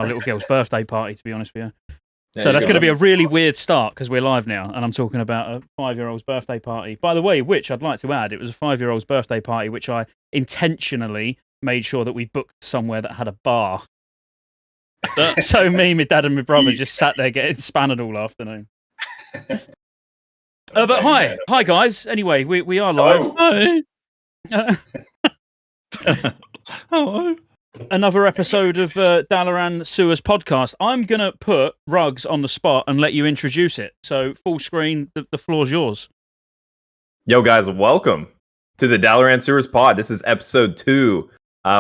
our little girl's birthday party, to be honest with you. So that's going to be a really weird start because we're live now, and I'm talking about a 5-year-old's birthday party. By the way, which I'd like to add, it was a 5-year-old's birthday party, which I intentionally made sure that we booked somewhere that had a bar. So me, my dad, and my brother just sat there getting spanned all afternoon. But hi guys. Anyway, we are live. Hi. Hello. Another episode of Dalaran Sewers podcast. I'm going to put Rugs on the spot and let you introduce it. So, full screen, the floor's yours. Yo, guys, welcome to the Dalaran Sewers pod. This is episode 2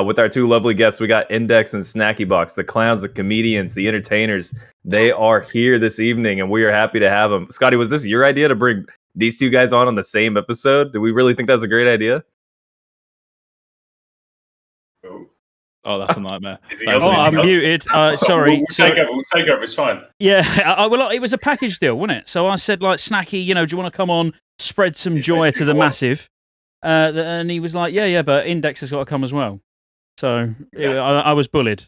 with our 2 lovely guests. We got Index and Snackybox, the clowns, the comedians, the entertainers. They are here this evening, and we are happy to have them. Scotty, was this your idea to bring these 2 guys on the same episode? Do we really think that's a great idea? Oh, that's a nightmare. I'm muted. Sorry. We'll take over. It's fine. Yeah. Well, it was a package deal, wasn't it? So I said, like, Snacky, do you want to come on, spread some joy to the massive? And he was like, yeah, but Index has got to come as well. So exactly. I was bullied.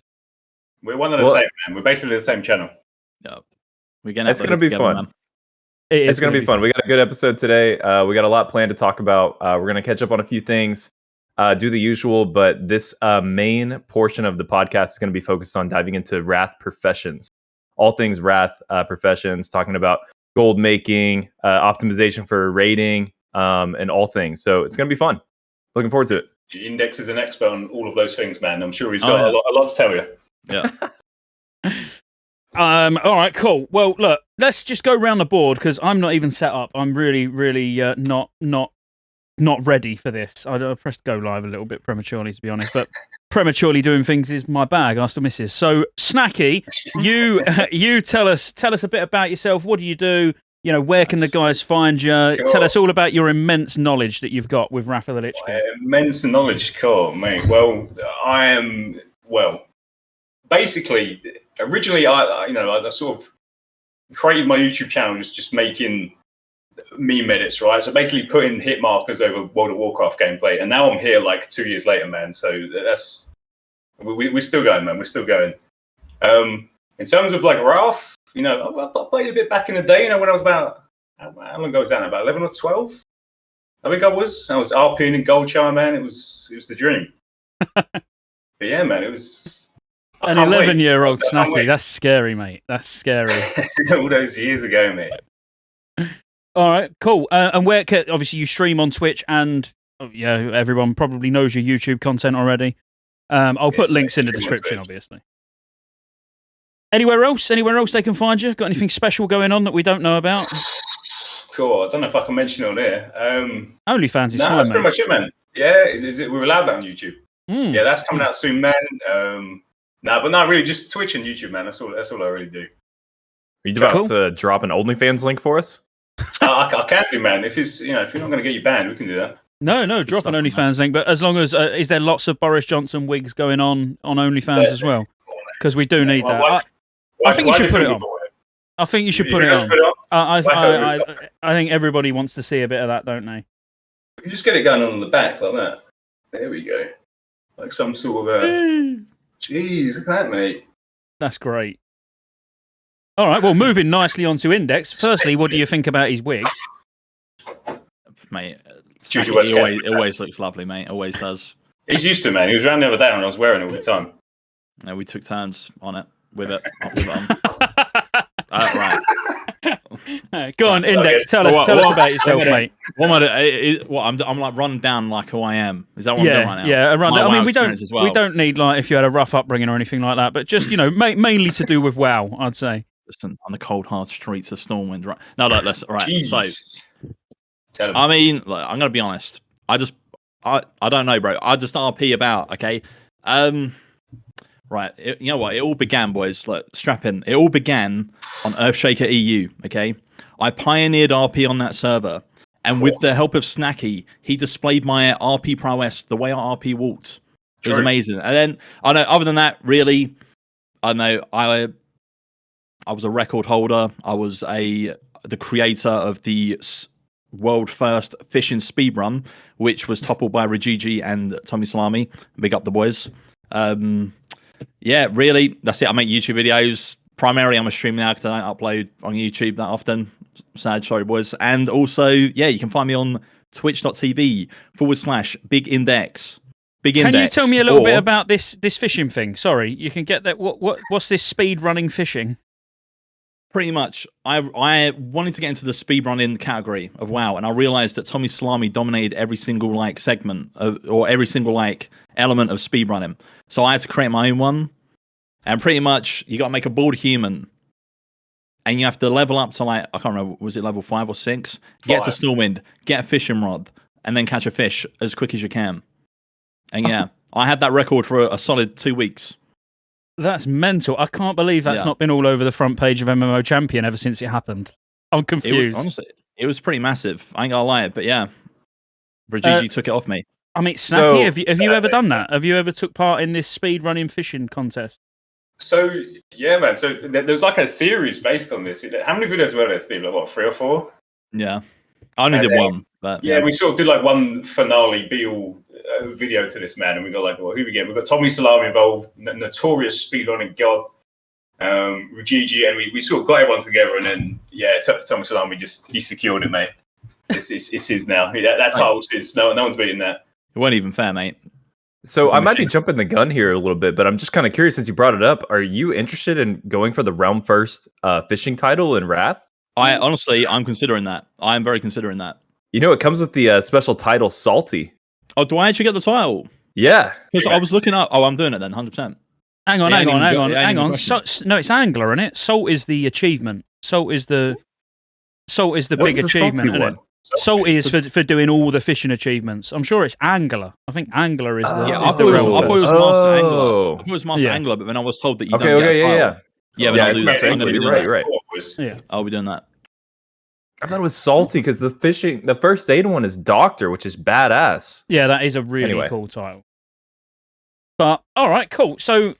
We're one and the same, man. We're basically the same channel. Yeah. It's going to be fun. Man. It's going to be fun. We got a good episode today. We got a lot planned to talk about. We're going to catch up on a few things. Do the usual, but this main portion of the podcast is going to be focused on diving into Wrath professions. All things Wrath professions, talking about gold making, optimization for raiding, and all things. So it's going to be fun. Looking forward to it. Index is an expert on all of those things, man. I'm sure he's got a lot to tell you. Yeah. All right, cool. Well, look, let's just go around the board because I'm not even set up. I'm really not ready for this. I pressed go live a little bit prematurely, to be honest, but prematurely doing things is my bag. Ask the missus. So, Snacky, you tell us a bit about yourself. What do you do? Where can the guys find you? Sure. Tell us all about your immense knowledge that you've got with Wrath of the Lich King. Immense knowledge, cool, mate. Well, basically, originally, I sort of created my YouTube channel just making meme edits, right? So basically putting hit markers over World of Warcraft gameplay, and now I'm here like 2 years later, man. So that's we're still going, man. We're still going. In terms of like Wrath, I played a bit back in the day. When I was about how long ago was that? About 11 or 12. I think I was RPing in Gold Charm, man. It was the dream. But yeah, man, it was an 11-year-old Snacky. That's scary, mate. That's scary. All those years ago, mate. All right, cool. And where obviously you stream on Twitch, and everyone probably knows your YouTube content already. I'll put links in the description, obviously. Anywhere else they can find you? Got anything special going on that we don't know about? Cool. I don't know if I can mention it on here. OnlyFans is fine, that's mate. pretty much it, man. Yeah, is it? We're allowed that on YouTube. Yeah, that's coming out soon, man. But not really. Just Twitch and YouTube, man. That's all I really do. Are you about to drop an OnlyFans link for us? I can do, man. If it's if you're not going to get you banned, we can do that. No, drop an OnlyFans link. But as long as is there lots of Boris Johnson wigs going on OnlyFans as well? Because we do need that. I think you should put it on. I think you should put it on. I think everybody wants to see a bit of that, don't they? You just get it going on the back like that. There we go. Like some sort of Jeez, look at that, mate. That's great. All right, well, moving nicely on to Index. Firstly, what do you think about his wig? Mate, it always looks lovely, mate. Always does. He's used to it, man. He was around the other day when I was wearing it all the time. Yeah, we took turns on it, with it. Right. Go on, Index. Tell us about yourself, mate. I'm like run down like who I am. Is that what I'm doing right now? Yeah, run down. I mean, we don't need like if you had a rough upbringing or anything like that, but just mainly to do with WoW, I'd say. On the cold hard streets of Stormwind, right? No, let's right. Jeez. So, I mean, I'm gonna be honest. I don't know, bro. I just RP about, okay. Right, you know what? It all began, boys. Strap in. It all began on Earthshaker EU. Okay, I pioneered RP on that server, and with the help of Snacky, he displayed my RP prowess, the way I RP walked. It was amazing. And then I know. Other than that, really, I know I was a record holder. I was the creator of the world first fishing speedrun, which was toppled by Rajiji and Tommy Salami. Big up the boys. Yeah, really, that's it. I make YouTube videos. Primarily, I'm a streamer now because I don't upload on YouTube that often. Sad, sorry, boys. And also, yeah, you can find me on twitch.tv/Big Index. Can you tell me a little bit about this fishing thing? Sorry, you can get that. What's this speed running fishing? Pretty much, I wanted to get into the speedrunning category of WoW, and I realized that Tommy Salami dominated every single segment or every single element of speedrunning. So I had to create my own one, and pretty much you got to make a bald human, and you have to level up to I can't remember, was it level 5 or 6? Get to Stormwind, get a fishing rod, and then catch a fish as quick as you can. And yeah, I had that record for a solid 2 weeks. That's mental. I can't believe that's not been all over the front page of MMO Champion ever since it happened. I'm confused. Honestly, it was pretty massive. I ain't gonna lie, but yeah, Rajiji took it off me. I mean, Snacky, have you ever done that? Have you ever took part in this speed running fishing contest? So yeah, man. So there was a series based on this. How many videos were there, Steve? Like what, 3 or 4? Yeah, I only did one. But yeah, we sort of did one finale be-all video to this, man, and we got who we get? We've got Tommy Salami involved, notorious speedrunning god, Rajiji, and we sort of got everyone together, and then Tommy Salami he secured it, mate. It's his now. That title's his. No one's beating that. It wasn't even fair, mate. So I might be jumping the gun here a little bit, but I'm just kind of curious since you brought it up. Are you interested in going for the round first fishing title in Wrath? I'm considering that. I'm very considering that. You know, it comes with the special title Salty. Oh, do I actually get the title? Yeah. Because I was looking up. Oh, I'm doing it then, 100%. Hang on. No, it's Angler, isn't it? Salt is the achievement. Salt is the big achievement, isn't it? Salt is for doing all the fishing achievements. I'm sure it's Angler. I think Angler is the. I thought it was Master Angler. I thought it was Master Angler, but then I was told that you don't get a title. Yeah, I'll do that. You're right. Yeah, I'll be doing that. I thought it was Salty because the first aid one is Doctor, which is badass. Yeah, that is a really cool title. But all right, cool. So,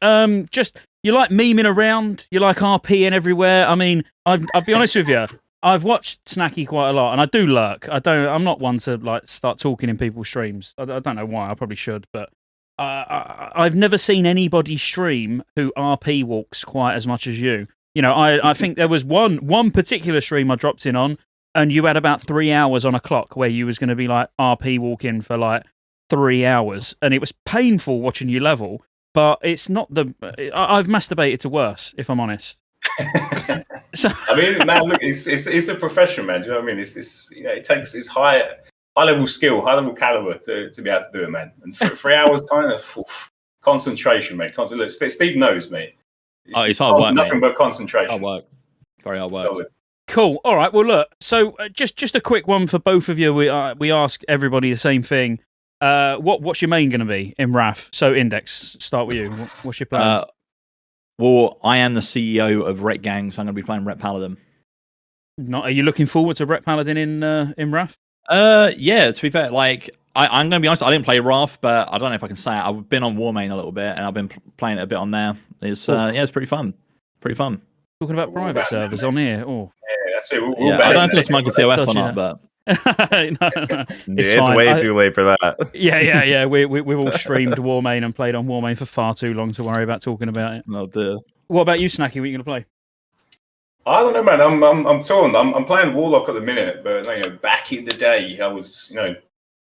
just you like memeing around, you like RPing everywhere. I mean, I'll be honest with you. I've watched Snacky quite a lot, and I do lurk. I'm not one to start talking in people's streams. I don't know why. I probably should, but I've never seen anybody stream who RP walks quite as much as you. You know, I think there was one particular stream I dropped in on, and you had about 3 hours on a clock where you was going to be RP walking for 3 hours, and it was painful watching you level. But it's not I've masturbated to worse, if I'm honest. So I mean, man, look, it's a profession, man. Do you know what I mean? It takes it's high level skill, high level caliber to be able to do it, man. And for 3 hours time, concentration, mate. Look, Steve knows, mate. It's hard work, nothing but concentration. Hard work, very hard work. Solid. Cool. All right. Well, look. So just a quick one for both of you. We ask everybody the same thing. What's your main going to be in Wrath? So Index, start with you. What's your plans? Well, I am the CEO of Ret Gang, so I'm going to be playing Ret Paladin. Are you looking forward to Ret Paladin in Wrath? Yeah. To be fair, I'm going to be honest. I didn't play Wrath, but I don't know if I can say it. I've been on Warmain a little bit, and I've been playing it a bit on there. It's it's pretty fun. Pretty fun. Talking about private servers on here. Oh, yeah, that's it. I don't know if it's Michael TOS or not, but. No. It's way too late for that. Yeah. We've all streamed Warmain and played on Warmain for far too long to worry about talking about it. Oh dear. What about you, Snacky? What are you going to play? I don't know, man. I'm torn. I'm playing Warlock at the minute, but back in the day, I was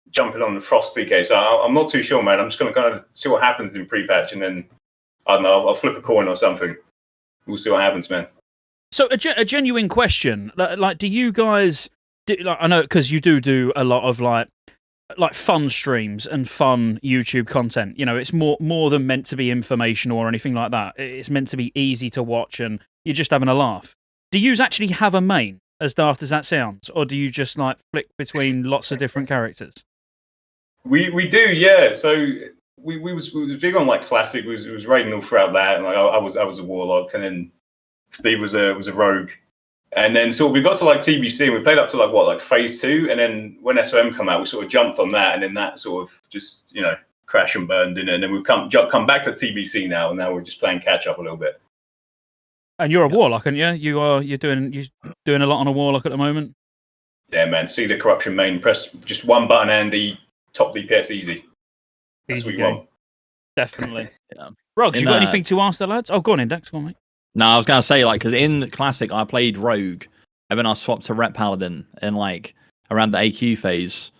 jumping on the Frost DK. So I'm not too sure, man. I'm just going to kind of see what happens in pre-patch, and then I don't know. I'll flip a coin or something. We'll see what happens, man. So a genuine question, do you guys? I know because you do a lot of like fun streams and fun YouTube content. You know, it's more than meant to be informational or anything like that. It's meant to be easy to watch and you're just having a laugh. Do you actually have a main, as daft as that sounds, or do you just flick between lots of different characters? We do, yeah. So we was big on classic. We was raiding all throughout that, and I was a warlock, and then Steve was a rogue. And then we got to TBC and we played up to phase 2, and then when SOM come out, we sort of jumped on that, and then that sort of just crash and burned in it. And then we've come back to TBC now, and now we're just playing catch up a little bit. And you're a warlock, aren't you? You're doing a lot on a warlock at the moment. Yeah, man. See the corruption main. Press just one button and the top DPS easy. That's what you want. Definitely. Yeah. Rogs, you got anything to ask the lads? Oh, go on, Index. Go on, mate. No, I was going to say, like, because in the Classic, I played Rogue, and then I swapped to Rep Paladin in, like, around the AQ phase.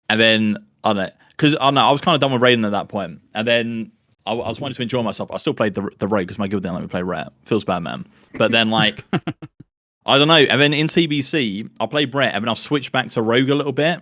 And then, I don't know, because I was kind of done with Raiden at that point. And then I was wanting to enjoy myself. I still played the Rogue because my guild didn't let me play Rep. Feels bad, man. But then, like, I don't know. And then in TBC, I'll play Brett, and then I'll switch back to Rogue a little bit.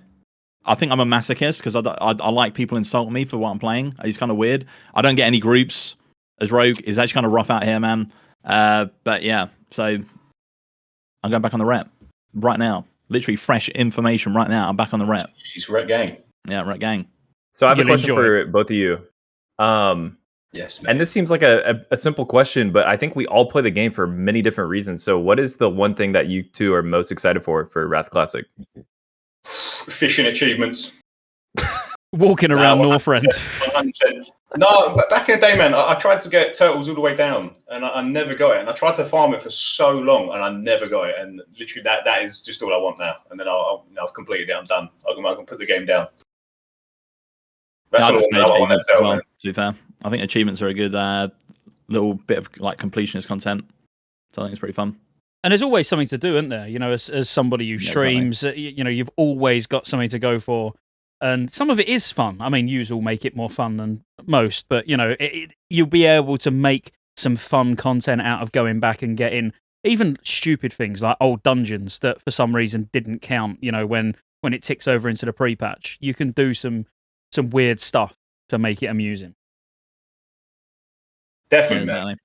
I think I'm a masochist because I like people insulting me for what I'm playing. It's kind of weird. I don't get any groups as Rogue. It's actually kind of rough out here, man. But yeah, so I'm going back on the Rep right now. Literally fresh information right now. I'm back on the Rep. He's Rep Gang. Yeah, Rep Gang. So I have a question for both of you. Yes, man. And this seems like a simple question, but I think we all play the game for many different reasons. So what is the one thing that you two are most excited for Wrath Classic? Fishing achievements. Walking around Northrend. 100%. No, but back in the day, man, I tried to get turtles all the way down, and I never got it. And I tried to farm it for so long, and I never got it. And literally, that is just all I want now. And then I've completed it. I'm done. I can put the game down. That's all I want to tell, man. To be fair, I think achievements are a good little bit of like completionist content. So I think it's pretty fun. And there's always something to do, isn't there? You know, as somebody who streams, exactly. You know, you've always got something to go for. And some of it is fun. I mean, yous will make it more fun than most, but, you know, you'll be able to make some fun content out of going back and getting even stupid things like old dungeons that for some reason didn't count, you know, when it ticks over into the pre-patch. You can do some weird stuff to make it amusing. Definitely. Yeah, exactly.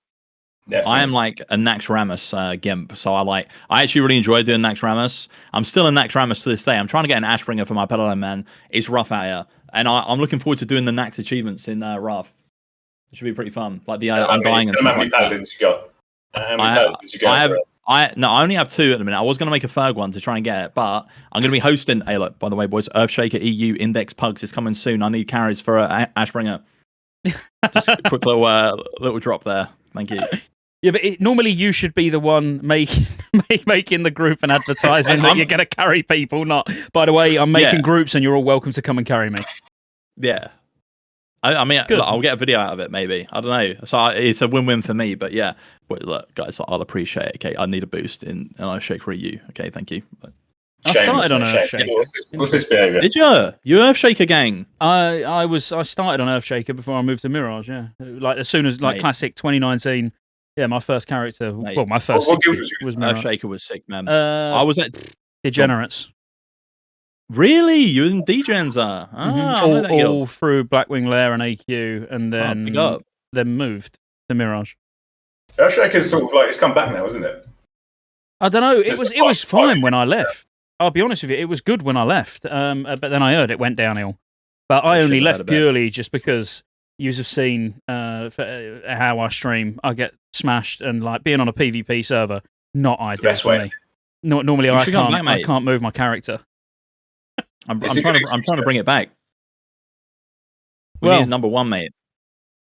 I am like a Naxxramas gimp, so I actually really enjoy doing Naxxramas. I'm still in Naxxramas to this day. I'm trying to get an Ashbringer for my Paladin, man. It's rough out here, and I'm looking forward to doing the Nax achievements in Wrath. It should be pretty fun, like the Undying and stuff like that. How many Paladins you got? I only have 2 at the minute. I was going to make a third one to try and get it, but I'm going to be hosting. Hey, look, by the way, boys, Earthshaker EU Index Pugs is coming soon. I need carries for Ashbringer. Just a quick little drop there. Thank you. Yeah, but normally you should be the one making the group and advertising that you're going to carry people, not, by the way, I'm making groups and you're all welcome to come and carry me. Yeah. I mean, look, I'll get a video out of it, maybe. I don't know. So it's a win-win for me, but yeah. But look, guys, I'll appreciate it, okay? I need a boost in Earthshaker EU, okay? Thank you. I started on Earthshaker. What's this behavior? Did you? You Earthshaker gang? I started on Earthshaker before I moved to Mirage, yeah. Like, as soon as, like, Classic 2019... Yeah, my first character. Mate. Well, my first was Earthshaker was sick, man. I was at Degenerates. Really? You and Degens are? All through Blackwing Lair and AQ, and then moved to Mirage. Earthshaker's sort of like it's come back now, isn't it? I don't know. It was fine when I left. I'll be honest with you, it was good when I left. But then I heard it went downhill. But I only left purely just because you have seen how I stream. I get smashed, and like being on a PvP server, not ideal for me. Normally, I can't move my character. I'm trying to bring it back. We need number 1, mate.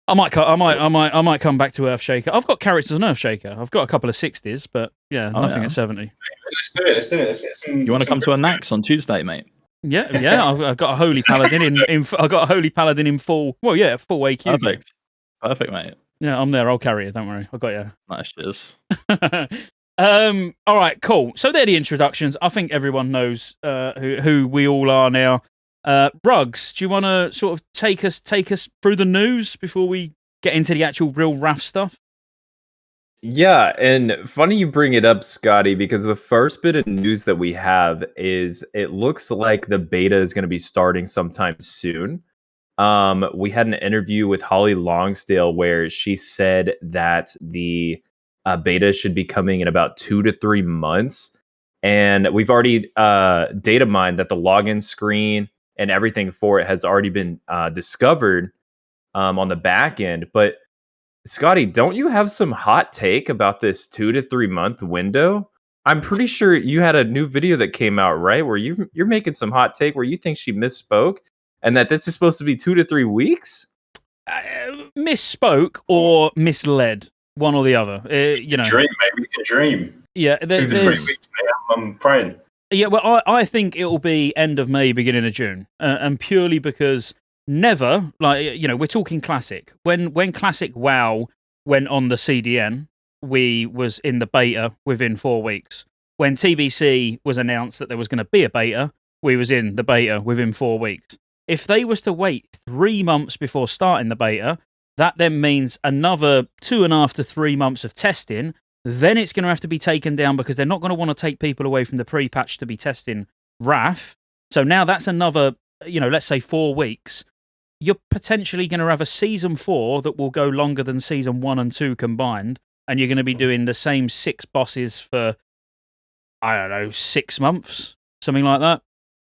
I might come back to Earthshaker. I've got characters on Earthshaker. I've got a couple of 60s, but nothing at 70. Let's do it. You want to come to a Nax on Tuesday, mate? Yeah. I've got a holy paladin in full. Well, yeah, full AQ. Perfect, mate. Yeah, I'm there. I'll carry it. Don't worry. I've got you. Nice, cheers. All right, cool. So they're the introductions. I think everyone knows who we all are now. Rugs, do you want to sort of take us through the news before we get into the actual real Wrath stuff? Yeah, and funny you bring it up, Scotty, because the first bit of news that we have is it looks like the beta is going to be starting sometime soon. We had an interview with Holly Longsdale where she said that the beta should be coming in about 2 to 3 months. And we've already data mined that the login screen and everything for it has already been discovered on the back end. But Scotty, don't you have some hot take about this 2 to 3 month window? I'm pretty sure you had a new video that came out, right? Where you're making some hot take where you think she misspoke and that this is supposed to be 2 to 3 weeks? Misspoke or misled, one or the other. Dream, mate. We can dream. Yeah, 2 to 3 weeks. I'm praying. Yeah, well, I think it will be end of May, beginning of June, and purely because never, like, you know, we're talking Classic. When Classic WoW went on the CDN, we was in the beta within 4 weeks. When TBC was announced that there was going to be a beta, we was in the beta within 4 weeks. If they was to wait 3 months before starting the beta, that then means another 2.5 to 3 months of testing. Then it's going to have to be taken down because they're not going to want to take people away from the pre-patch to be testing Wrath. So now that's another, you know, let's say 4 weeks. You're potentially going to have a Season 4 that will go longer than Season 1 and 2 combined, and you're going to be doing the same 6 bosses for, I don't know, 6 months, something like that.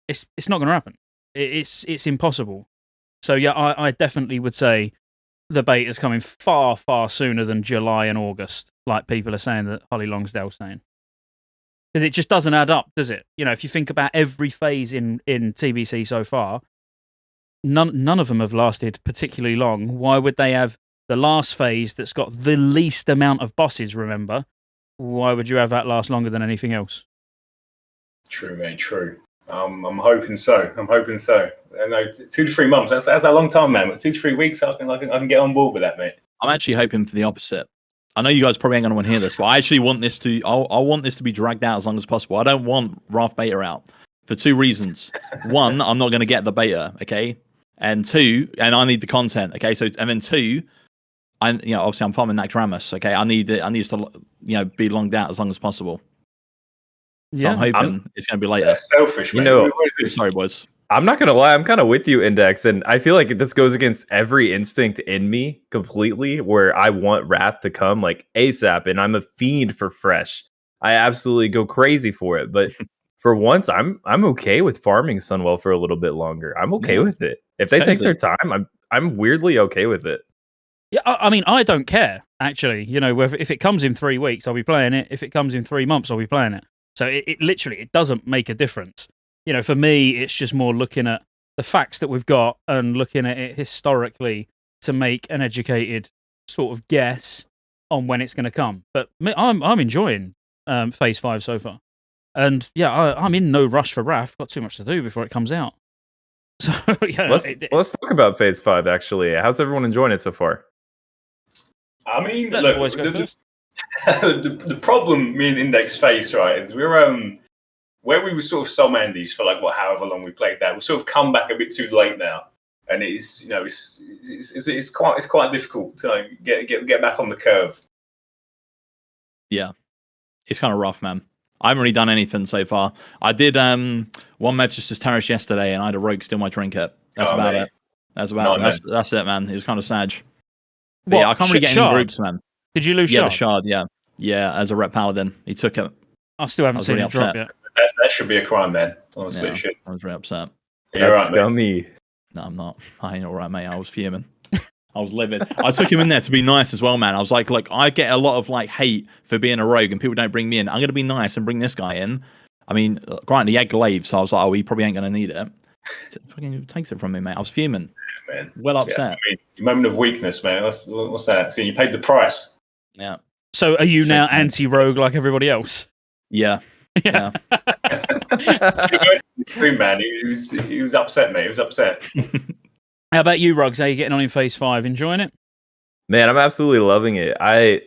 It's not going to happen. It's impossible. So yeah, I definitely would say the beta's coming far, far sooner than July and August, like people are saying, that Holly Longsdale's saying. Because it just doesn't add up, does it? You know, if you think about every phase in TBC so far, none of them have lasted particularly long. Why would they have the last phase that's got the least amount of bosses, remember? Why would you have that last longer than anything else? True, mate, true. I'm hoping so. I know 2 to 3 months. That's a long time, man. But 2 to 3 weeks, I can get on board with that, mate. I'm actually hoping for the opposite. I know you guys probably ain't going to want to hear this, but I actually want this to. I want this to be dragged out as long as possible. I don't want Wrath beta out for 2 reasons. One, I'm not going to get the beta, okay, and 2, and I need the content, okay. So and then 2, obviously I'm farming Naxxramas, okay. I need it to be longed out as long as possible. So yeah, I'm hoping it's going to be later. Selfish, man. Sorry, boys. I'm not going to lie. I'm kind of with you, Index. And I feel like this goes against every instinct in me completely, where I want Wrath to come like ASAP. And I'm a fiend for fresh. I absolutely go crazy for it. But for once, I'm okay with farming Sunwell for a little bit longer. I'm okay with it. If they take their time, I'm weirdly okay with it. Yeah, I mean, I don't care, actually. You know, if it comes in 3 weeks, I'll be playing it. If it comes in 3 months, I'll be playing it. So it literally doesn't make a difference. You know, for me, it's just more looking at the facts that we've got and looking at it historically to make an educated sort of guess on when it's going to come. But I'm enjoying Phase 5 so far. And yeah, I'm in no rush for Wrath. Got too much to do before it comes out. So yeah, let's talk about Phase 5, actually. How's everyone enjoying it so far? I mean, look, the problem me and Index face, right, is we're where we were sort of soul mandies for like however long we played that. We sort of come back a bit too late now, and it's quite difficult to get back on the curve. Yeah, it's kind of rough, man. I haven't really done anything so far. I did one Majesty's Terrace yesterday, and I had a rogue steal my trinket. That's about it. That's it, man. It was kind of sad. Yeah, I can't really get any groups, man. Did you lose Shard? Yeah, the Shard, yeah, as a rep paladin. He took it. I still haven't seen it drop yet. That should be a crime, man. Honestly, it should. I was very upset. That's scummy. No, I'm not. I ain't all right, mate. I was fuming. I was livid. I took him in there to be nice as well, man. I was like, look, I get a lot of hate for being a rogue and people don't bring me in. I'm going to be nice and bring this guy in. I mean, granted, he had glaive, so I was like, oh, he probably ain't going to need it. Fucking takes it from me, mate. I was fuming. Yeah, man. Well upset. I mean, your moment of weakness, man. What's that? See, you paid the price. Yeah. So are you now anti-rogue like everybody else? Yeah. Yeah. Man, he was upset, mate. He was upset. How about you, Ruggs? How are you getting on in Phase 5? Enjoying it? Man, I'm absolutely loving it. I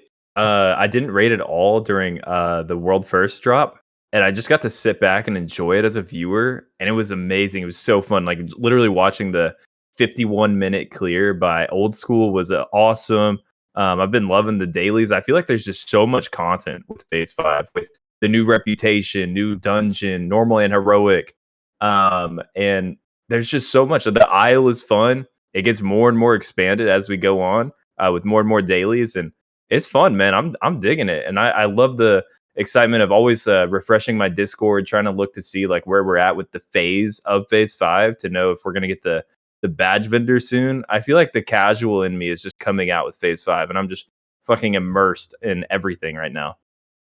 didn't raid it all during the World First drop, and I just got to sit back and enjoy it as a viewer, and it was amazing. It was so fun. Like literally watching the 51-minute clear by Old School was awesome. I've been loving the dailies. I feel like there's just so much content with Phase 5, with the new reputation, new dungeon, normal and heroic. And there's just so much. The Isle is fun. It gets more and more expanded as we go on with more and more dailies. And it's fun, man. I'm digging it. And I love the excitement of always refreshing my Discord, trying to look to see like where we're at with the phase of Phase 5 to know if we're going to get the badge vendor soon. I feel like the casual in me is just coming out with Phase 5, and I'm just fucking immersed in everything right now.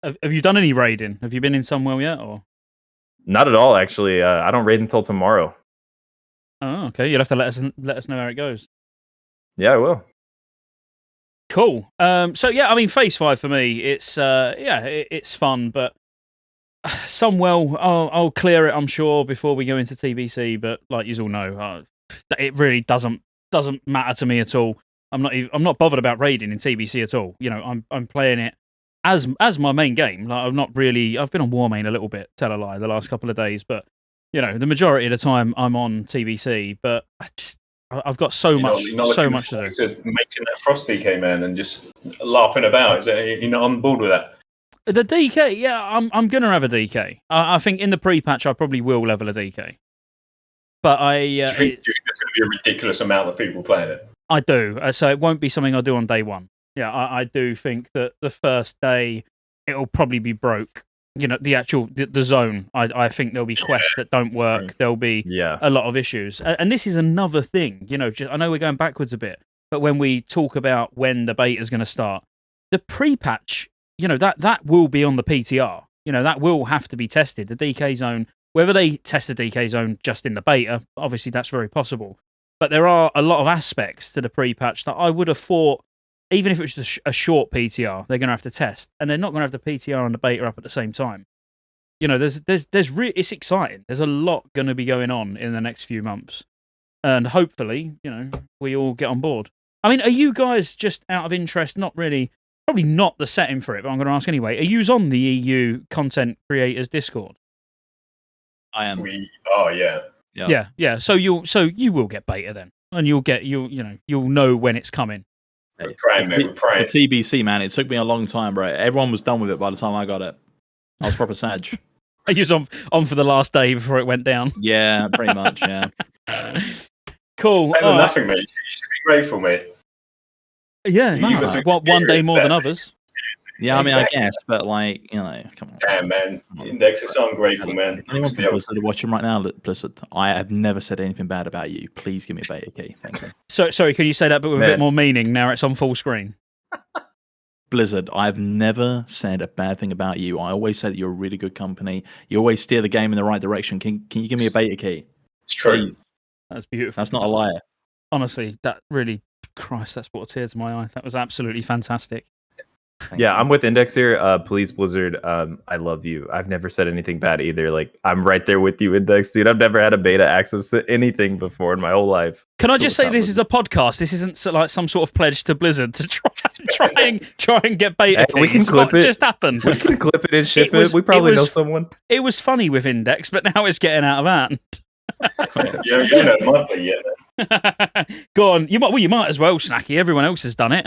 Have you done any raiding? Have you been in somewhere yet, or? Not at all, actually. I don't raid until tomorrow. Oh, okay. You'll have to let us know how it goes. Yeah, I will. Cool. So yeah, I mean, Phase 5 for me, it's it's fun, but Sunwell, I'll clear it, I'm sure, before we go into TBC. But like you all know, it really doesn't matter to me at all. I'm not bothered about raiding in TBC at all. You know, I'm playing it as my main game. Like, I've been on Warmane a little bit, tell a lie, the last couple of days, but you know, the majority of the time I'm on TBC. But I've got so much to do. Making that Frost DK, man, and just larping about. You're not on board with that? The DK, yeah, I'm gonna have a DK. I think in the pre-patch I probably will level a DK. But do you think there's going to be a ridiculous amount of people playing it? I do. So it won't be something I do on day one. Yeah, I do think that the first day it'll probably be broke. You know, the zone. I think there'll be quests that don't work. There'll be a lot of issues. And this is another thing. You know, I know we're going backwards a bit, but when we talk about when the beta is going to start, the pre-patch, you know, that will be on the PTR. You know, that will have to be tested. The DK zone, whether they test the DK zone just in the beta, obviously that's very possible. But there are a lot of aspects to the pre-patch that I would have thought, even if it was just a short PTR, they're going to have to test, and they're not going to have the PTR and the beta up at the same time. You know, it's exciting. There's a lot going to be going on in the next few months, and hopefully, you know, we all get on board. I mean, are you guys, just out of interest, not really, probably not the setting for it, but I'm going to ask anyway, are you on the EU Content Creators Discord? I am. Yeah. So you will get beta then, and you'll know when it's coming. We're praying, mate. We're praying. For TBC, man, it took me a long time, bro. Everyone was done with it by the time I got it. I was proper sag. You was on for the last day before it went down. Yeah, pretty much. Yeah. Cool. Nothing, mate. You should be grateful, mate. Yeah. One day more than others. Yeah, I mean, I guess, but like, you know, come on. Damn, man. Index is so ungrateful, man. Anyone from Blizzard watching right now, Blizzard, I have never said anything bad about you. Please give me a beta key. Thank you. So, sorry, can you say that but with a bit more meaning now it's on full screen? Blizzard, I've never said a bad thing about you. I always said that you're a really good company. You always steer the game in the right direction. Can you give me a beta key? It's true. Please. That's beautiful. That's not a liar. Honestly, that really, Christ, that's brought a tear to my eye. That was absolutely fantastic. Thank you. I'm with Index here. Please, Blizzard, I love you. I've never said anything bad either. Like, I'm right there with you, Index, dude. I've never had a beta access to anything before in my whole life. Can I just say this is a podcast? This isn't like some sort of pledge to Blizzard to try and get beta keys. We can clip it. Just happened. We can clip it and ship it. We probably know someone. It was funny with Index, but now it's getting out of hand. It might be, yeah. Go on. You might as well, Snacky. Everyone else has done it.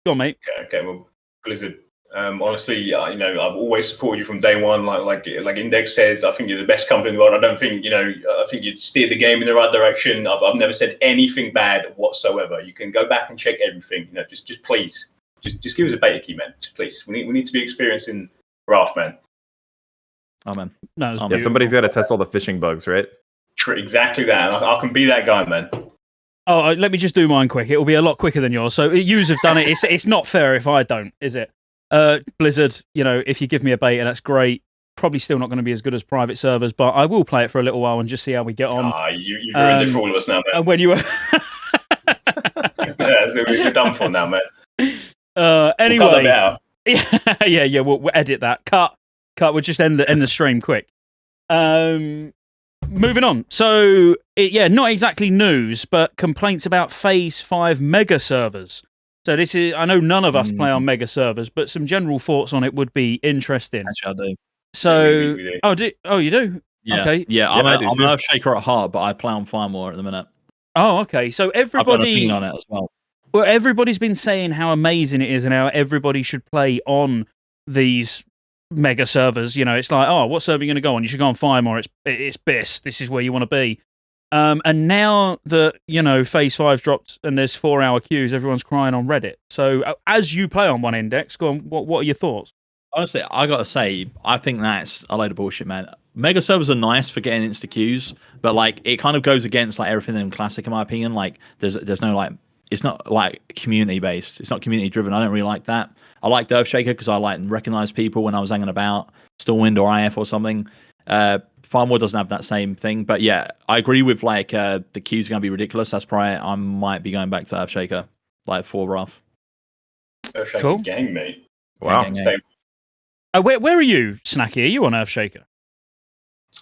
Go on, mate. Okay. Well, Blizzard. Honestly, I've always supported you from day one. Like Index says, I think you're the best company in the world. I don't think, I think you'd steer the game in the right direction. I've never said anything bad whatsoever. You can go back and check everything. Just please, just give us a beta key, man. Just please. We need to be experiencing Raft, man. Oh man, no, somebody's got to test all the phishing bugs, right? Exactly that. I can be that guy, man. Oh, let me just do mine quick. It will be a lot quicker than yours. So yous have done it. It's not fair if I don't, is it? Blizzard, if you give me a beta, that's great. Probably still not going to be as good as private servers, but I will play it for a little while and just see how we get on. You've ruined it for all of us now, man. And when you were... so we're done for now, man. Anyway... We'll cut them out. Yeah, we'll edit that. Cut. We'll just end the stream quick. Moving on. So, not exactly news, but complaints about Phase 5 mega servers. So this is, I know none of us play on mega servers, but some general thoughts on it would be interesting. Actually, I do. So, we do. You do? Yeah. Okay. Yeah, I'm an Earthshaker at heart, but I play on Firemore at the minute. Oh, okay. So everybody... I've got an opinion on it as well. Well, everybody's been saying how amazing it is and how everybody should play on these mega servers. It's like, oh, what server are you going to go on? You should go on Firemore. It's BIS. This is where you want to be. And now that, Phase 5 dropped and there's 4-hour queues, everyone's crying on Reddit. So as you play on one Index, go on, what are your thoughts? Honestly, I got to say, I think that's a load of bullshit, man. Mega servers are nice for getting insta queues, but it kind of goes against everything in Classic, in my opinion. There's no it's not community based. It's not community driven. I don't really like that. I liked Earthshaker because I recognize people when I was hanging about Stormwind or IF or something. Firemore doesn't have that same thing, but yeah, I agree with the queues are going to be ridiculous. That's probably I might be going back to Earthshaker for Rough. Earthshaker cool. gang, mate. Wow. Gang. Where are you, Snacky? Are you on Earthshaker?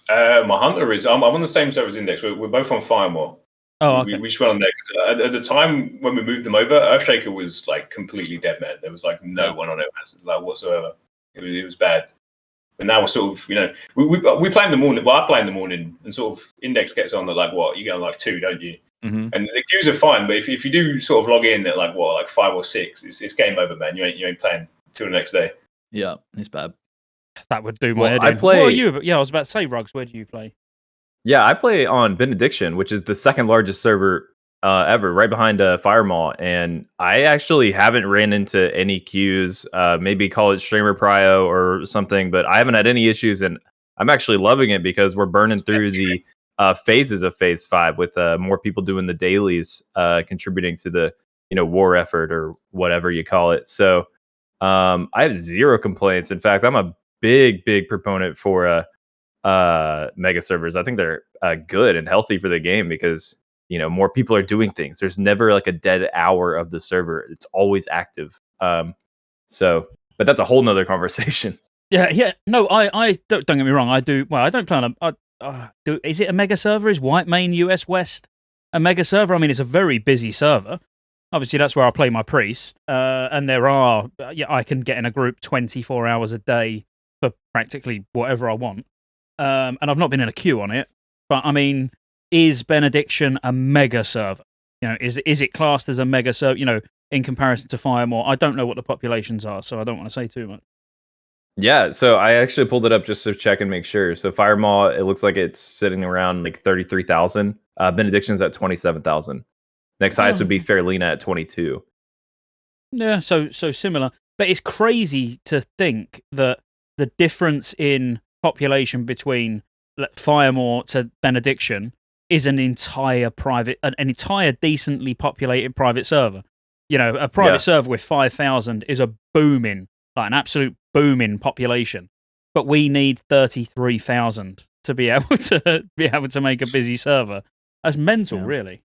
My hunter is. I'm on the same server as Index. We're both on Firemore. Oh, okay. We just went on there because at the time when we moved them over, Earthshaker was like completely dead, man. There was like no one on it, like whatsoever. It was bad. And now we're sort of, we play in the morning. Well, I play in the morning, and sort of Index gets on at like what? You get on like 2, don't you? Mm-hmm. And the queues are fine, but if you do sort of log in at like 5 or 6, it's game over, man. You ain't playing till the next day. Yeah, it's bad. That would do my head I in. play. What are you? Yeah, I was about to say, Ruggs. Where do you play? Yeah, I play on Benediction, which is the second largest server ever, right behind Firemaw. And I actually haven't ran into any queues. Maybe call it streamer prio or something, but I haven't had any issues, and I'm actually loving it because we're burning through the phases of Phase 5 with more people doing the dailies, contributing to the war effort or whatever you call it. So I have zero complaints. In fact, I'm a big proponent for mega servers. I think they're good and healthy for the game because more people are doing things. There's never like a dead hour of the server. It's always active. But that's a whole nother conversation. Yeah. No, I don't get me wrong. I do. Well, I don't plan on. Is it a mega server? Is Whitemane US West a mega server? I mean, it's a very busy server. Obviously, that's where I play my priest. And there are. I can get in a group 24 hours a day for practically whatever I want. And I've not been in a queue on it, but I mean, is Benediction a mega server? Is it classed as a mega server? In comparison to Firemaw, I don't know what the populations are, so I don't want to say too much. Yeah, so I actually pulled it up just to check and make sure. So Firemaw, it looks like it's sitting around like 33,000. Benediction's at 27,000. Next highest would be Fairlina at 22. Yeah, so similar, but it's crazy to think that the difference in population between Firemaw to Benediction is an entire decently populated private server. A private server with 5,000 is a booming, like an absolute booming population. But we need 33,000 to be able to make a busy server. That's mental, really.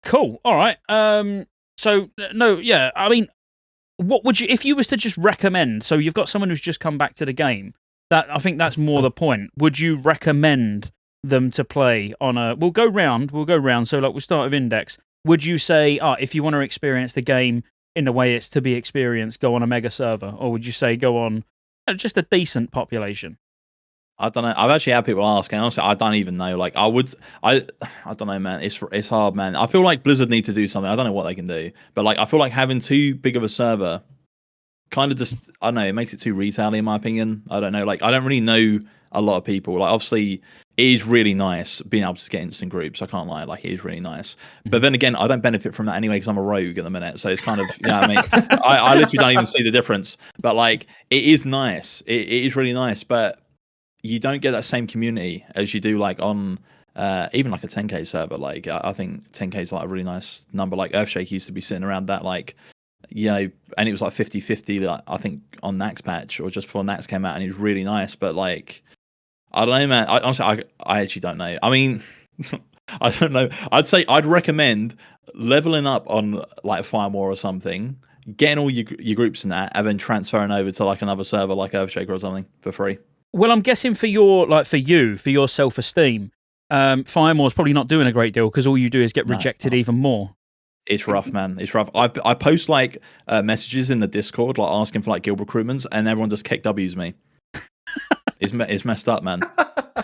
Cool. All right. So no, yeah. I mean, what would you, if you was to just recommend? So you've got someone who's just come back to the game. I think that's more the point. Would you recommend them to play on a? We'll go round. So we'll start with Index. Would you say, if you want to experience the game in the way it's to be experienced, go on a mega server, or would you say go on just a decent population? I don't know. I've actually had people ask, and honestly, I don't even know. Like, I don't know, man. It's hard, man. I feel like Blizzard need to do something. I don't know what they can do, but like, I feel like having too big of a server kind of just, I don't know, it makes it too retail-y in my opinion. I don't know. Like, I don't really know a lot of people. Like, obviously, it is really nice being able to get instant groups. I can't lie. Like, it is really nice. But then again, I don't benefit from that anyway because I'm a rogue at the minute. So it's kind of, I mean, I literally don't even see the difference. But like, it is nice. It is really nice. But you don't get that same community as you do like on even like a 10k server. Like, I think 10k is like a really nice number. Like Earthshake used to be sitting around that, like, and it was like 50-50, like, I think on Nax patch or just before Nax came out, and it was really nice. But like, I don't know, man. Honestly, I actually don't know. I mean, I don't know. I'd say I'd recommend leveling up on like Firemaw or something, getting all your groups in that, and then transferring over to like another server like Earthshaker or something for free. Well, I'm guessing for your self-esteem, Firemaw's probably not doing a great deal because all you do is get rejected even more. It's rough, man. It's rough. I post like messages in the Discord, like asking for like guild recruitments, and everyone just kick W's me. It's messed up, man.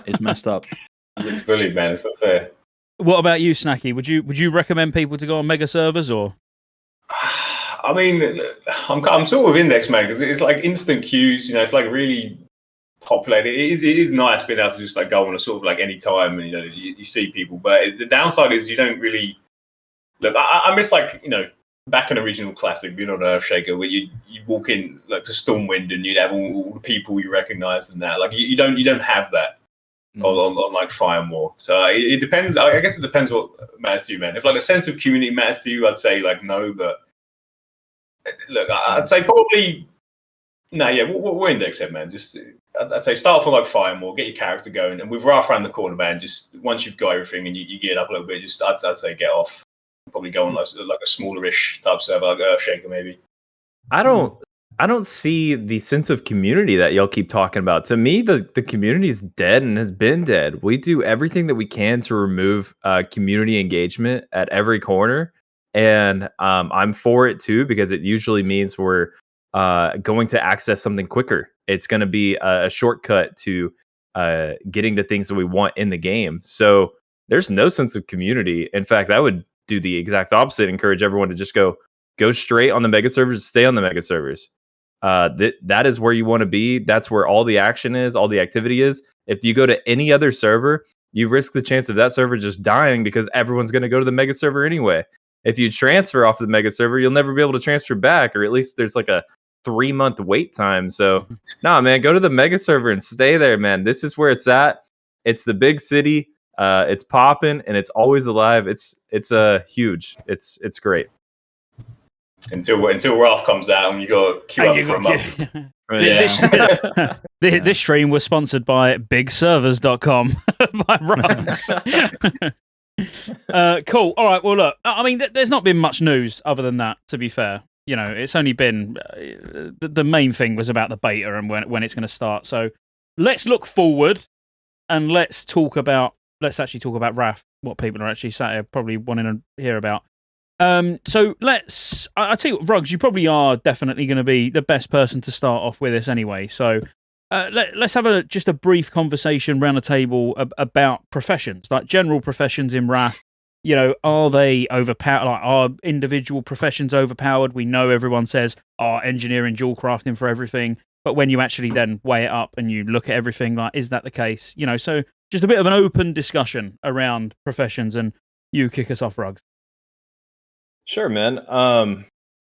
It's messed up. It's bullied, man. It's not fair. What about you, Snacky? Would you recommend people to go on mega servers or? I mean, I'm sort of Index, man, because it's like instant queues. It's like really populated. It is nice being able to just like go on a sort of like any time, and you see people. But the downside is you don't really look. I miss like back in a regional classic, being on Earthshaker, where you walk in like to Stormwind and you'd have all the people you recognise and that. Like you don't have that on like Firemaw. So it depends. I guess it depends what matters to you, man. If like the sense of community matters to you, I'd say like no. But look, I'd say probably no. Yeah, we're Index head, man. Just I'd say start off with like Firemaw, get your character going, and with Wrath around the corner, man. Just once you've got everything and you get it up a little bit, just I'd say get off. Probably go on like a smallerish type server, like Earthshaker maybe. I don't I don't see the sense of community that y'all keep talking about. To me, the community is dead and has been dead. We do everything that we can to remove community engagement at every corner. And I'm for it too, because it usually means we're going to access something quicker. It's going to be a shortcut to getting the things that we want in the game. So there's no sense of community. In fact, I would do the exact opposite, encourage everyone to just go straight on the mega servers, stay on the mega servers. That is where you want to be. That's where all the action is, all the activity is. If you go to any other server, you risk the chance of that server just dying because everyone's going to go to the mega server anyway. If you transfer off the mega server, you'll never be able to transfer back, or at least there's like a 3-month wait time. So, nah, man, go to the mega server and stay there, man. This is where it's at. It's the big city. It's popping and it's always alive. It's huge. It's great. Until Ralph comes out and you got to queue up for a month. This stream was sponsored by BigServers.com by Rox. Cool. All right. Well, look. I mean, there's not been much news other than that. To be fair, it's only been the main thing was about the beta and when it's going to start. So let's look forward and let's actually talk about Wrath. What people are actually sat here probably wanting to hear about. So I'll tell you what, Ruggs, you probably are definitely going to be the best person to start off with this anyway. So let's have just a brief conversation around the table about professions, like general professions in Wrath. Are they overpowered? Like, are individual professions overpowered? We know everyone says, engineering, dual crafting for everything. But when you actually then weigh it up and you look at everything, like, is that the case? So just a bit of an open discussion around professions, and you kick us off, Ruggs. Sure, man.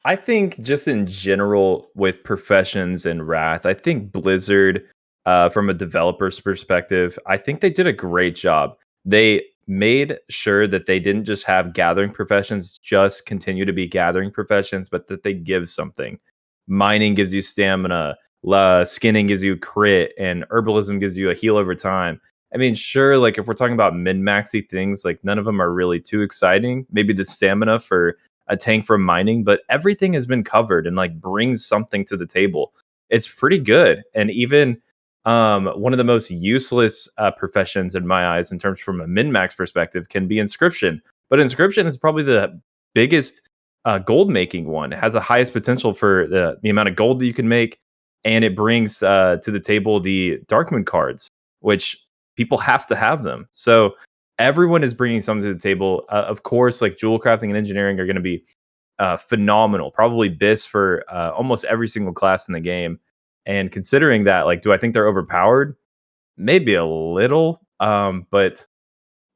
I think just in general with professions and Wrath, I think Blizzard, from a developer's perspective, I think they did a great job. They made sure that they didn't just have gathering professions just continue to be gathering professions, but that they give something. Mining gives you stamina, skinning gives you crit, and herbalism gives you a heal over time. I mean, sure, like if we're talking about min-maxy things, like none of them are really too exciting. Maybe the stamina for a tank from mining, but everything has been covered and like brings something to the table. It's pretty good. And even one of the most useless professions in my eyes in terms from a min-max perspective can be Inscription. But Inscription is probably the biggest gold making one. It has the highest potential for the amount of gold that you can make. And it brings to the table the Darkmoon cards, which people have to have them. So everyone is bringing something to the table. Of course, like jewel crafting and engineering are going to be phenomenal. Probably BIS for almost every single class in the game. And considering that, like, do I think they're overpowered? Maybe a little, but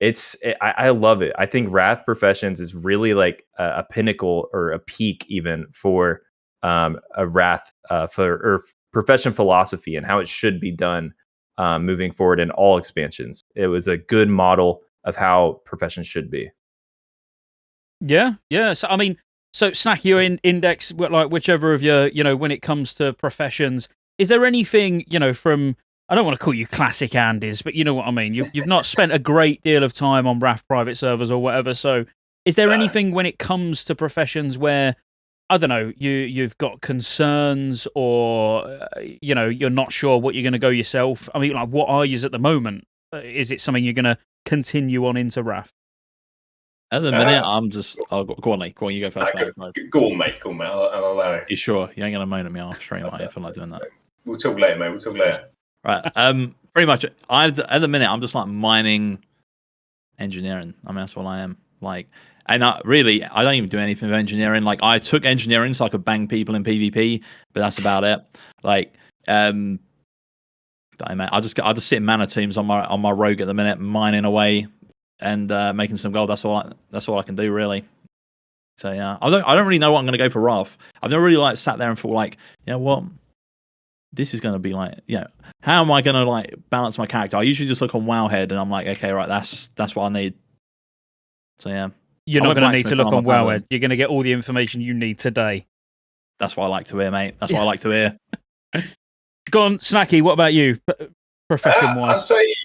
I love it. I think Wrath Professions is really like a pinnacle or a peak even for a Wrath or profession philosophy and how it should be done moving forward in all expansions. It was a good model of how professions should be. Yeah. So I mean, Snack, you're in Index, like whichever of your, when it comes to professions, is there anything, from, I don't want to call you classic Andes, but you know what I mean? You've not spent a great deal of time on Wrath private servers or whatever. So is there anything when it comes to professions where, I don't know, you've got concerns or, you're not sure what you're going to go yourself? I mean, like, what are you at the moment? Is it something you're going to continue on into Wrath? At the minute, I'm just... Oh, go on, Nate. Go on, you go first. Go on, mate. I'll allow it. You sure? You ain't going to moan at me off stream, are you? I feel like doing that. We'll talk later, mate. We'll talk later. Right. Pretty much, at the minute, I'm just like mining engineering. I mean, that's what I am. Like, and I don't even do anything with engineering. Like, I took engineering so I could bang people in PvP, but that's about it. Like, I just sit in mana teams on my rogue at the minute, mining away and making some gold. That's all I can do, really. So yeah, I don't really know what I'm going to go for Wrath. I've never really sat there and thought like, you know what, this is going to be like, how am I going to like balance my character? I usually just look on Wowhead and I'm like, okay, right, that's what I need. So yeah, you're not going to need to look on Wowhead. You're going to get all the information you need today. That's what I like to hear, mate. That's what I like to hear. Go on, Snacky. What about you, profession-wise? I'd say,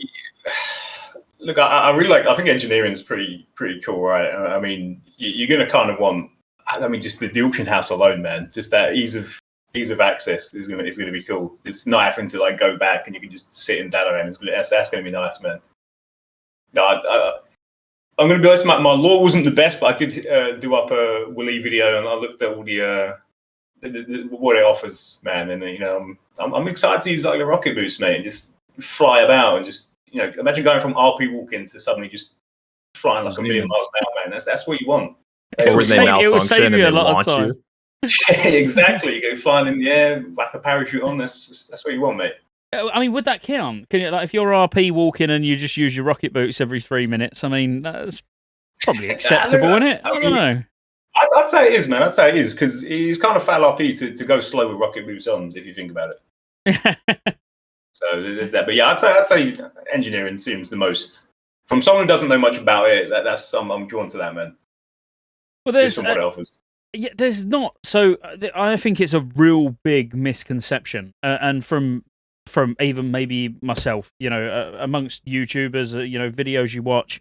look, I really like. I think engineering is pretty cool, right? I mean, you're going to kind of want. I mean, just the auction house alone, man. Just that ease of ease of access is gonna be cool. It's not having to like go back, and you can just sit in Dalaran. That's gonna be nice, man. No, I'm going to be honest. My lore wasn't the best, but I did do up a Willy video, and I looked at all the what it offers, man. And I'm excited to use like the rocket boots, mate, and just fly about and just imagine going from RP walking to suddenly just flying like a million miles an hour, man. That's what you want. It will save you a lot of time. Exactly. You go flying in the air, whack a parachute on. That's what you want, mate. I mean, would that count? Can you, like, if you're RP walking and you just use your rocket boots every 3 minutes? I mean, that's probably acceptable, isn't it? I don't know. I'd say it is, man. I'd say it is, because it's kind of foul RP to go slow with rocket boots on, if you think about it. So there's that. But yeah, I'd say engineering seems the most. From someone who doesn't know much about it, that's I'm drawn to that, man. Well, there's what it offers. Yeah, there's not. So I think it's a real big misconception, and from even maybe myself, amongst YouTubers, videos you watch,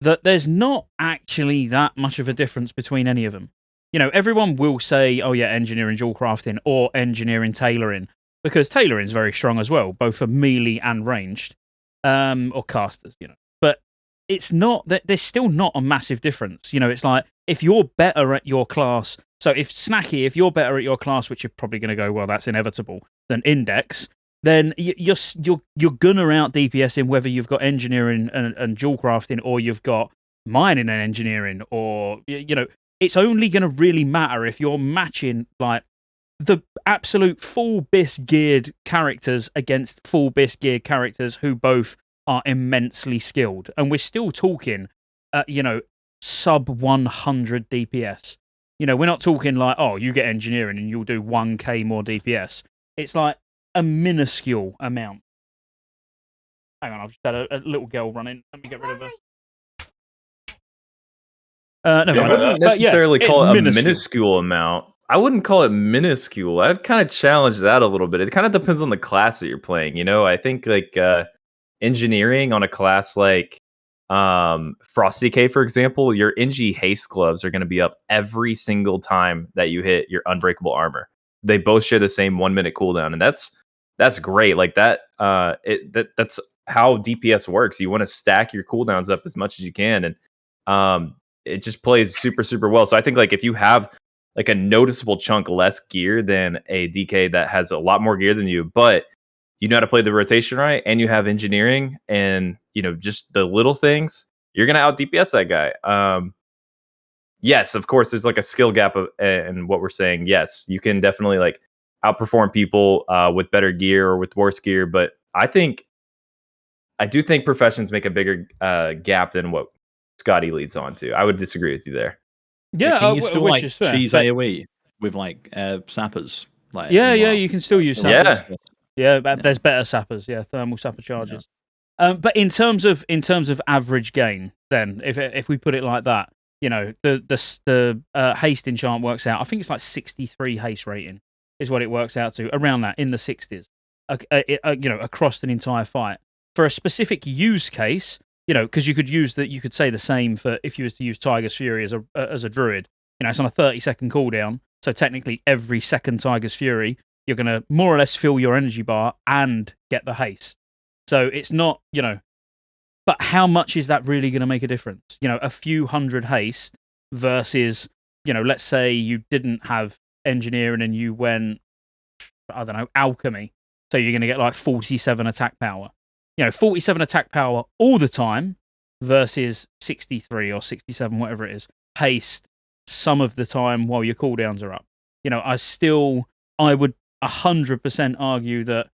that there's not actually that much of a difference between any of them. Everyone will say, oh yeah, engineering dual crafting or engineering tailoring, because tailoring is very strong as well, both for melee and ranged, or casters, But it's not that there's still not a massive difference. It's like, if you're better at your class, so if you're better at your class, which you're probably going to go, well, that's inevitable, than Index, then you're gonna out DPS in whether you've got engineering and dual crafting, or you've got mining and engineering, or it's only gonna really matter if you're matching like the absolute full bis geared characters against full bis geared characters who both are immensely skilled, and we're still talking, sub 100 DPS. We're not talking like, oh, you get engineering and you'll do 1k more DPS. It's like a minuscule amount. Hang on, I've just had a little girl running. Let me get rid of her. No, I wouldn't necessarily call it a minuscule amount. I wouldn't call it minuscule. I'd kind of challenge that a little bit. It kind of depends on the class that you're playing. I think like engineering on a class like Frosty, for example, your NG haste gloves are going to be up every single time that you hit your unbreakable armor. They both share the same 1 minute cooldown, and that's great. Like that, that's how DPS works. You want to stack your cooldowns up as much as you can, and it just plays super, super well. So I think like if you have like a noticeable chunk less gear than a DK that has a lot more gear than you, but you know how to play the rotation right, and you have engineering and just the little things, you're gonna out DPS that guy. Yes, of course, there's like a skill gap in what we're saying. Yes, you can definitely like outperform people with better gear or with worse gear, but I do think professions make a bigger gap than what Scotty leads on to. I would disagree with you there. Yeah, can you still which like is fair, cheese AoE with like sappers? Like yeah, you can still use sappers. Yeah, there's better sappers. Yeah, thermal sapper charges. Yeah. But in terms of average gain, then if we put it like that, the haste enchant works out. I think it's like 63 haste rating is what it works out to, around that, in the 60s. Across an entire fight for a specific use case. Because you could say the same for if you was to use Tiger's Fury as a druid. It's on a 30-second cooldown, so technically every second Tiger's Fury, you're going to more or less fill your energy bar and get the haste. So it's not, but how much is that really going to make a difference? A few hundred haste versus, let's say you didn't have engineering and you went, I don't know, alchemy. So you're going to get like 47 attack power. 47 attack power all the time versus 63 or 67, whatever it is, haste some of the time while your cooldowns are up. I would 100% argue that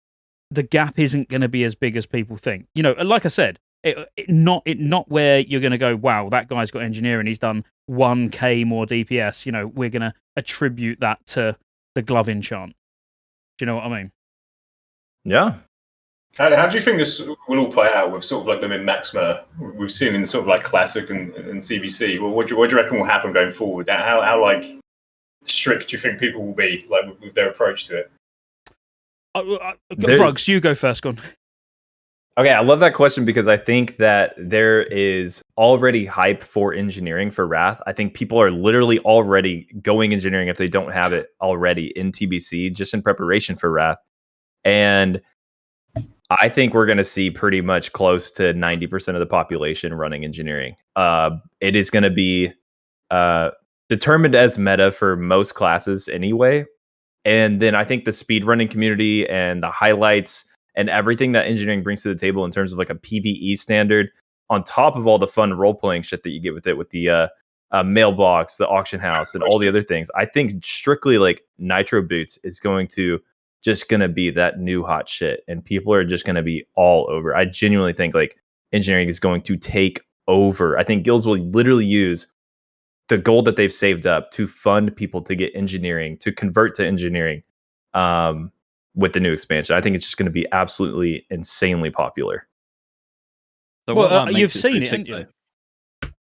the gap isn't going to be as big as people think. Like I said, it not where you're going to go, wow, that guy's got engineering, he's done 1k more DPS. We're going to attribute that to the glove enchant. Do you know what I mean? Yeah. How do you think this will all play out with sort of like the min-maxima we've seen in sort of like Classic and CBC? Well, what do you reckon will happen going forward? How like strict do you think people will be like with their approach to it? Bruggs, you go first, go on. Okay, I love that question because I think that there is already hype for engineering for Wrath. I think people are literally already going engineering if they don't have it already in TBC, just in preparation for Wrath. And I think we're going to see pretty much close to 90% of the population running engineering. It is going to be determined as meta for most classes anyway. And then I think the speedrunning community and the highlights and everything that engineering brings to the table in terms of like a PvE standard, on top of all the fun role-playing shit that you get with it, with the mailbox, the auction house, and all the other things. I think strictly like Nitro Boots is going to be that new hot shit, and people are just going to be all over. I genuinely think like engineering is going to take over. I think guilds will literally use the gold that they've saved up to fund people to get engineering, to convert to engineering with the new expansion. I think it's just going to be absolutely insanely popular. So well, you've seen it, haven't you?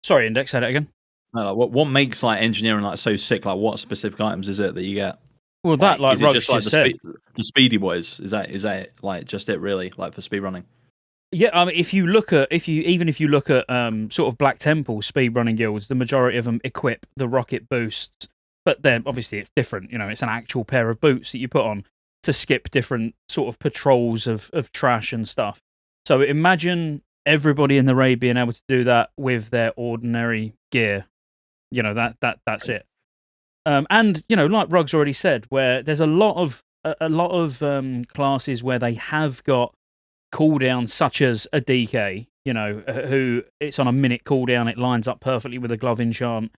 Sorry, Index, say that again. No, like, what makes like engineering like so sick? Like, what specific items is it that you get? Well, that like Rugs just said, the speedy boys. Is that like just it really like for speedrunning? Yeah, I mean, if you look at sort of Black Temple speedrunning guilds, the majority of them equip the rocket boosts, but then obviously it's different. You know, it's an actual pair of boots that you put on to skip different sort of patrols of trash and stuff. So imagine everybody in the raid being able to do that with their ordinary gear. You know, that's it. And you know, like Rugs already said, where there's a lot of classes where they have got cooldowns such as a DK, you know, who it's on a minute cooldown, it lines up perfectly with a glove enchant.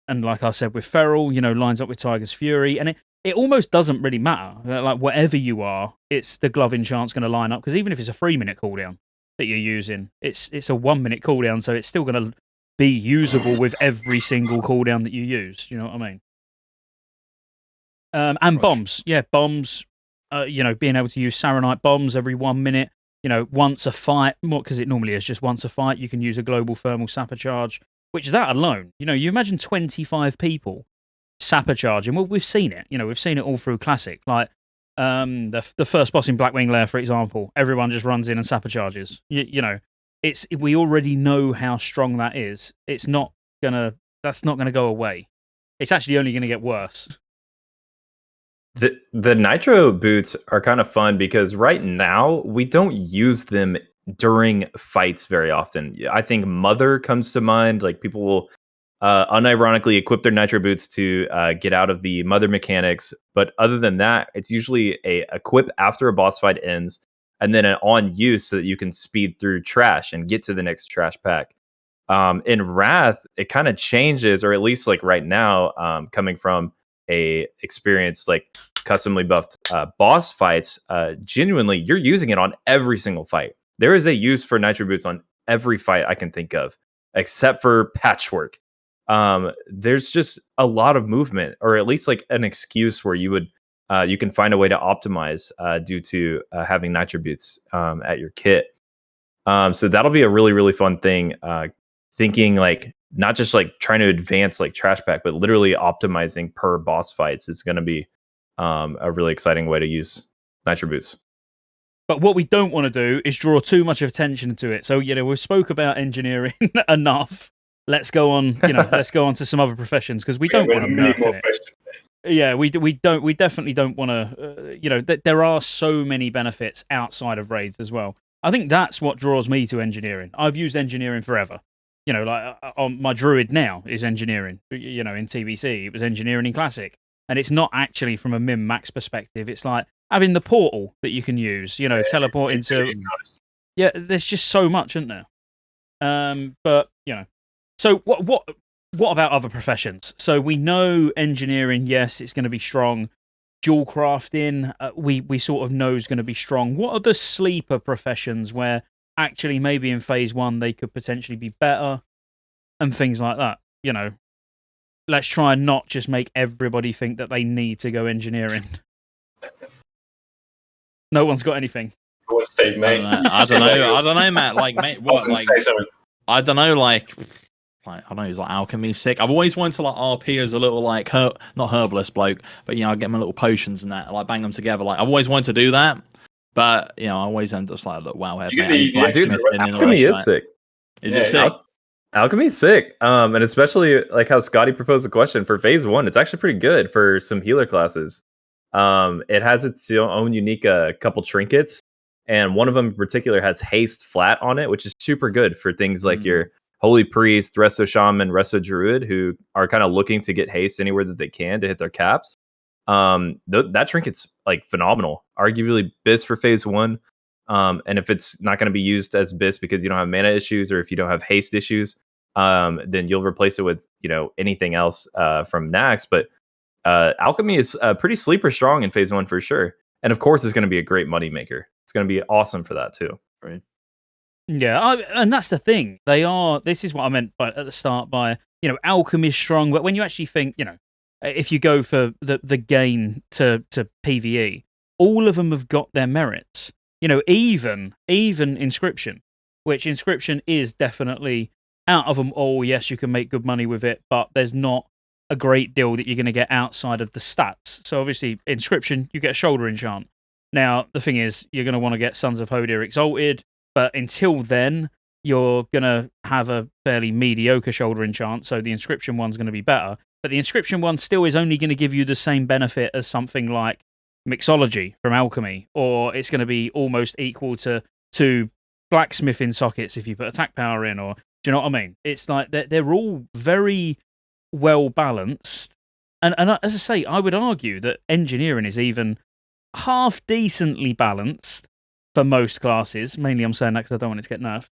And like I said with Feral, you know, lines up with Tiger's Fury. And it almost doesn't really matter. Like, whatever you are, it's the glove enchant's going to line up. Because even if it's a 3-minute cooldown that you're using, it's a 1-minute cooldown, so it's still going to be usable with every single cooldown that you use. You know what I mean? And bombs. Yeah, bombs. You know, being able to use Saronite bombs every 1 minute. You know, once a fight, because it normally is just once a fight, you can use a global thermal sapper charge, which that alone, you know, you imagine 25 people sapper charging. Well, we've seen it. You know, we've seen it all through Classic. Like, the first boss in Blackwing Lair, for example, everyone just runs in and sapper charges. You know, we already know how strong that is. That's not gonna go away. It's actually only gonna get worse. The Nitro Boots are kind of fun because right now we don't use them during fights very often. I think Mother comes to mind. Like, people will unironically equip their Nitro Boots to get out of the Mother mechanics. But other than that, it's usually a equip after a boss fight ends, and then an on use so that you can speed through trash and get to the next trash pack. In Wrath, it kind of changes, or at least like right now, coming from a experience like customly buffed boss fights, genuinely you're using it on every single fight. There is a use for Nitro Boots on every fight I can think of, except for Patchwork. There's just a lot of movement, or at least like an excuse where you can find a way to optimize due to having Nitro Boots at your kit. So that'll be a really, really fun thing. Thinking like not just like trying to advance like trash pack, but literally optimizing per boss fights is going to be a really exciting way to use Nitro Boots. But what we don't want to do is draw too much attention to it. So, you know, we've spoke about engineering enough. Let's go on, let's go on to some other professions, because we don't want to nerf it. Yeah, we definitely don't want to, there are so many benefits outside of raids as well. I think that's what draws me to engineering. I've used engineering forever. You know, like on my druid now is engineering. You know, in TBC it was engineering in Classic, and it's not actually from a min max perspective. It's like having the portal that you can use. You know, teleport into. Yeah, there's just so much, isn't there? But you know, so what about other professions? So we know engineering. Yes, it's going to be strong. Dual crafting, we sort of know is going to be strong. What are the sleeper professions where actually maybe in phase 1 they could potentially be better and things like that? You know, let's try and not just make everybody think that they need to go engineering. No one's got anything. What's Steve, mate? I don't know, Matt. Like, mate, what? Like, I don't know. Like, I don't know. He's like Alchemy sick. I've always wanted to like RP as a little like not herbalist bloke, but you know, I get my little potions and that, like bang them together. Like, I've always wanted to do that. But I always end up like, look, wow, Alchemy is sick. Is it sick? Alchemy's sick. And especially like how Scotty proposed the question for phase 1, it's actually pretty good for some healer classes. It has its own unique couple trinkets, and one of them in particular has haste flat on it, which is super good for things like your Holy Priest, Resto Shaman, Resto Druid, who are kind of looking to get haste anywhere that they can to hit their caps. That trinket's like phenomenal, arguably BIS for phase 1. And if it's not going to be used as BIS because you don't have mana issues or if you don't have haste issues, then you'll replace it with anything else from Nax. But Alchemy is pretty sleeper strong in phase 1 for sure, and of course it's going to be a great money maker. It's going to be awesome for that too. Right. Yeah, and that's the thing. They are. This is what I meant at the start by Alchemy is strong, but when you actually think if you go for the gain to PvE, all of them have got their merits. Even Inscription, which Inscription is definitely out of them all. Yes, you can make good money with it, but there's not a great deal that you're going to get outside of the stats. So obviously, Inscription, you get a shoulder enchant. Now, the thing is, you're going to want to get Sons of Hodir Exalted, but until then, you're going to have a fairly mediocre shoulder enchant, so the Inscription one's going to be better. But the Inscription one still is only going to give you the same benefit as something like Mixology from Alchemy, or it's going to be almost equal to Blacksmithing sockets if you put attack power in, or do you know what I mean? It's like they're all very well balanced, and as I say, I would argue that engineering is even half decently balanced for most classes. Mainly, I'm saying that because I don't want it to get nerfed.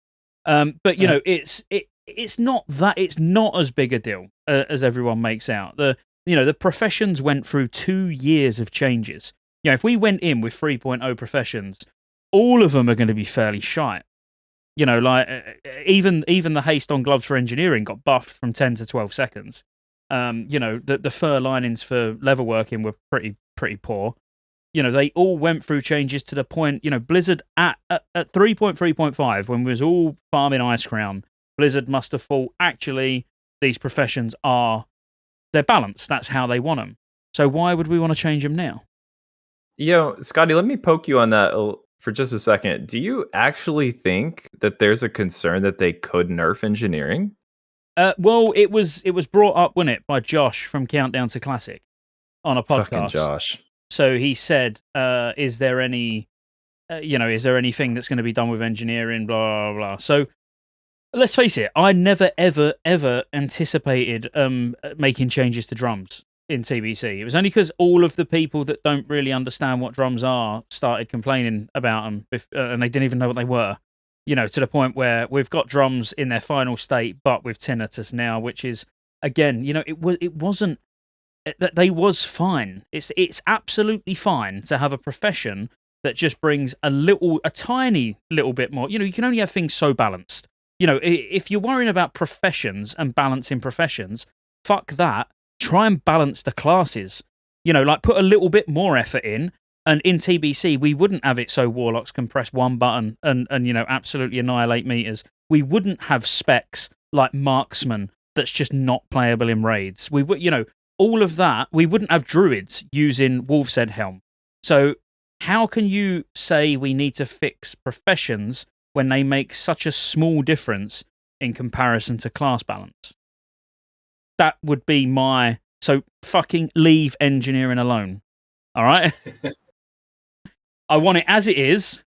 But it's not as big a deal as everyone makes out. The professions went through 2 years of changes. If we went in with 3.0 professions, all of them are going to be fairly shite. Like even the haste on gloves for engineering got buffed from 10 to 12 seconds. The fur linings for leather working were pretty poor. They all went through changes to the point, Blizzard at 3.3.5, when we was all farming Ice Crown, Blizzard must have thought, actually, these professions they're balanced. That's how they want them. So why would we want to change them now? Scotty, let me poke you on that for just a second. Do you actually think that there's a concern that they could nerf engineering? Well, it was brought up, wasn't it, by Josh from Countdown to Classic on a podcast. Fucking Josh. So he said, is there anything that's going to be done with engineering, blah, blah, blah. So let's face it, I never, ever, ever anticipated making changes to drums in TBC. It was only because all of the people that don't really understand what drums are started complaining about them, and they didn't even know what they were. To the point where we've got drums in their final state, but with tinnitus now, which is, again, it wasn't, that they was fine. It's absolutely fine to have a profession that just brings a tiny little bit more. You can only have things so balanced. If you're worrying about professions and balancing professions, fuck that. Try and balance the classes. Like put a little bit more effort in. And in TBC, we wouldn't have it so Warlocks can press one button and absolutely annihilate meters. We wouldn't have specs like Marksman that's just not playable in raids. We would, all of that. We wouldn't have Druids using Wolf's Head Helm. So how can you say we need to fix professions when they make such a small difference in comparison to class balance? That would be so fucking leave engineering alone. All right? I want it as it is.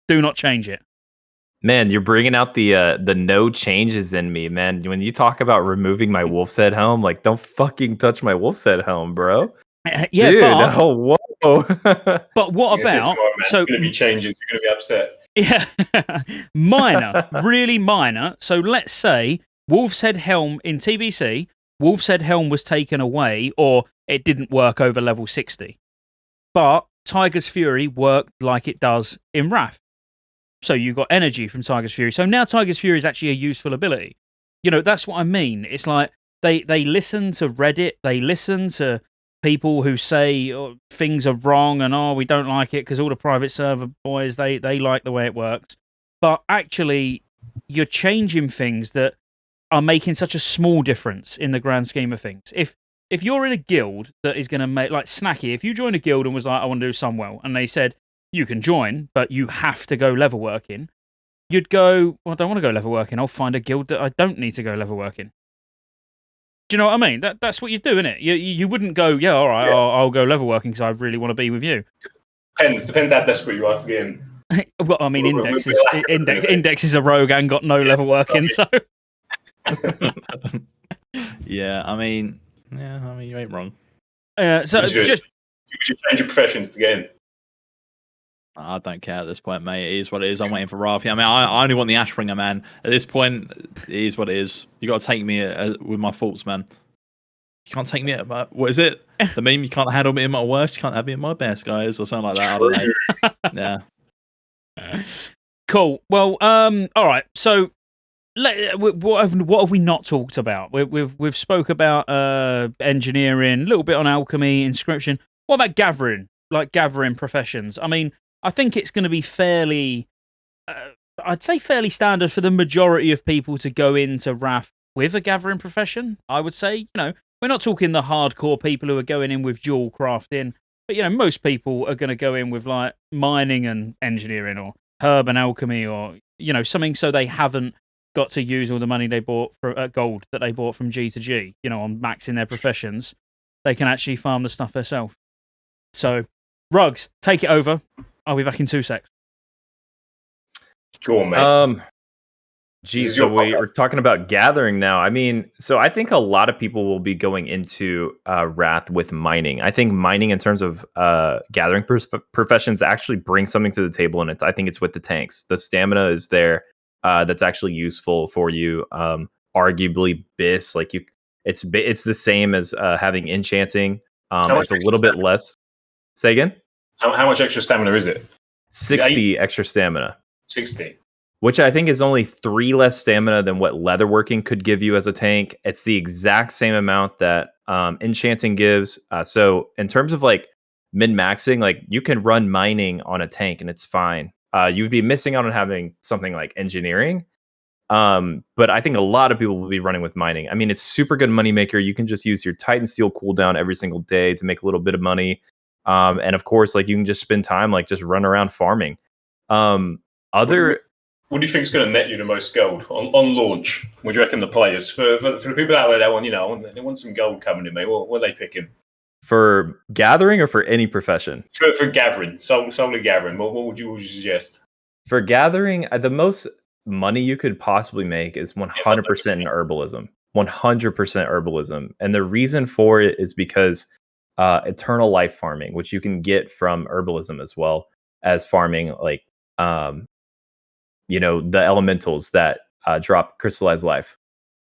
Do not change it. Man, you're bringing out the no changes in me, man. When you talk about removing my Wolf's Head Helm, like, don't fucking touch my Wolf's Head Helm, bro. Yeah, dude, but, whoa. But what about? So it's going to be changes. You're going to be upset. Yeah, minor, really minor. So let's say Wolf's Head Helm in TBC, Wolf's Head Helm was taken away, or it didn't work over level 60. But Tiger's Fury worked like it does in Wrath. So you got energy from Tiger's Fury. So now Tiger's Fury is actually a useful ability. That's what I mean. It's like they listen to Reddit, they listen to people who say things are wrong and we don't like it because all the private server boys, they like the way it works. But actually, you're changing things that are making such a small difference in the grand scheme of things. If you're in a guild that is going to make, like Snacky, if you join a guild and was like, I want to do Sunwell, and they said, you can join, but you have to go level working, you'd go, well, I don't want to go level working. I'll find a guild that I don't need to go level working. Do you know what I mean? That's what you do, isn't it? You wouldn't go, yeah, all right, I'll go level working because I really want to be with you. Depends how desperate you are to get in. Well, I mean, Index is a rogue and got no level working, so. Yeah, I mean, you ain't wrong. So you should change your professions to get in. I don't care at this point, mate. It is what it is. I'm waiting for Rafi. I mean, I only want the Ashbringer, man. At this point, it is what it is. You got to take me with my faults, man. You can't take me at my, what is it? The meme, you can't handle me at my worst, you can't have me at my best, guys, or something like that. I don't know. Yeah. Cool. Well, all right. So, what have we not talked about? We've spoke about engineering, a little bit on alchemy, inscription. What about gathering? Like gathering professions. I mean, I think it's going to be fairly, I'd say fairly standard for the majority of people to go into Wrath with a gathering profession. I would say, we're not talking the hardcore people who are going in with dual crafting, but most people are going to go in with like mining and engineering, or herb and alchemy, or something so they haven't got to use all the money they bought for gold that they bought from G to G. On maxing their professions, they can actually farm the stuff themselves. So, Rugs, take it over. I'll be back in 2 secs. Go on, mate. Geez, so we're talking about gathering now. I mean, so I think a lot of people will be going into Wrath with mining. I think mining in terms of gathering professions actually brings something to the table, and I think it's with the tanks. The stamina is there that's actually useful for you. Arguably, BIS, it's the same as having enchanting. It's a little bit less. Say again? How much extra stamina is it? 60 extra stamina. 60. Which I think is only 3 less stamina than what leatherworking could give you as a tank. It's the exact same amount that enchanting gives. So in terms of min-maxing, you can run mining on a tank and it's fine. You'd be missing out on having something like engineering. But I think a lot of people will be running with mining. I mean, it's super good moneymaker. You can just use your Titan Steel cooldown every single day to make a little bit of money. And of course, you can just spend time just run around farming. What do you think is going to net you the most gold on launch? What do you reckon the players for the people out there that want they want some gold coming in, mate? What are they picking? For gathering or for any profession? For gathering, solely gathering. What would you suggest? For gathering, the most money you could possibly make is 100% in herbalism. 100% herbalism, and the reason for it is because eternal life farming, which you can get from herbalism as well as farming the elementals that drop crystallized life,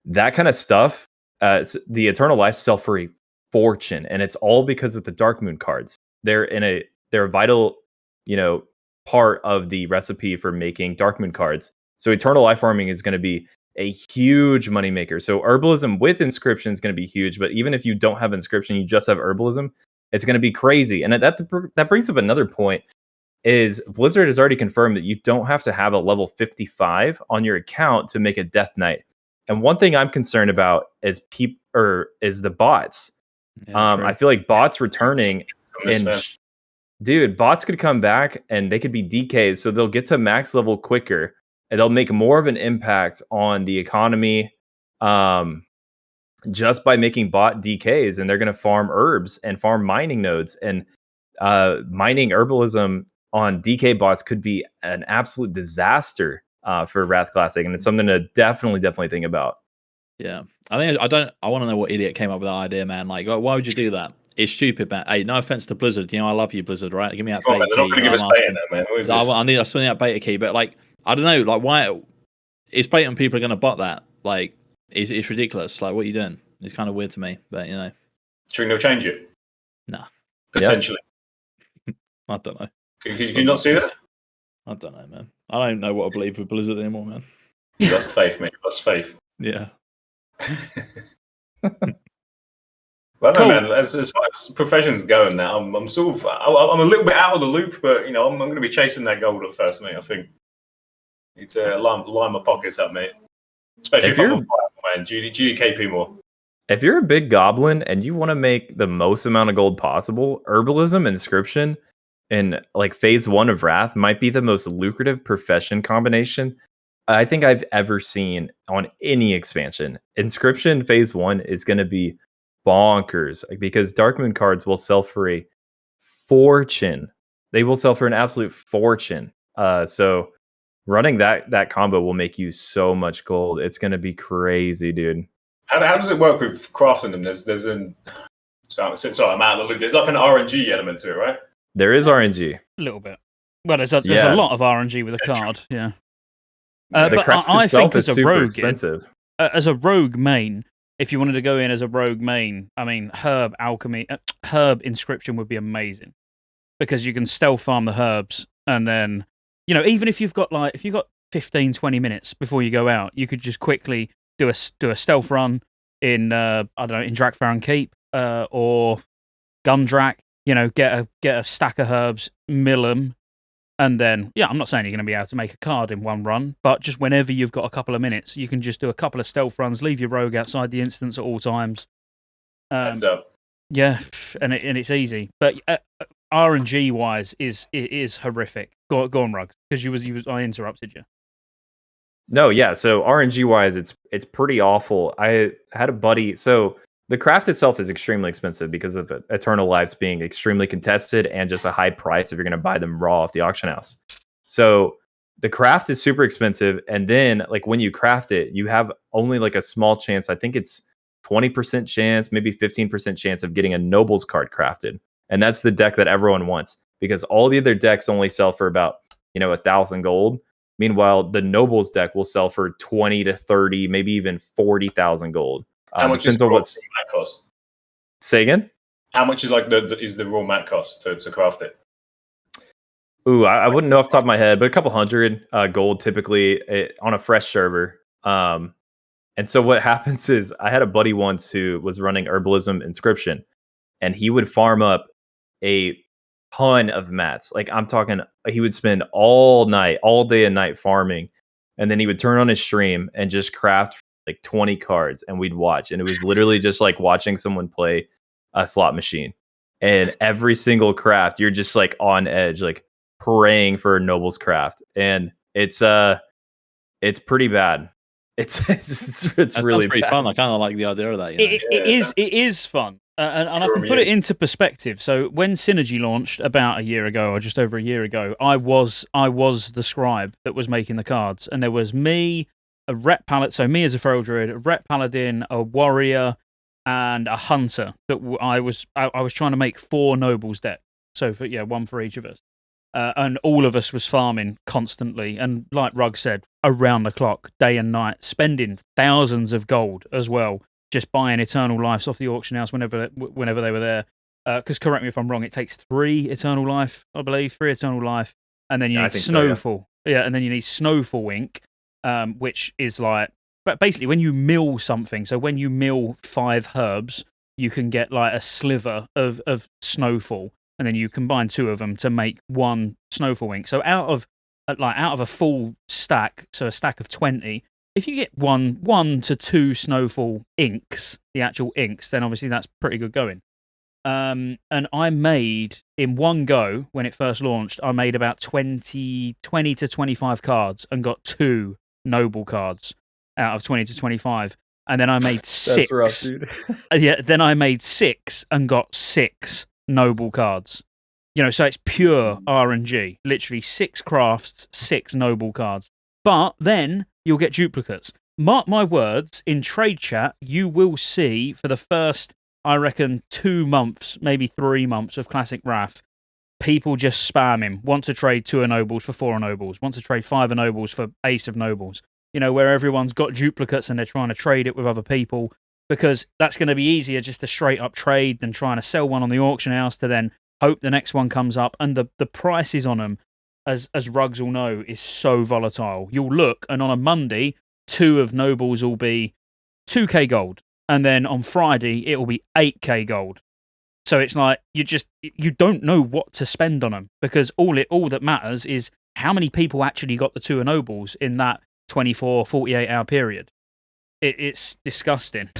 that kind of stuff. The eternal life sell for a fortune, and it's all because of the Dark Moon cards. They're a vital, part of the recipe for making Dark Moon cards. So eternal life farming is going to be a huge moneymaker. So herbalism with inscription is going to be huge, but even if you don't have inscription, you just have herbalism, it's going to be crazy. And that brings up another point. Is Blizzard has already confirmed that you don't have to have a level 55 on your account to make a Death Knight. And one thing I'm concerned about is the bots. Yeah, I feel like bots returning, and bots could come back and they could be DKs, so they'll get to max level quicker and they'll make more of an impact on the economy just by making bot DKs, and they're going to farm herbs and farm mining nodes, and mining herbalism on DK bots could be an absolute disaster for Wrath Classic, and it's something to definitely think about. Yeah, I want to know what idiot came up with that idea, man. Why would you do that? It's stupid, man. Hey, no offense to Blizzard, I love you, Blizzard, right? Give me that beta key. They're not going to give us beta, man. I need that beta key, but I don't know, why? It's beta and people are going to bot that. It's ridiculous. What are you doing? It's kind of weird to me, but Do you think they'll change it? No. Potentially. Yep. I don't know. Could you not see that? I don't know, man. I don't know what I believe with Blizzard anymore, man. You lost faith, mate. You lost faith. Yeah. Well, no, man. As far as professions going now, I'm a little bit out of the loop, but I'm going to be chasing that gold at first, mate. I think need to line my pockets up, mate. Especially if I'm on fire, man. GDKP more. If you're a big goblin and you want to make the most amount of gold possible, herbalism, inscription in like phase 1 of Wrath might be the most lucrative profession combination I think I've ever seen on any expansion. Inscription phase 1 is going to be bonkers because Dark Moon cards will sell for a fortune. They will sell for an absolute fortune. So running that combo will make you so much gold. It's going to be crazy, dude. How does it work with crafting them? There's an sorry, I'm out of the loop. There's like an RNG element to it, right? There is RNG. A little bit. Well, there's a lot of RNG with a card, yeah. The craft itself is super expensive. As a rogue main, if you wanted to go in as a rogue main, I mean, Herb Inscription would be amazing because you can stealth farm the herbs, and then even if you've got 15, 20 minutes before you go out, you could just quickly do a stealth run in in Drakfaran Keep or Gundrak. Get a stack of herbs, mill them. And then, I'm not saying you're going to be able to make a card in one run, but just whenever you've got a couple of minutes, you can just do a couple of stealth runs, leave your rogue outside the instance at all times. Heads up. Yeah, and it's easy. But RNG wise, it is horrific. Go on, Rugs, because I interrupted you. No, yeah. So RNG wise, it's pretty awful. I had a buddy. So the craft itself is extremely expensive because of Eternal Lives being extremely contested and just a high price if you're going to buy them raw off the auction house. So the craft is super expensive. And then like when you craft it, you have only like a small chance. I think it's 20% chance, maybe 15% chance of getting a Nobles card crafted. And that's the deck that everyone wants because all the other decks only sell for about, 1,000 gold. Meanwhile, the Nobles deck will sell for 20 to 30, maybe even 40,000 gold. How much depends on what's mat cost? Say again? How much is like the raw mat cost to craft it? Ooh, I wouldn't know off the top of my head, but a couple hundred gold typically on a fresh server. And so what happens is I had a buddy once who was running Herbalism Inscription, and he would farm up a ton of mats. Like I'm talking, he would spend all day and night farming, and then he would turn on his stream and just craft like 20 cards, and we'd watch, and it was literally just like watching someone play a slot machine. And every single craft, you're just like on edge, like praying for a Noble's craft, and it's pretty bad. It's really pretty bad. fun. I kind of like the idea of that. It is fun, and I can put it into perspective. So when Synergy launched about a year ago, or just over a year ago, I was the scribe that was making the cards, and there was me. A Ret Paladin, so me as a Feral Druid, a Ret Paladin, a Warrior, and a Hunter. That I was trying to make 4 Nobles deck. So one for each of us, and all of us was farming constantly, and like Rug said, around the clock, day and night, spending thousands of gold as well, just buying Eternal Lives off the auction house whenever they were there. Because correct me if I'm wrong, it takes 3 Eternal Life, I believe, 3 Eternal Life, and then you need Snowfall. So, yeah, and then you need Snowfall Ink. Which is like, but basically when you mill something, so when you mill 5 herbs, you can get like a sliver of Snowfall, and then you combine 2 of them to make 1 Snowfall Ink. So out of a full stack, so a stack of 20, if you get 1 to 2 Snowfall Inks, the actual inks, then obviously that's pretty good going. And I made, in one go, when it first launched, I made about 20 to 25 cards and got 2 Noble cards out of 20 to 25. And then I made 6. That's rough, dude. Then I made 6 and got 6 Noble cards. So it's pure RNG. Literally 6 crafts, 6 Noble cards. But then you'll get duplicates. Mark my words, in trade chat, you will see for the first, I reckon, 2 months, maybe 3 months of Classic Wrath, people just spam him. Want to trade 2 Nobles for 4 Nobles. Want to trade 5 Nobles for Ace of Nobles. Where everyone's got duplicates and they're trying to trade it with other people, because that's going to be easier just to straight up trade than trying to sell one on the auction house to then hope the next one comes up. And the prices on them, as Rugs will know, is so volatile. You'll look, and on a Monday, 2 of Nobles will be 2k gold. And then on Friday, it will be 8k gold. So it's like, you don't know what to spend on them, because all that matters is how many people actually got the 2 Nobles in that 24, 48 hour period. It's disgusting.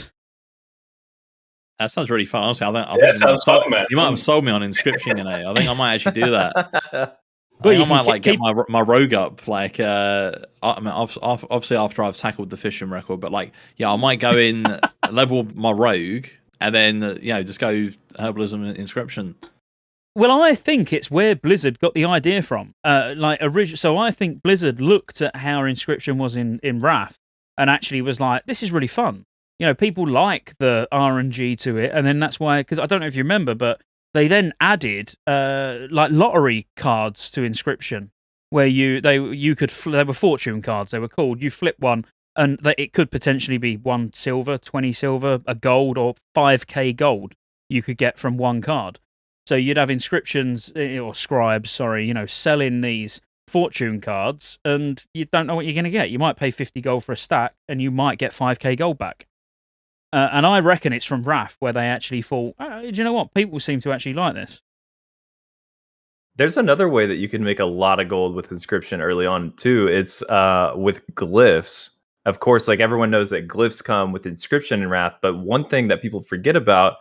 That sounds really fun. Honestly, I think sounds fun, man. You might have sold me on Inscription, you know. I think I might actually do that. Well, I might get my rogue up, like I mean, obviously after I've tackled the fishing record, but like, yeah, I might go in level my rogue, and then just go herbalism and Inscription. Well, I think it's where Blizzard got the idea from. So I think Blizzard looked at how Inscription was in Wrath, and actually was like, this is really fun. People like the RNG to it, and then that's why. Because I don't know if you remember, but they then added like lottery cards to Inscription, where you could they were fortune cards. They were called. You flip one, and it could potentially be 1 silver, 20 silver, a gold, or 5k gold you could get from one card. So you'd have inscriptions or scribes, selling these fortune cards, and you don't know what you're going to get. You might pay 50 gold for a stack, and you might get 5k gold back. And I reckon it's from Wrath where they actually thought, do you know what? People seem to actually like this. There's another way that you can make a lot of gold with Inscription early on, too. It's with Glyphs. Of course, like everyone knows that Glyphs come with Inscription and Wrath, but one thing that people forget about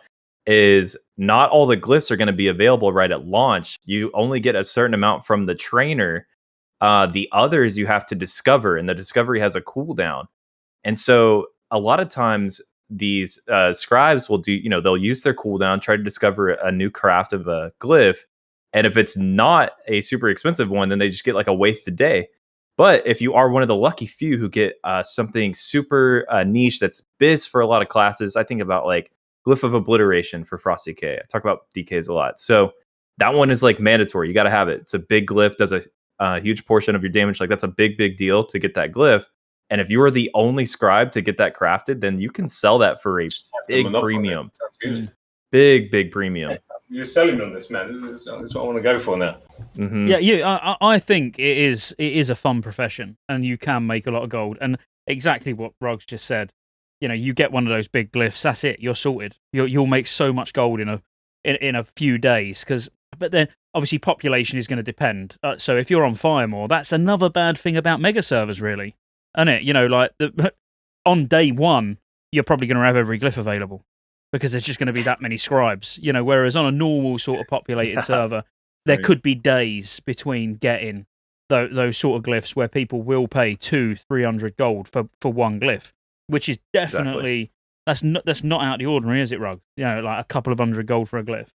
is not all the Glyphs are going to be available right at launch. You only get a certain amount from the trainer. The others you have to discover, and the discovery has a cooldown. And so a lot of times these scribes will do, they'll use their cooldown, try to discover a new craft of a glyph. And if it's not a super expensive one, then they just get like a wasted day. But if you are one of the lucky few who get something super niche that's biz for a lot of classes, I think about like Glyph of Obliteration for Frosty K. I talk about DKs a lot. So that one is like mandatory. You got to have it. It's a big glyph, does a huge portion of your damage. Like that's a big deal to get that glyph. And if you are the only scribe to get that crafted, then you can sell that for a big premium. Sounds good. Big premium. You're selling on this, man. This is what I want to go for now. Mm-hmm. Yeah, I think it is a fun profession, and you can make a lot of gold. And exactly what Ruggs just said. You get one of those big glyphs, that's it. You're sorted. You'll make so much gold in a few days. But then obviously population is going to depend. So if you're on Firemore, that's another bad thing about mega servers, really. Isn't it? On day one, you're probably going to have every glyph available because there's just going to be that many scribes. Whereas on a normal sort of populated server, there could be days between getting those sort of glyphs where people will pay 200-300 gold for one glyph, which is definitely that's not out of the ordinary, is it, Rug? Like a couple of 100 gold for a glyph.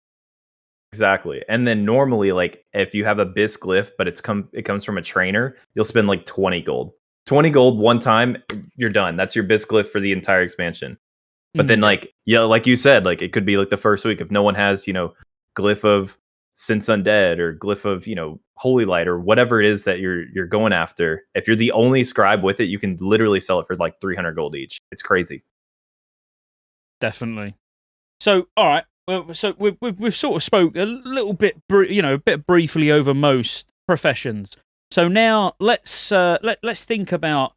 Exactly. And then normally, like if you have a bis glyph, but it comes from a trainer, you'll spend like 20 gold. 20 gold one time, you're done. That's your bis glyph for the entire expansion. But then like you said, like it could be like the first week if no one has, Glyph of Sense Undead or Glyph of, Holy Light or whatever it is that you're going after. If you're the only scribe with it, you can literally sell it for like 300 gold each. It's crazy. Definitely. So, all right. Well, so we've sort of spoke a little bit, a bit briefly over most professions. So now let's think about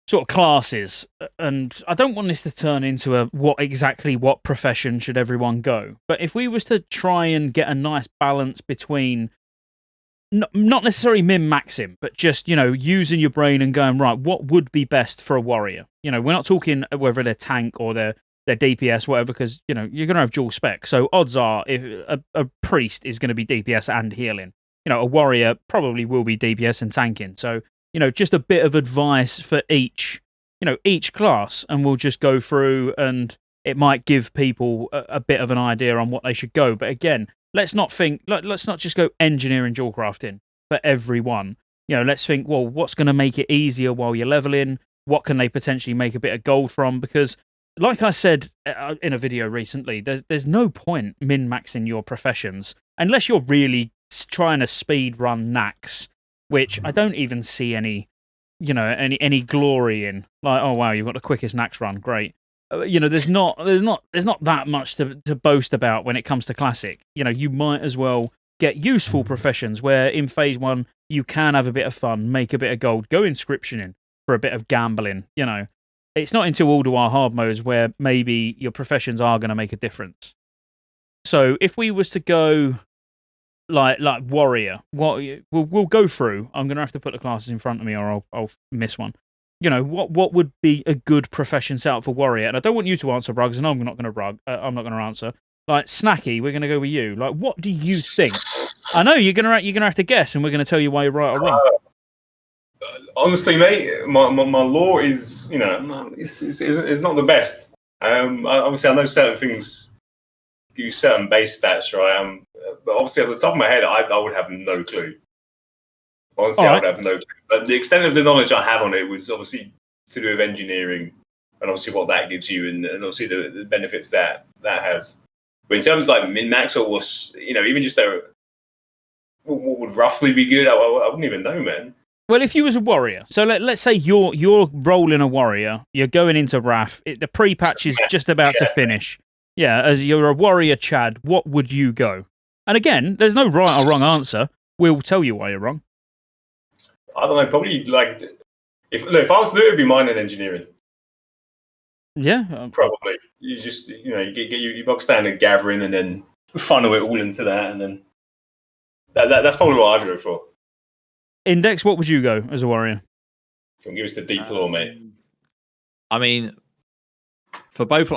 sort of classes, and I don't want this to turn into what profession should everyone go. But if we was to try and get a nice balance between not necessarily min-maxing, but just using your brain and going right, what would be best for a warrior? We're not talking whether they're tank or they're DPS, whatever, because you're going to have dual spec. So odds are, if a priest is going to be DPS and healing. A warrior probably will be DPS and tanking. So, just a bit of advice for each class, and we'll just go through, and it might give people a bit of an idea on what they should go. But again, let's not just go engineer and dual crafting for everyone. Let's think, well, what's going to make it easier while you're leveling? What can they potentially make a bit of gold from? Because, like I said in a video recently, there's no point min-maxing your professions unless you're really trying to speed run Nax, which I don't even see any glory in. Like, oh wow, you've got the quickest Nax run, great. There's not that much to boast about when it comes to Classic. You might as well get useful professions where in Phase 1 you can have a bit of fun, make a bit of gold, go Inscription in for a bit of gambling. It's not until Ulduar hard modes where maybe your professions are going to make a difference. So if we was to go like warrior, we'll go through. I'm going to have to put the classes in front of me or I'll miss one. what would be a good profession set up for warrior? And I don't want you to answer, Rugs, and I'm not going to answer. Like Snacky, we're going to go with you. Like, what do you think? I know you're gonna have to guess, and we're going to tell you why you're right or wrong. Honestly, mate, my lore is it's not the best. Obviously, I know certain things give you certain base stats, right? But obviously, at the top of my head, I would have no clue. Honestly, I would have no clue. But the extent of the knowledge I have on it was obviously to do with engineering, and obviously what that gives you, and obviously the benefits that has. But in terms of like min-max or what's, even just what would roughly be good, I wouldn't even know, man. Well, if you was a warrior, so let's say you're rolling a warrior, you're going into Wrath, the pre-patch is just about to finish. Yeah, as you're a warrior, Chad, what would you go? And again, there's no right or wrong answer. We'll tell you why you're wrong. I don't know, probably like if I was to do it, it'd be mining engineering. Yeah, probably. You just you get your box standard gathering and then funnel it all into that, and then that's probably what I'd go for. Index, what would you go as a warrior? Give us the deep lore, mate. I mean, for both,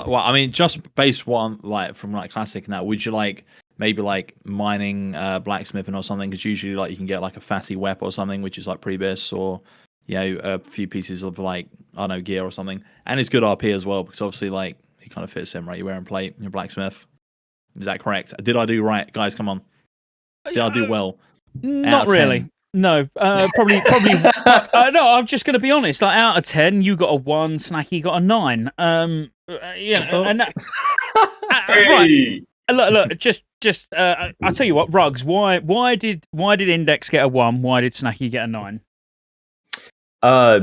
just based one from classic now, would you maybe mining blacksmithing or something? Because usually you can get a fatty wep or something, which is pre-bis, or a few pieces of gear or something, and it's good RP as well because obviously it kind of fits in, right? You're wearing plate, you're blacksmith. Is that correct? Did I do right, guys? Come on, did I do well? Not really. 10? No, probably. No, I'm just going to be honest. Out of 10, you got a 1, Snacky got a 9. And that, hey. Right. Look. Just. I'll tell you what, Rugs. Why did Index get a 1? Why did Snacky get a 9?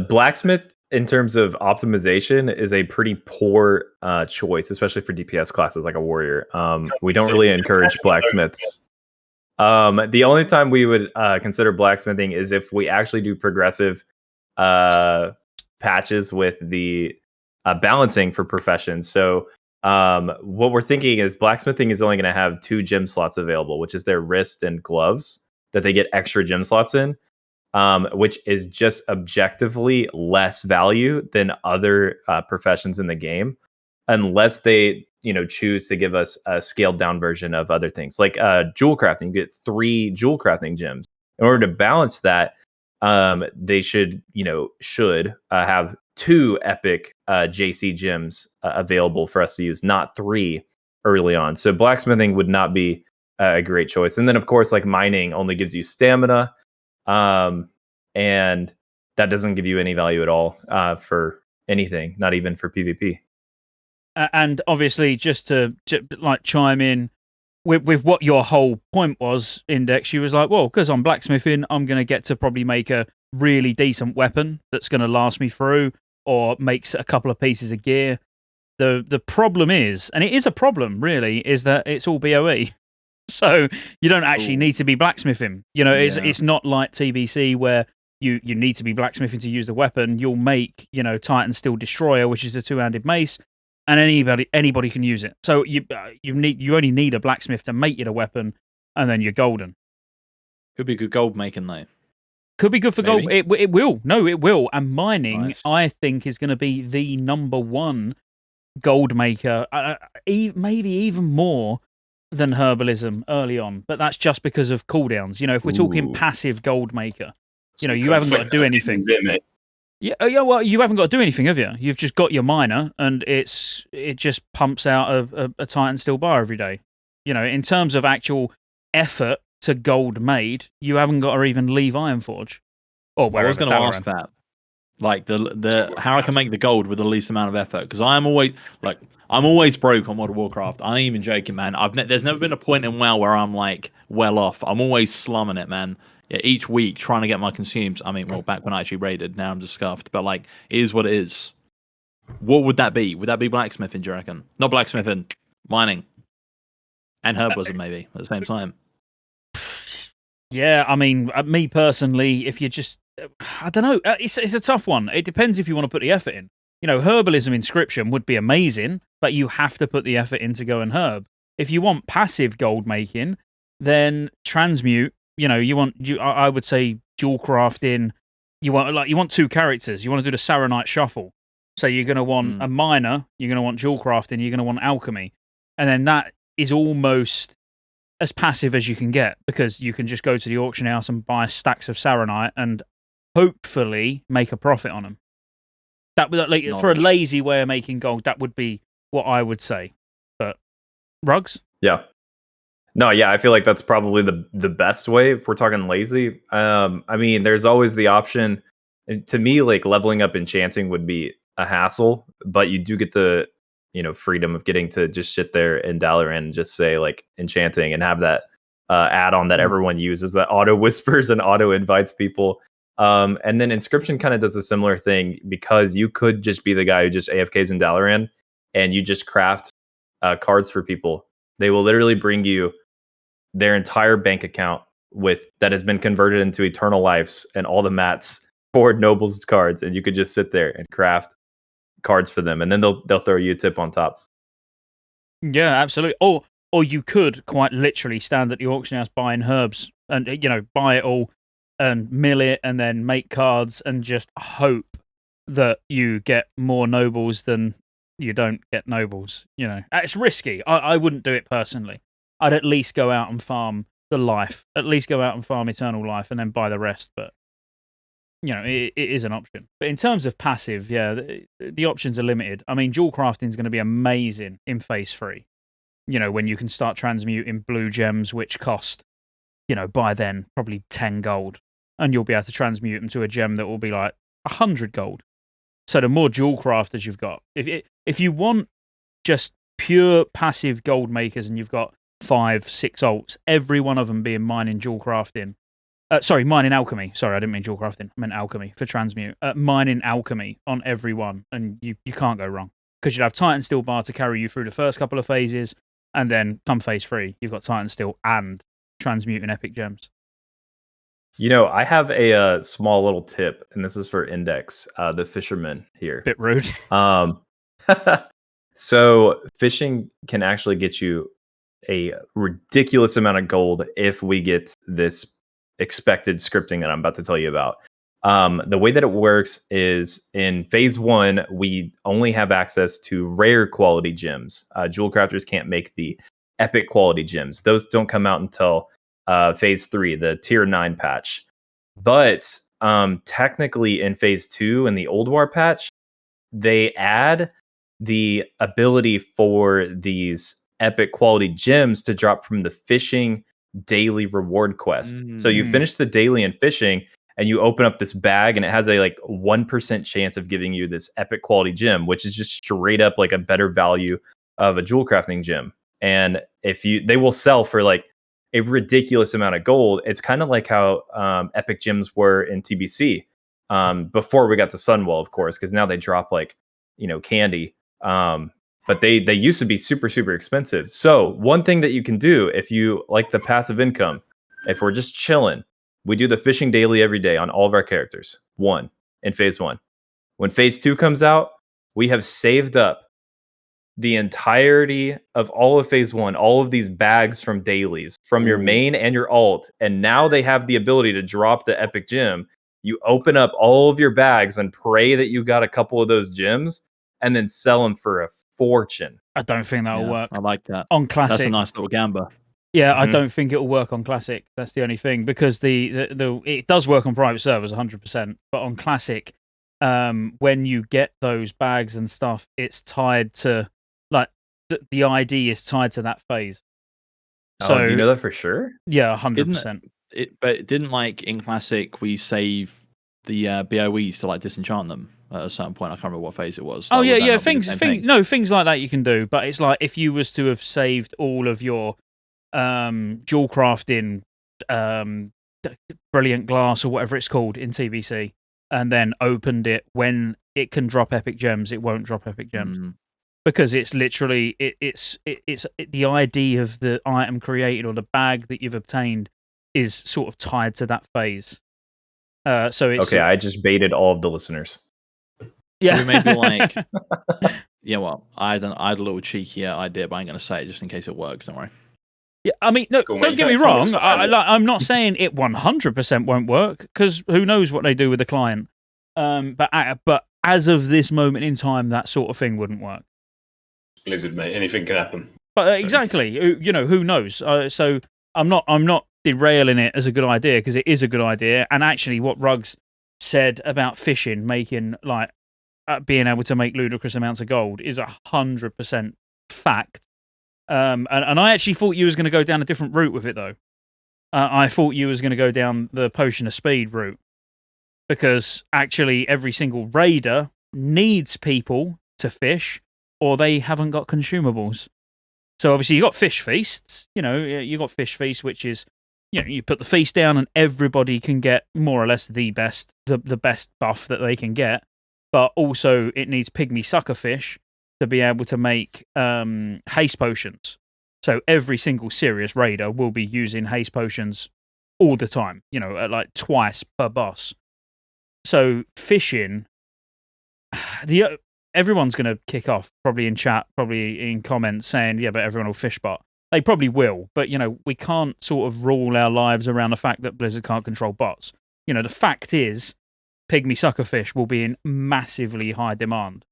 Blacksmith, in terms of optimization, is a pretty poor choice, especially for DPS classes like a warrior. We don't really encourage blacksmiths. The only time we would consider blacksmithing is if we actually do progressive patches with the balancing for professions. So what we're thinking is blacksmithing is only going to have 2 gem slots available, which is their wrist and gloves that they get extra gem slots in, which is just objectively less value than other professions in the game, unless they choose to give us a scaled down version of other things like jewel crafting. You get 3 jewel crafting gems. In order to balance that, they should have 2 epic JC gems available for us to use, not 3 early on. So blacksmithing would not be a great choice. And then of course, mining only gives you stamina, and that doesn't give you any value at all for anything, not even for PvP. And obviously, just to chime in with what your whole point was, Index, you was like, well, because I'm blacksmithing, I'm going to get to probably make a really decent weapon that's going to last me through, or makes a couple of pieces of gear. The problem is, and it is a problem, really, is that it's all BOE. So you don't actually need to be blacksmithing. It's not like TBC where you need to be blacksmithing to use the weapon. You'll make, Titan Steel Destroyer, which is a 2-handed mace, and anybody can use it. So you only need a blacksmith to make it a weapon, and then you're golden. Could be good gold making though. Could be good for gold. It will. No, it will. And mining, Nice. I think, is going to be the number 1 gold maker, maybe even more than herbalism early on. But that's just because of cooldowns. If we're talking passive gold maker, you haven't got to do anything. Yeah, well, you haven't got to do anything, have you? You've just got your miner, and it just pumps out a Titan Steel bar every day. In terms of actual effort to gold made, you haven't got to even leave Ironforge. Or I was going to ask that, the how I can make the gold with the least amount of effort, because I'm always broke on World of Warcraft. I ain't even joking, man. There's never been a point in WoW where I'm well off. I'm always slumming it, man. Yeah, each week trying to get my consumes. I mean, well, back when I actually raided, now I'm just scuffed. But it is what it is. What would that be? Would that be blacksmithing, do you reckon? Not blacksmithing, mining. And herbalism, maybe, at the same time. Yeah, I mean, me personally, if you just... I don't know. It's a tough one. It depends if you want to put the effort in. Herbalism Inscription would be amazing, but you have to put the effort in to go and herb. If you want passive gold making, then transmute. I would say dual crafting, you want 2 characters. You want to do the Saronite shuffle. So you're going to want a miner, you're going to want dual crafting, you're going to want alchemy. And then that is almost as passive as you can get, because you can just go to the auction house and buy stacks of Saronite and hopefully make a profit on them. That would, for a lazy way of making gold, that would be what I would say. But Rugs? Yeah. No, yeah, I feel like that's probably the best way if we're talking lazy. I mean, there's always the option. To me, like leveling up enchanting would be a hassle, but you do get the freedom of getting to just sit there in Dalaran and just say like enchanting and have that add-on that everyone uses that auto whispers and auto invites people. And then Inscription kind of does a similar thing, because you could just be the guy who just AFKs in Dalaran and you just craft cards for people. They will literally bring you their entire bank account that has been converted into eternal lives and all the mats for nobles cards, and you could just sit there and craft cards for them, and then they'll throw you a tip on top. Yeah, absolutely. Or you could quite literally stand at the auction house buying herbs and buy it all and mill it and then make cards and just hope that you get more nobles than you don't get nobles. It's risky. I wouldn't do it personally. I'd at least go out and farm the life, at least go out and farm eternal life and then buy the rest. But it is an option. But in terms of passive, yeah, the options are limited. I mean, dual crafting is going to be amazing in phase 3. When you can start transmuting blue gems, which cost, by then probably 10 gold, and you'll be able to transmute them to a gem that will be like 100 gold. So the more dual crafters you've got, if you want just pure passive gold makers, and you've got 5, 6 alts, every one of them being mining dual crafting. Mining alchemy. Sorry, I didn't mean dual crafting. I meant alchemy for transmute. Mining alchemy on every one, and you can't go wrong, because you'd have Titan Steel bar to carry you through the first couple of phases, and then come phase 3, you've got Titan Steel and transmuting epic gems. I have a small little tip, and this is for Index, the fisherman here. Bit rude. So fishing can actually get you a ridiculous amount of gold if we get this expected scripting that I'm about to tell you about. The way that it works is in phase 1, we only have access to rare quality gems. Jewel crafters can't make the epic quality gems. Those don't come out until phase 3, the tier 9 patch. But technically in phase 2 in the Old War patch, they add the ability for these epic quality gems to drop from the fishing daily reward quest. So you finish the daily in fishing and you open up this bag, and it has a 1% chance of giving you this epic quality gem, which is just straight up like a better value of a jewel crafting gem. And they will sell for a ridiculous amount of gold. It's kind of like how epic gems were in TBC before we got to Sunwell, of course, because now they drop candy. But they used to be super, super expensive. So one thing that you can do if you like the passive income, if we're just chilling, we do the fishing daily every day on all of our characters. In phase 1. When phase 2 comes out, we have saved up the entirety of all of phase 1, all of these bags from dailies, from your main and your alt. And now they have the ability to drop the epic gem. You open up all of your bags and pray that you got a couple of those gems, and then sell them for a fortune. I don't think that'll work. I like that. On Classic. That's a nice little gambler. Yeah, I don't think it'll work on Classic. That's the only thing, because it does work on private servers 100%, but on Classic, when you get those bags and stuff, it's tied to the ID is tied to that phase. So do you know that for sure? Yeah, 100%. But didn't in Classic we save the BOEs to disenchant them at a certain point? I can't remember what phase it was. Yeah, things like that you can do, but it's if you was to have saved all of your jewel crafting brilliant glass or whatever it's called in TBC, and then opened it when it can drop epic gems, it won't drop epic gems. Because it's literally it's the ID of the item created or the bag that you've obtained is sort of tied to that phase. So it's okay. I just baited all of the listeners. Yeah, maybe yeah. Well, I had a little cheeky idea, but I'm going to say it just in case it works. Don't worry. Yeah, I mean, no, don't get me wrong. I'm not saying it 100% won't work, because who knows what they do with the client. But as of this moment in time, that sort of thing wouldn't work. Blizzard, mate. Anything can happen. But exactly, who knows? So I'm not derailing it as a good idea, because it is a good idea. And actually, what Ruggs said about fishing making being able to make ludicrous amounts of gold is 100% fact. And I actually thought you was going to go down a different route with it, though. I thought you was going to go down the Potion of Speed route, because actually every single raider needs people to fish, or they haven't got consumables. So obviously you got fish feasts. You got fish feast, which is, you put the feast down and everybody can get more or less the best buff that they can get. But also it needs pygmy suckerfish to be able to make haste potions. So every single serious raider will be using haste potions all the time, like twice per boss. So fishing, everyone's going to kick off, probably in chat, probably in comments, saying, yeah, but everyone will fish bot. They probably will, but, we can't sort of rule our lives around the fact that Blizzard can't control bots. The fact is, pygmy suckerfish will be in massively high demand.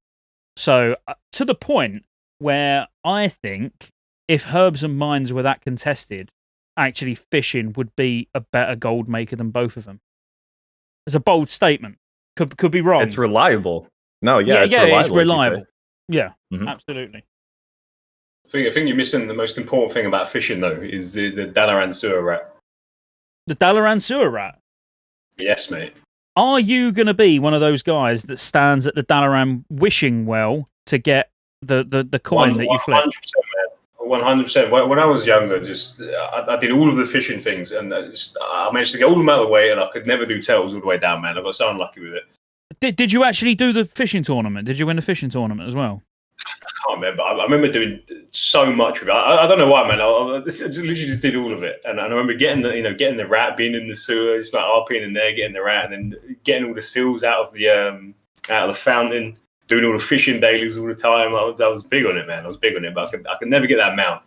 So, to the point where I think if herbs and mines were that contested, actually fishing would be a better gold maker than both of them. It's a bold statement. Could be wrong. It's reliable. No, yeah, it's reliable. Yeah, absolutely. I think you're missing the most important thing about fishing, though, is the Dalaran sewer rat. The Dalaran sewer rat? Yes, mate. Are you going to be one of those guys that stands at the Dalaran wishing well to get the coin that you flip? 100%. When I was younger, I did all of the fishing things, and I managed to get all of them out of the way, and I could never do tails all the way down, man. I got so unlucky with it. Did you actually do the fishing tournament? Did you win the fishing tournament as well? I can't remember. I remember doing so much with it. I don't know why, man. I literally just did all of it, and I remember getting the rat, being in the sewer, just like RPing in there, getting the rat, and then getting all the seals out of the fountain, doing all the fishing dailies all the time. I was big on it, man. I was big on it, but I could never get that mount.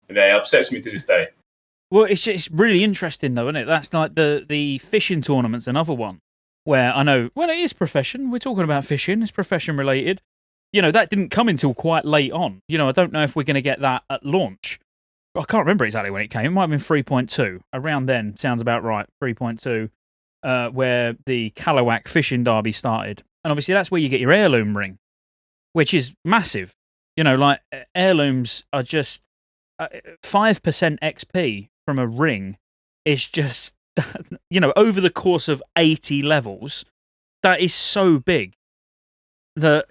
And it upsets me to this day. Well, it's really interesting, though, isn't it? That's like the fishing tournament's another one where I know, well, it is profession. We're talking about fishing. It's profession related. That didn't come until quite late on. I don't know if we're going to get that at launch. I can't remember exactly when it came. It might have been 3.2. Around then, sounds about right, 3.2, where the Kalawak Fishing Derby started. And obviously that's where you get your heirloom ring, which is massive. Like heirlooms are just 5% XP from a ring is just, over the course of 80 levels, that is so big that,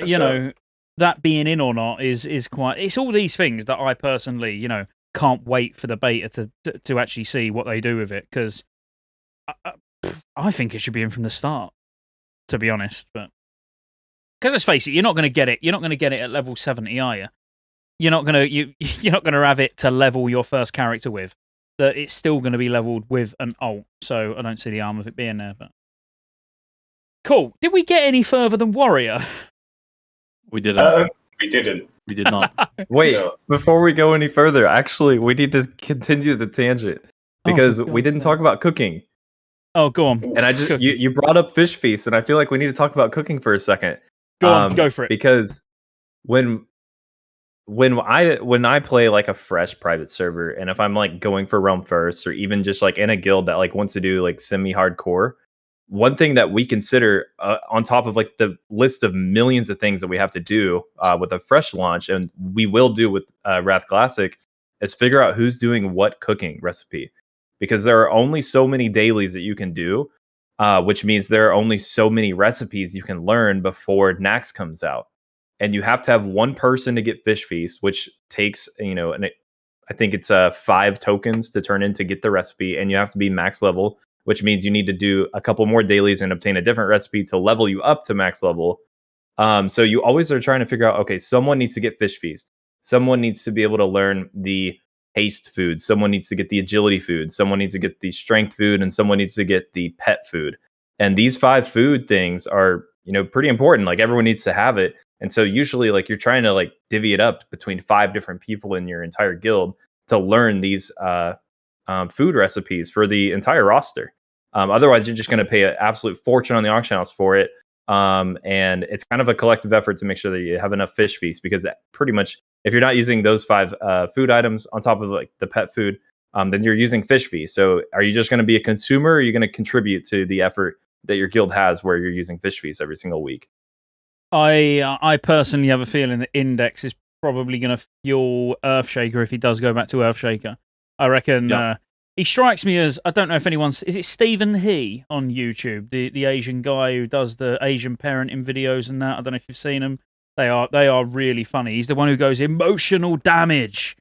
that being in or not is quite... It's all these things that I personally, can't wait for the beta to actually see what they do with it, because I think it should be in from the start, to be honest. But because let's face it, you're not going to get it. You're not going to get it at level 70, are you? You're not going to have it to level your first character with. That it's still going to be leveled with an alt. So I don't see the harm of it being there. But cool. Did we get any further than Warrior? We didn't. We didn't. We did not. Wait, before we go any further, actually, we need to continue the tangent because we didn't talk about cooking. Oh, go on. And I just you brought up Fish Feast, and I feel like we need to talk about cooking for a second. Go on, go for it. Because when I play like a fresh private server, and if I'm like going for realm first, or even just like in a guild that like wants to do like semi-hardcore, one thing that we consider on top of like the list of millions of things that we have to do with a fresh launch, and we will do with Wrath Classic, is figure out who's doing what cooking recipe. Because there are only so many dailies that you can do, which means there are only so many recipes you can learn before Nax comes out. And you have to have one person to get Fish Feast, which takes, I think it's 5 tokens to turn in to get the recipe, and you have to be max level, which means you need to do a couple more dailies and obtain a different recipe to level you up to max level. So you always are trying to figure out, okay, someone needs to get Fish Feast. Someone needs to be able to learn the haste food. Someone needs to get the agility food. Someone needs to get the strength food, and someone needs to get the pet food. And these 5 food things are, pretty important. Like everyone needs to have it. And so usually like you're trying to like divvy it up between 5 different people in your entire guild to learn these food recipes for the entire roster. Otherwise, you're just going to pay an absolute fortune on the auction house for it. And it's kind of a collective effort to make sure that you have enough fish feast, because pretty much if you're not using those 5 food items on top of like the pet food, then you're using fish feast. So are you just going to be a consumer, or are you going to contribute to the effort that your guild has where you're using fish feast every single week? I personally have a feeling that Index is probably going to fuel Earthshaker if he does go back to Earthshaker. I reckon he strikes me as, I don't know if anyone's, is it Stephen He on YouTube, the Asian guy who does the Asian parenting videos and that? I don't know if you've seen them. They are really funny. He's the one who goes emotional damage.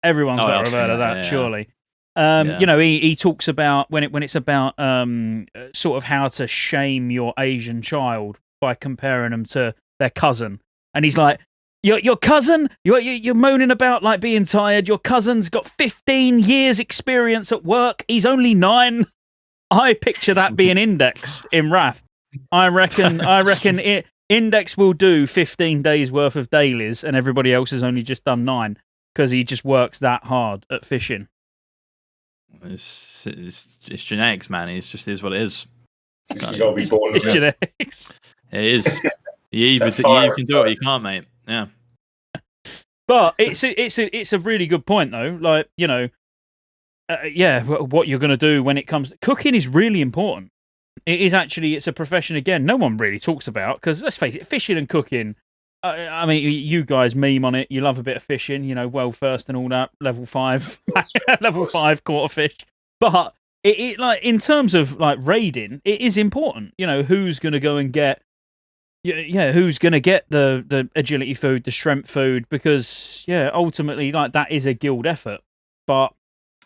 Everyone's got to have heard of that, surely. You know, he talks about when it's about sort of how to shame your Asian child by comparing them to their cousin, and he's like, your cousin, you're moaning about like being tired. Your cousin's got 15 years experience at work. He's only 9. I picture that being Index in Wrath. I reckon Index will do 15 days worth of dailies, and everybody else has only just done 9 because he just works that hard at fishing. It's genetics, man. It just is what it is. You gotta be born it's genetics. It is. You either can do it or you can't, mate. Yeah. But it's a really good point, though. Like, you know, what you're going to do when it comes... Cooking is really important. It's a profession, again, no one really talks about, because let's face it, fishing and cooking, I mean, you guys meme on it. You love a bit of fishing, you know, well first and all that, level 5, level 5 quarter fish. But it like in terms of like raiding, it is important. You know, who's going to go and get, who's going to get the agility food, the strength food, because ultimately, like that is a guild effort. But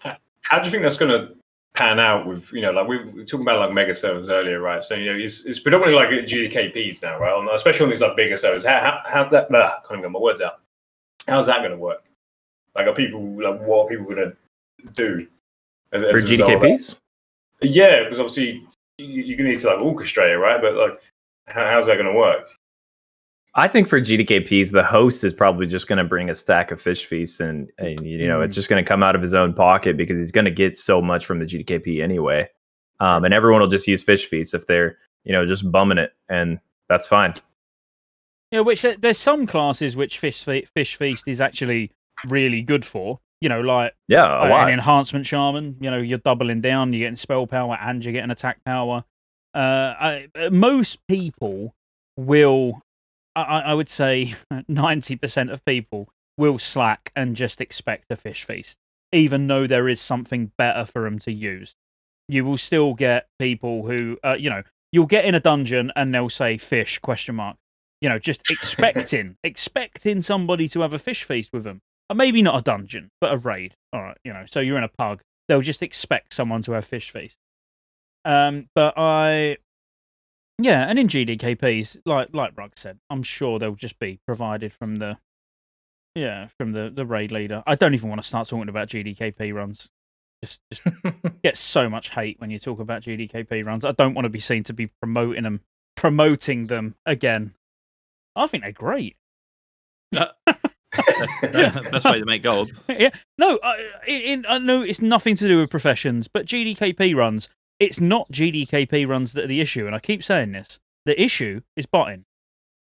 how do you think that's going to pan out with, you know, like we were talking about like mega servers earlier, right? So, you know, it's predominantly like GDKPs now, right? Especially on these like bigger servers. How that, I can't even get my words out. How's that going to work? Like, what are people going to do? For GDKPs? Yeah, because obviously you're going to need to like orchestrate it, right? But like, how's that going to work? I think for GDKPs, the host is probably just going to bring a stack of fish feasts, and you know, it's just going to come out of his own pocket because he's going to get so much from the GDKP anyway. And everyone will just use fish feasts if they're, you know, just bumming it, and that's fine. Yeah, which there's some classes which fish feast is actually really good for. You know, like a lot. An enhancement shaman. You know, you're doubling down, you're getting spell power, and you're getting attack power. Most people will. I would say 90% of people will slack and just expect a fish feast, even though there is something better for them to use. You will still get people who, you know, you'll get in a dungeon and they'll say fish, ? You know, just expecting somebody to have a fish feast with them. Maybe not a dungeon, but a raid. All right, you know, so you're in a pug. They'll just expect someone to have fish feast. Yeah, and in GDKPs, like Rug said, I'm sure they'll just be provided from the raid leader. I don't even want to start talking about GDKP runs. Just get so much hate when you talk about GDKP runs. I don't want to be seen to be promoting them again. I think they're great. Best way to make gold. Yeah, no, I know it's nothing to do with professions, but GDKP runs. It's not GDKP runs that are the issue, and I keep saying this. The issue is botting.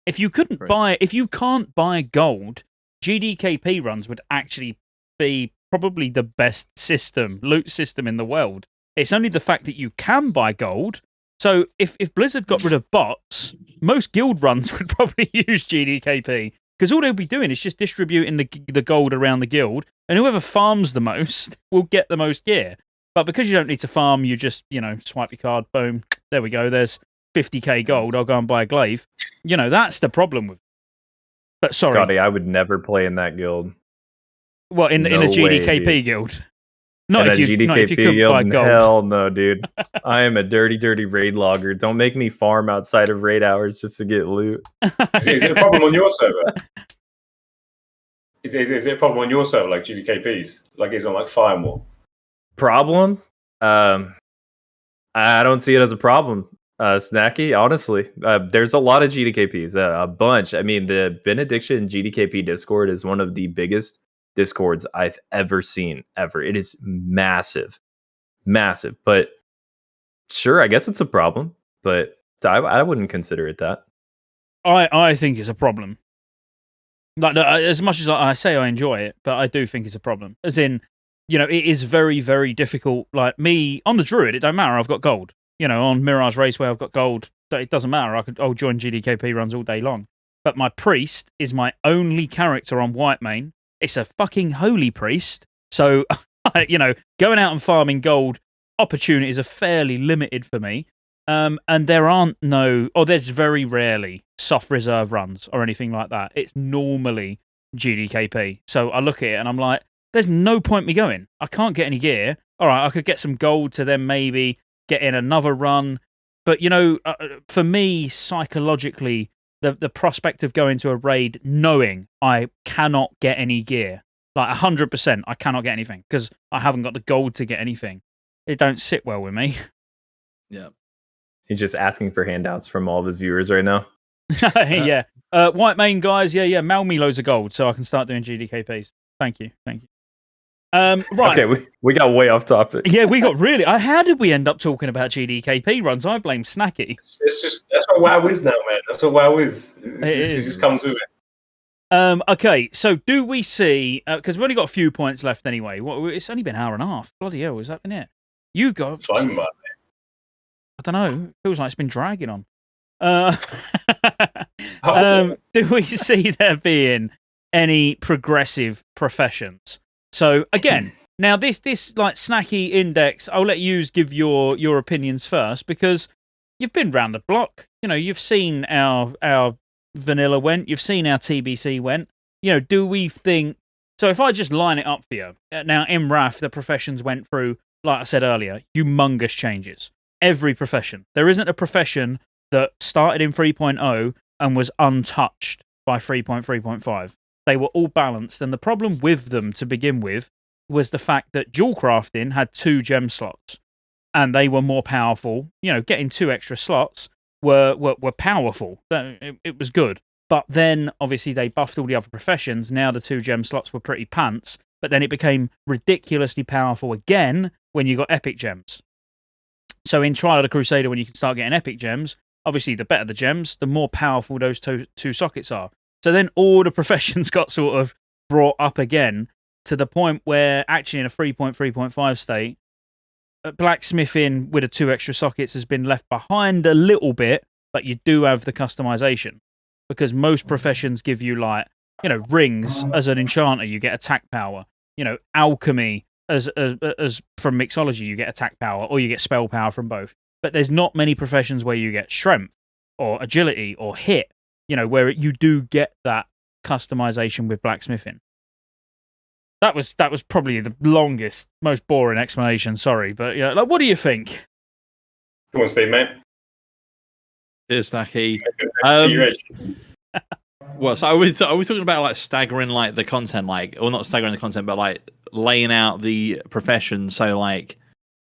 If you can't buy gold, GDKP runs would actually be probably the best loot system in the world. It's only the fact that you can buy gold. So if Blizzard got rid of bots, most guild runs would probably use GDKP, because all they'll be doing is just distributing the gold around the guild, and whoever farms the most will get the most gear. But because you don't need to farm, you just, you know, swipe your card, boom, there we go, there's 50k gold, I'll go and buy a Glyph. You know, that's the problem with it. But sorry. Scotty, I would never play in that guild. Well, in a GDKP guild? Not if you could buy gold. Hell no, dude. I am a dirty raid logger. Don't make me farm outside of raid hours just to get loot. Is it a problem on your server? Is it a problem on your server, like GDKPs? Like it's on like Firewall? Problem? I don't see it as a problem, Snacky, honestly. There's a lot of GDKPs, a bunch. I mean, the Benediction GDKP Discord is one of the biggest discords I've ever seen ever. It is massive. But sure, I guess it's a problem, but I wouldn't consider it that. I think it's a problem. Like, as much as I say I enjoy it, but I do think it's a problem. As in, it is very, very difficult. Like me on the Druid, it don't matter. I've got gold. On Mirage Raceway, I've got gold. It doesn't matter. I'll join GDKP runs all day long. But my priest is my only character on Whitemane. It's a fucking holy priest. So, going out and farming gold opportunities are fairly limited for me. And there's very rarely soft reserve runs or anything like that. It's normally GDKP. So I look at it and I'm like, there's no point me going. I can't get any gear. All right, I could get some gold to then maybe get in another run. But, for me, psychologically, the prospect of going to a raid knowing I cannot get any gear, like 100%, I cannot get anything because I haven't got the gold to get anything. It don't sit well with me. Yeah. He's just asking for handouts from all of his viewers right now. Yeah. Whitemane guys, yeah. Mail me loads of gold so I can start doing GDKPs. Thank you. Right. Okay, we got way off topic. Yeah, we got really. How did we end up talking about GDKP runs? I blame Snacky. That's what WoW is now, man. That's what WoW is. It just comes with it. Okay, so do we see? Because we've only got a few points left anyway. It's only been an hour and a half. Bloody hell, has that been it? You got. Fine, man. I don't know. Feels like it's been dragging on. Do we see there being any progressive professions? So again, now this like Snacky index, I'll let you give your opinions first because you've been round the block. You've seen our vanilla went, you've seen our TBC went. Do we think? So if I just line it up for you now, in RAF, the professions went through, like I said earlier, humongous changes. Every profession. There isn't a profession that started in 3.0 and was untouched by 3.3.5. They were all balanced, and the problem with them to begin with was the fact that dual crafting had 2 gem slots, and they were more powerful. Getting 2 extra slots were powerful. It was good. But then, obviously, they buffed all the other professions. Now the 2 gem slots were pretty pants, but then it became ridiculously powerful again when you got epic gems. So in Trial of the Crusader, when you can start getting epic gems, obviously the better the gems, the more powerful those two sockets are. So then all the professions got sort of brought up again to the point where actually in a 3.3.5 state, blacksmithing with the 2 extra sockets has been left behind a little bit, but you do have the customization because most professions give you rings as an enchanter, you get attack power. Alchemy as from mixology, you get attack power or you get spell power from both. But there's not many professions where you get strength or agility or hit, where you do get that customization with blacksmithing. That was probably the longest, most boring explanation. Sorry, but yeah, what do you think? Go on, Steve, mate. Cheers, Snacky. Well, so are we talking about staggering the content, or not staggering the content, but laying out the profession so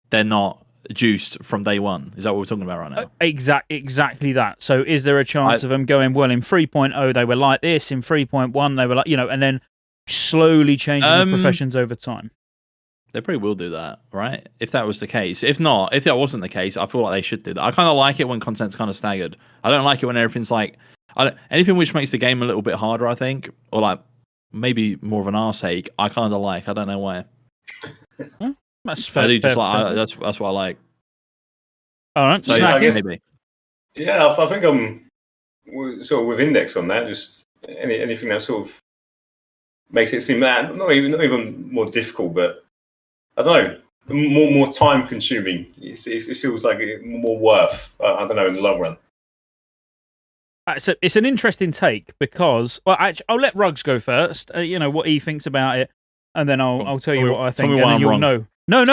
they're not juiced from day one? Is that what we're talking about right now? Exactly that. So is there a chance of them going, well, in 3.0 they were like this, in 3.1 they were and then slowly changing the professions over time? They probably will do that, right? If that was the case. If not, if that wasn't the case, I feel like they should do that. I kind of like it when content's kind of staggered. I don't like it when everything's anything which makes the game a little bit harder, I think, or maybe more of an arse-ache, I kind of like. I don't know why. That's fair. I do just that's what I like. All right, so I guess, maybe. Yeah, I think I'm sort of with index on that. Just anything that sort of makes it seem not even more difficult, but I don't know, more time consuming. It feels like more worth. I don't know, in the long run. So it's an interesting take because, well, actually, I'll let Ruggs go first. What he thinks about it, and then I'll tell you what I think, and then you'll know. No.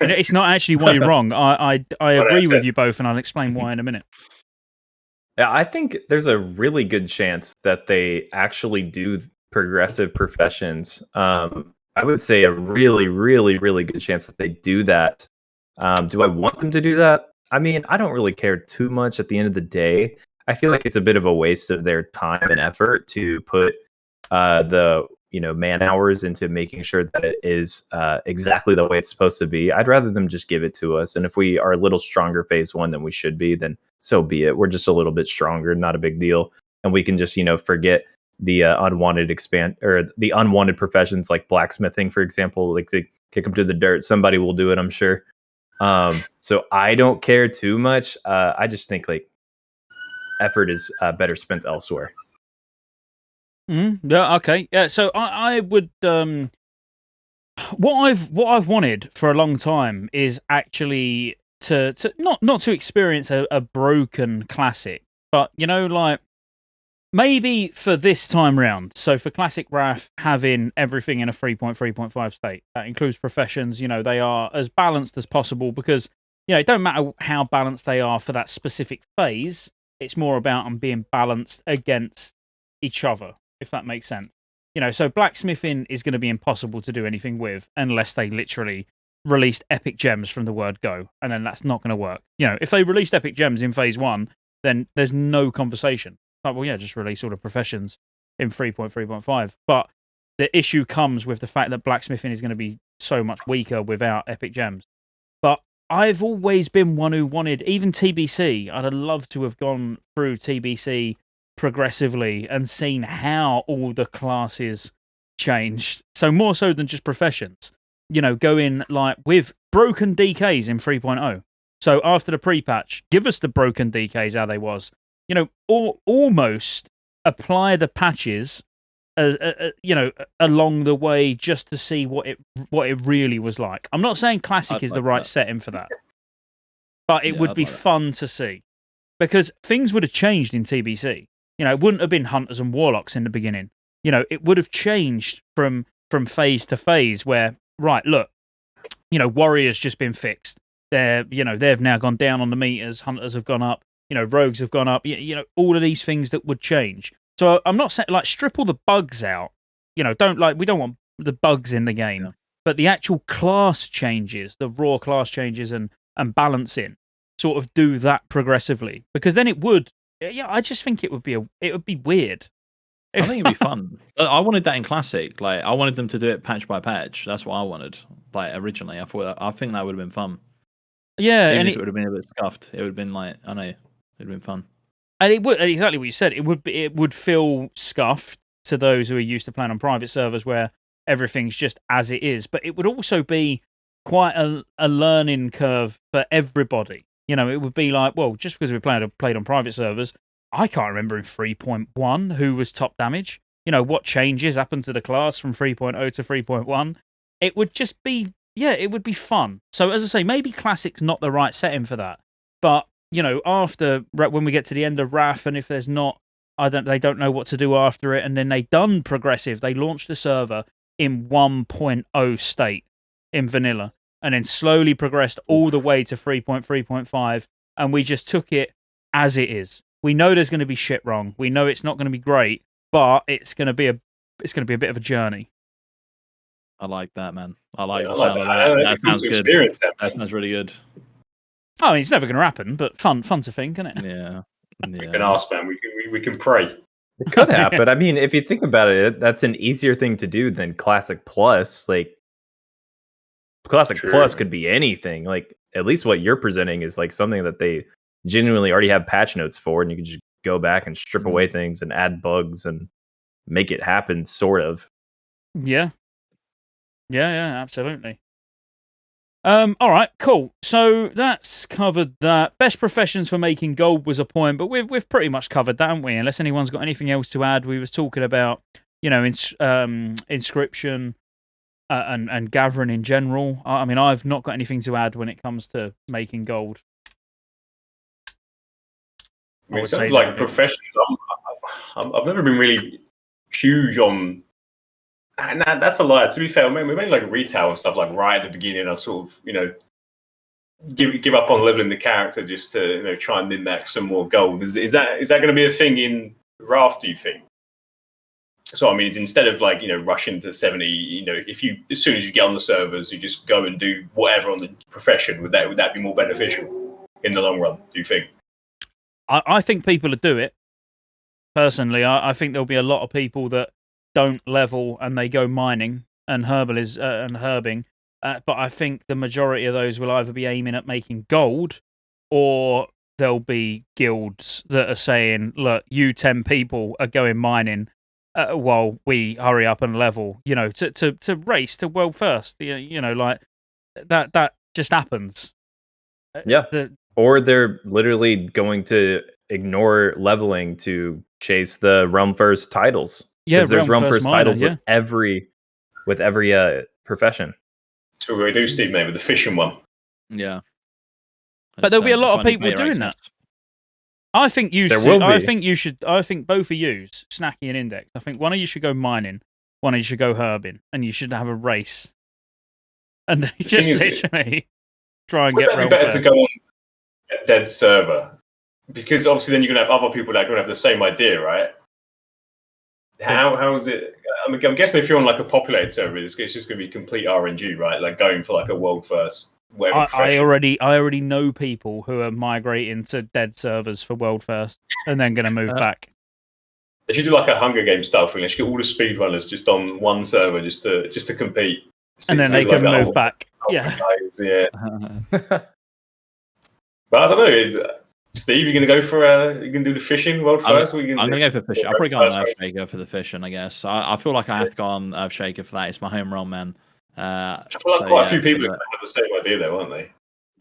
It's not actually why you're wrong. I agree with you both, and I'll explain why in a minute. Yeah, I think there's a really good chance that they actually do progressive professions. I would say a really, really, really good chance that they do that. Do I want them to do that? I mean, I don't really care too much at the end of the day. I feel like it's a bit of a waste of their time and effort to put the man hours into making sure that it is exactly the way it's supposed to be. I'd rather them just give it to us. And if we are a little stronger phase 1 than we should be, then so be it. We're just a little bit stronger, not a big deal. And we can just, forget the unwanted the unwanted professions like blacksmithing, for example, like to kick them to the dirt. Somebody will do it, I'm sure. So I don't care too much. I just think like effort is better spent elsewhere. Yeah. Okay. Yeah. So I would. What I've wanted for a long time is actually to not to experience a broken classic, but like maybe for this time round. So for Classic Wrath, having everything in a 3.3.5 state that includes professions. They are as balanced as possible because it don't matter how balanced they are for that specific phase. It's more about them being balanced against each other, if that makes sense. So blacksmithing is going to be impossible to do anything with unless they literally released epic gems from the word go, and then that's not going to work. If they released epic gems in phase 1, then there's no conversation. Like, well, yeah, just release all the professions in 3.3.5. But the issue comes with the fact that blacksmithing is going to be so much weaker without epic gems. But I've always been one who wanted, even TBC, I'd have loved to have gone through TBC progressively and seen how all the classes changed. So more so than just professions. Going like with broken DKs in 3.0. So after the pre-patch, give us the broken DKs how they was. Almost apply the patches, along the way just to see what it really was like. I'm not saying Classic is the right setting for that, but it would be fun to see because things would have changed in TBC. It wouldn't have been Hunters and Warlocks in the beginning. It would have changed from phase to phase where, right, look, Warriors just been fixed. They've now gone down on the meters. Hunters have gone up. Rogues have gone up. All of these things that would change. So I'm not saying like strip all the bugs out. We don't want the bugs in the game, but the actual class changes, the raw class changes and balancing, sort of do that progressively because then it would. Yeah, I just think it would be weird. I think it'd be fun. I wanted that in Classic. Like, I wanted them to do it patch by patch. That's what I wanted. Like originally, I think that would have been fun. Yeah, even and if it would have been a bit scuffed, it would have been like, I know, it'd have been fun. And it would, exactly what you said. It would feel scuffed to those who are used to playing on private servers where everything's just as it is. But it would also be quite a learning curve for everybody. It would be like, well, just because we played on private servers, I can't remember in 3.1 who was top damage. What changes happened to the class from 3.0 to 3.1. It would just be, it would be fun. So as I say, maybe Classic's not the right setting for that. But, after, when we get to the end of Wrath, and if there's not, they don't know what to do after it, and then they done progressive, they launched the server in 1.0 state in vanilla. And then slowly progressed all the way to 3.3.5, and we just took it as it is. We know there's going to be shit wrong. We know it's not going to be great, but it's going to be a bit of a journey. I like that, man. I like the sound of that. That sounds good. That sounds really good. I mean, it's never going to happen, but fun to think, isn't it? Yeah. We can ask, man. We can pray. It could happen. I mean, if you think about it, that's an easier thing to do than Classic Plus. Like, Classic Plus could be anything. Like, at least what you're presenting is like something that they genuinely already have patch notes for, and you can just go back and strip away things and add bugs and make it happen, sort of. Yeah, absolutely. All right, cool. So that's covered that. Best professions for making gold was a point, but we've pretty much covered that, haven't we? Unless anyone's got anything else to add. We was talking about, Inscription. And gathering in general. I mean, I've not got anything to add when it comes to making gold. I mean, sounds like professions. I've never been really huge on. And that's a lie. To be fair, we made like retail and stuff like right at the beginning. I sort of, give up on leveling the character just to try and min-max some more gold. Is that going to be a thing in Wrath? Do you think? So I mean, it's instead of like rushing to 70, if you as soon as you get on the servers, you just go and do whatever on the profession. Would that be more beneficial in the long run? Do you think? I think people would do it. Personally, I think there'll be a lot of people that don't level and they go mining and herbing. But I think the majority of those will either be aiming at making gold, or there'll be guilds that are saying, "Look, you 10 people are going mining, while we hurry up and level." To race to world first. Like that just happens. Yeah. Or they're literally going to ignore leveling to chase the realm first titles. Yeah, because there's realm first titles with every profession. That's what we do, Steve, mate, with the fishing one. Yeah. But there'll be a lot of people doing that. I think you should. I think you should. I think both of you, Snacky and Index. I think one of you should go mining, one of you should go herbing, and you should have a race. And just literally try and get. Would that be better to go on a dead server? Because obviously, then you're gonna have other people that are gonna have the same idea, right? How is it? I'm guessing if you're on like a populated server, it's just gonna be complete RNG, right? Like going for like a world first. I already know people who are migrating to dead servers for world first, and then going to move back. They should do like a Hunger Games style thing. They should get all the speedrunners just on one server just to compete, and then they can move back. Yeah. Guys, yeah. But I don't know, Steve. You're going to go for you're going to do the fishing world first. I'm going to go for fishing. I'll probably go on Earthshaker for the fishing. I guess I feel like I have to go on Earthshaker for that. It's my home realm, man. I feel like quite a few people have the same idea, though, aren't they?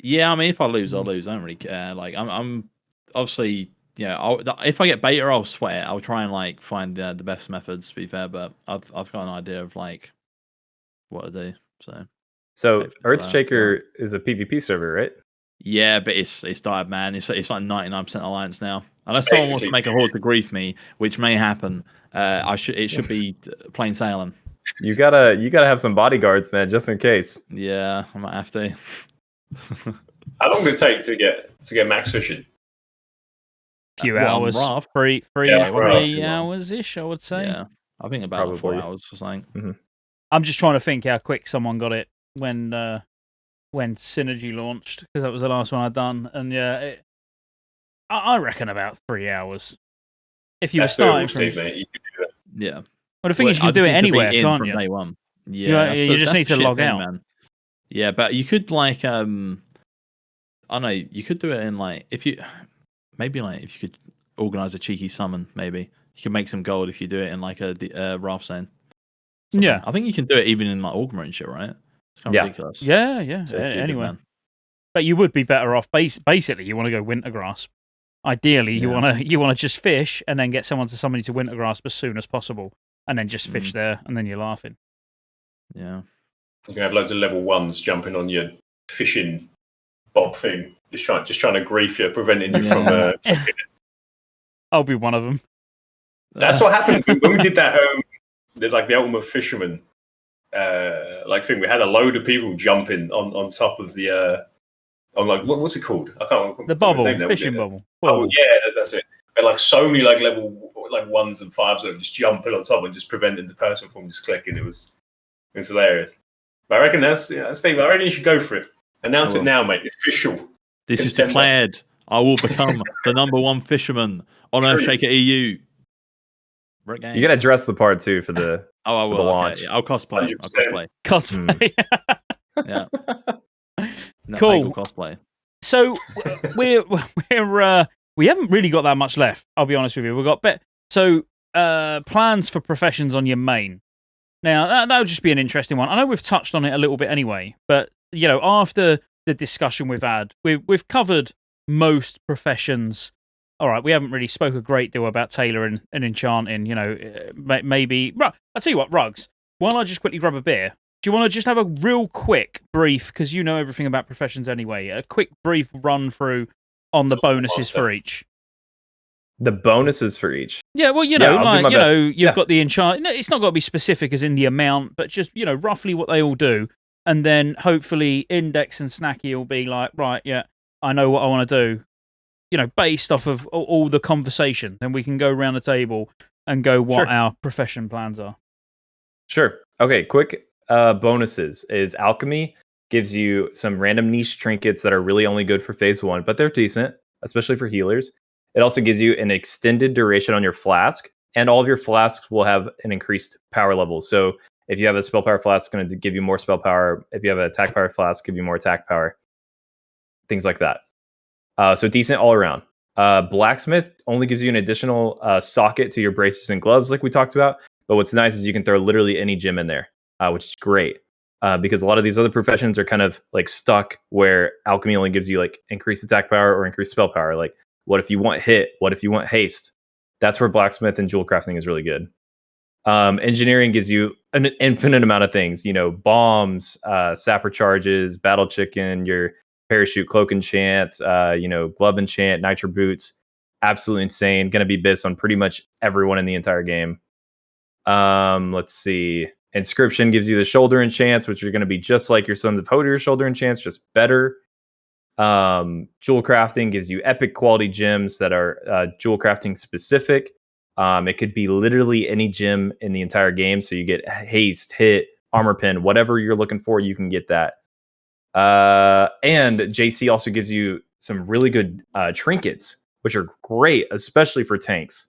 Yeah, I mean, if I lose, I'll lose. I don't really care. Like, I'm obviously, if I get beta, I'll sweat it. I'll try and like find the best methods. To be fair, but I've got an idea of like what to do. So Earthshaker is a PvP server, right? Yeah, but it's died, man. It's like 99% alliance now. Unless someone wants to make a horde to grief me, which may happen. It should be plain sailing. You gotta have some bodyguards, man, just in case. Yeah, I might have to. How long did it take to get max fishing? A few hours. Three hours ish, I would say. Yeah, I think about 4 hours or something. Mm-hmm. I'm just trying to think how quick someone got it when Synergy launched, because that was the last one I'd done, and yeah, I reckon about 3 hours. If you were starting from, Steve, mate, you could do it. Yeah. Well, the thing is, you can do it anywhere, can't you? Day one. Yeah, you just need to log out. Man. Yeah, but you could like, I don't know, you could do it in like if you could organize a cheeky summon, maybe you can make some gold if you do it in like a raft zone. Yeah, I think you can do it even in like Augment and shit, right? It's kind of ridiculous. Yeah. So anyway, but you would be better off. Basically, you want to go Wintergrasp. Ideally, you want to just fish and then get someone to summon you to Wintergrasp as soon as possible. And then just fish there, and then you're laughing. Yeah. You can have loads of level 1s jumping on your fishing bob thing, just trying to grief you, preventing you from. I'll be one of them. That's what happened when we did that. Like the Ultimate Fisherman, thing. We had a load of people jumping on top of the. On like what's it called? I can't remember. The bubble, fishing bubble. Oh yeah, that's it. And like so many like level 1s and 5s that were just jumping on top and just preventing the person from just clicking. It was hilarious. But I reckon that's Steve. I reckon you should go for it. Announce it now, mate. Official. This is declared. I will become the #1 fisherman on Earthshaker EU. You gotta dress the part too for the I will. For the launch. Okay. I'll cosplay. 100%. Cosplay. Yeah. Cool. Cosplay. So we haven't really got that much left. I'll be honest with you. We've got plans for professions on your main. Now that would just be an interesting one. I know we've touched on it a little bit anyway, but after the discussion we've had, we've covered most professions. All right, we haven't really spoke a great deal about tailoring and enchanting. Maybe. I'll tell you what, Rugs. While I just quickly grab a beer, do you want to just have a real quick brief, because you know everything about professions anyway, a quick brief run through on the bonuses for each? The bonuses for each? Yeah, well, you've got the enchant. It's not got to be specific as in the amount, but just, roughly what they all do. And then hopefully Index and Snacky will be like, right, yeah, I know what I want to do. Based off of all the conversation. Then we can go around the table and go what our profession plans are. Sure. Okay, quick bonuses is Alchemy gives you some random niche trinkets that are really only good for phase 1, but they're decent, especially for healers. It also gives you an extended duration on your flask, and all of your flasks will have an increased power level. So if you have a spell power flask, it's going to give you more spell power. If you have an attack power flask, give you more attack power. Things like that. So decent all around. Blacksmith only gives you an additional socket to your braces and gloves, like we talked about. But what's nice is you can throw literally any gem in there, which is great. Because a lot of these other professions are kind of like stuck where alchemy only gives you like increased attack power or increased spell power. Like, what if you want hit? What if you want haste? That's where blacksmith and jewel crafting is really good. Engineering gives you an infinite amount of things, bombs, sapper charges, battle chicken, your parachute cloak enchant, glove enchant, nitro boots. Absolutely insane. Going to be bis on pretty much everyone in the entire game. Let's see. Inscription gives you the shoulder enchants, which are going to be just like your Sons of Hodir shoulder enchants, just better. Jewel crafting gives you epic quality gems that are jewel crafting specific. It could be literally any gem in the entire game. So you get haste, hit, armor pin, whatever you're looking for, you can get that. And JC also gives you some really good trinkets, which are great, especially for tanks.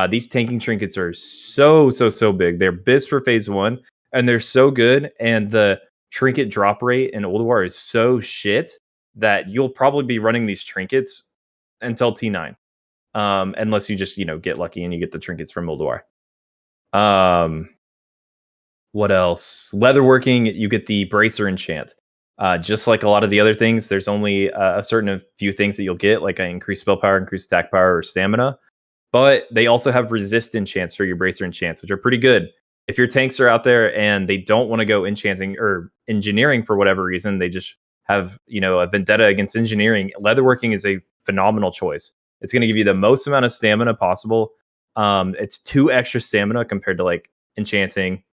These tanking trinkets are so big. They're bis for phase 1, and they're so good. And the trinket drop rate in Old War is so shit that you'll probably be running these trinkets until T9. Unless you just, get lucky and you get the trinkets from Old War. What else? Leatherworking, you get the bracer enchant. Just like a lot of the other things, there's only a certain few things that you'll get, like an increased spell power, increased attack power, or stamina. But they also have resist enchants for your bracer enchants, which are pretty good. If your tanks are out there and they don't want to go enchanting or engineering for whatever reason, they just have, a vendetta against engineering, leatherworking is a phenomenal choice. It's going to give you the most amount of stamina possible. It's 2 extra stamina compared to like enchanting,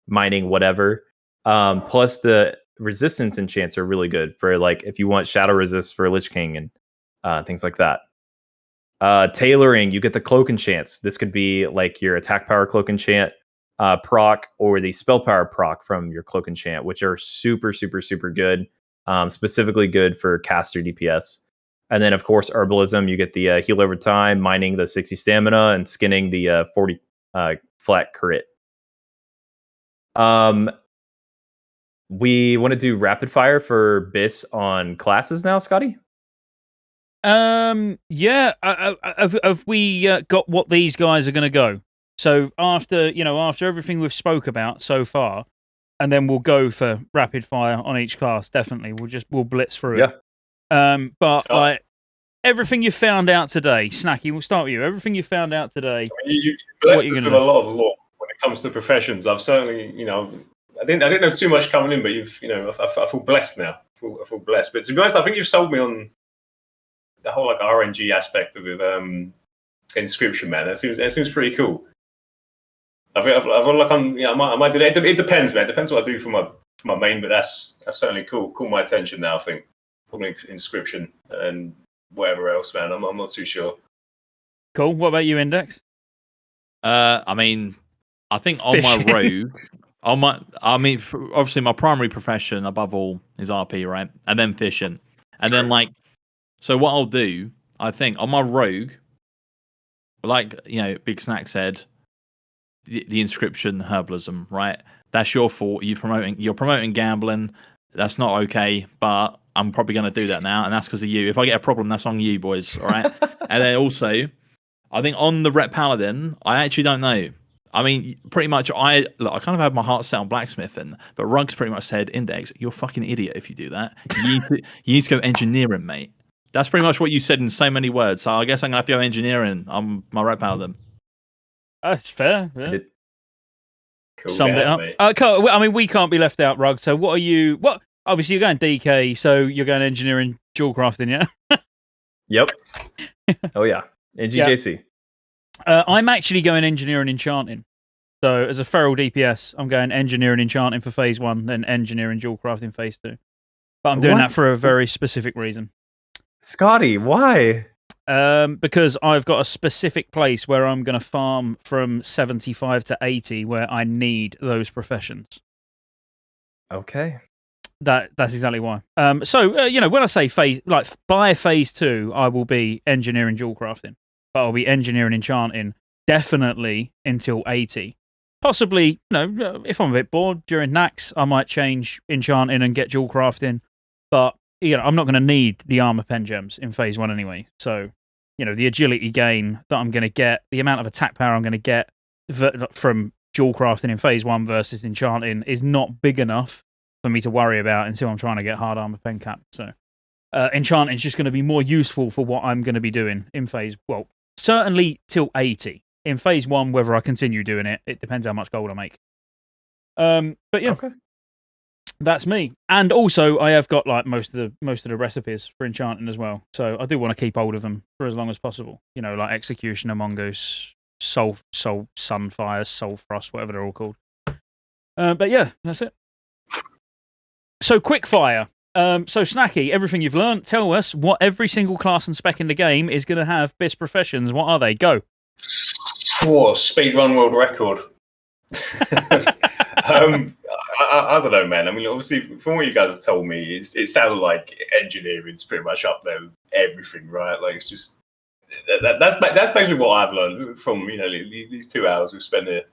mining, whatever. Plus the resistance enchants are really good for like if you want shadow resist for Lich King and things like that. Tailoring, you get the cloak enchants. This could be like your attack power cloak enchant proc or the spell power proc from your cloak enchant, which are super good. Specifically good for caster DPS. And then, of course, herbalism, you get the heal over time, mining the 60 stamina, and skinning the 40 flat crit. We want to do rapid fire for bis on classes now, Scotty? Yeah. Have we got what these guys are going to go? So after everything we've spoke about so far, and then we'll go for rapid fire on each class. Definitely, we'll blitz through it. But like everything you found out today, Snacky, we'll start with you. Everything you found out today. You blessed with a lot of lore when it comes to professions. I've certainly, I didn't know too much coming in, but you've, I feel blessed now. I feel blessed. But to be honest, I think you've sold me on the whole like RNG aspect of it. Inscription, man. That seems pretty cool. I feel like I might do that. It depends, man. It depends what I do for my main, but that's certainly cool. Caught my attention now. I think probably Inscription and whatever else, man. I'm not too sure. Cool. What about you, Index? I think on my rogue, obviously my primary profession above all is RP, right? And then fishing, and then so what I'll do, I think on my rogue, like Big Snack said. The inscription herbalism, right? That's your fault. You're promoting gambling. That's not okay, but I'm probably going to do that now, and that's because of you. If I get a problem, that's on you, boys. All right. And then also, I think on the Rep Paladin, I actually don't know. I mean, pretty much, I kind of had my heart set on blacksmithing, but Ruggs pretty much said, "Index, you're a fucking idiot if you do that. You need to go engineering, mate." That's pretty much what you said in so many words. So I guess I'm gonna have to go engineering on my Rep Paladin. That's fair. Yeah. Cool. Summed it up. We can't be left out, Rug. So what are you? What? Obviously, you're going DK, so you're going engineering, jewel crafting, yeah? Yep. Oh, yeah. NGJC. I'm actually going engineering enchanting. So as a feral DPS, I'm going engineering enchanting for phase 1, then engineering jewel crafting phase 2. But I'm doing that for a very specific reason. Scotty, why? Because I've got a specific place where I'm going to farm from 75 to 80 where I need those professions. Okay. That's exactly why. So when I say by phase 2, I will be engineering jewel crafting, but I'll be engineering enchanting definitely until 80. Possibly, if I'm a bit bored during Nax, I might change enchanting and get dual crafting. But, I'm not going to need the armor pen gems in phase 1 anyway. So, the agility gain that I'm going to get, the amount of attack power I'm going to get from dual crafting in phase 1 versus enchanting is not big enough for me to worry about until I'm trying to get hard armor pen cap. So enchanting is just going to be more useful for what I'm going to be doing in phase, well, certainly till 80. In phase 1, whether I continue doing it, it depends how much gold I make. But yeah, okay. That's me. And also, I have got like most of the recipes for enchanting as well. So I do want to keep hold of them for as long as possible. Like Executioner, Mongoose, Soul Sunfire, Soul Frost, whatever they're all called. But yeah, that's it. So quick fire. So Snacky, everything you've learned, tell us what every single class and spec in the game is going to have BIS professions. What are they? Go. Speedrun world record. I don't know, man. I mean, obviously, from what you guys have told me, it sounded like engineering's pretty much up there with everything, right? Like, it's just that's basically what I've learned from these 2 hours we've spent here.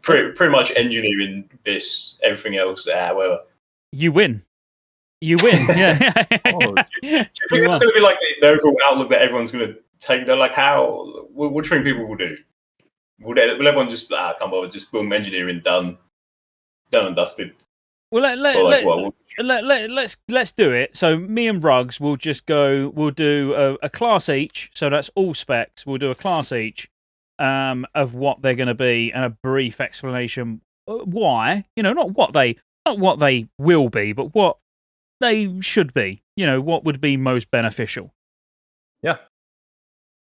Pretty much engineering, BIS, everything else, whatever. You win. Yeah. Do you think it's going to be like the overall outlook that everyone's going to take? They're like, what do you think people will do? Will everyone just come over, just boom, engineering done and dusted? Well, let's do it. So me and Ruggs will just go. We'll do a class each. So that's all specs. We'll do a class each of what they're going to be and a brief explanation why. Not what they will be, but what they should be. What would be most beneficial. Yeah.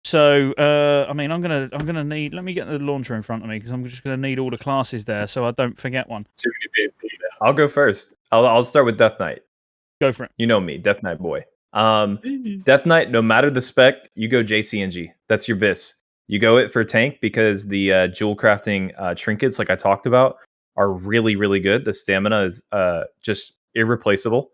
So, I'm gonna need. Let me get the launcher in front of me because I'm just gonna need all the classes there, so I don't forget one. I'll go first. I'll start with Death Knight. Go for it. You know me, Death Knight boy. Death Knight, no matter the spec, you go JCNG. That's your BIS. You go it for tank because the jewel crafting trinkets, like I talked about, are really, really good. The stamina is just irreplaceable.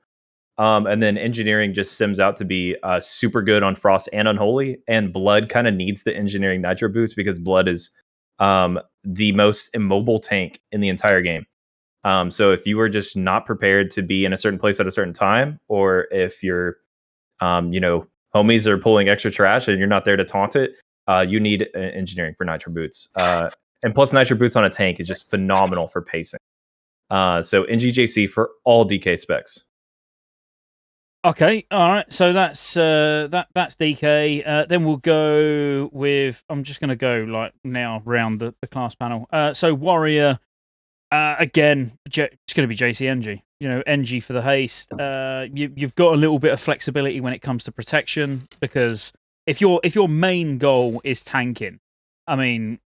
And then engineering just stems out to be super good on Frost and Unholy. And Blood kind of needs the engineering Nitro Boots because Blood is the most immobile tank in the entire game. So if you were just not prepared to be in a certain place at a certain time, or if your homies are pulling extra trash and you're not there to taunt it, you need engineering for Nitro Boots. And plus Nitro Boots on a tank is just phenomenal for pacing. So NGJC for all DK specs. Okay, all right. So that's DK. Then we'll go with. I'm just going to go like now round the class panel. So Warrior, again, it's going to be JCNG. NG for the haste. You've got a little bit of flexibility when it comes to protection because if your main goal is tanking, I mean,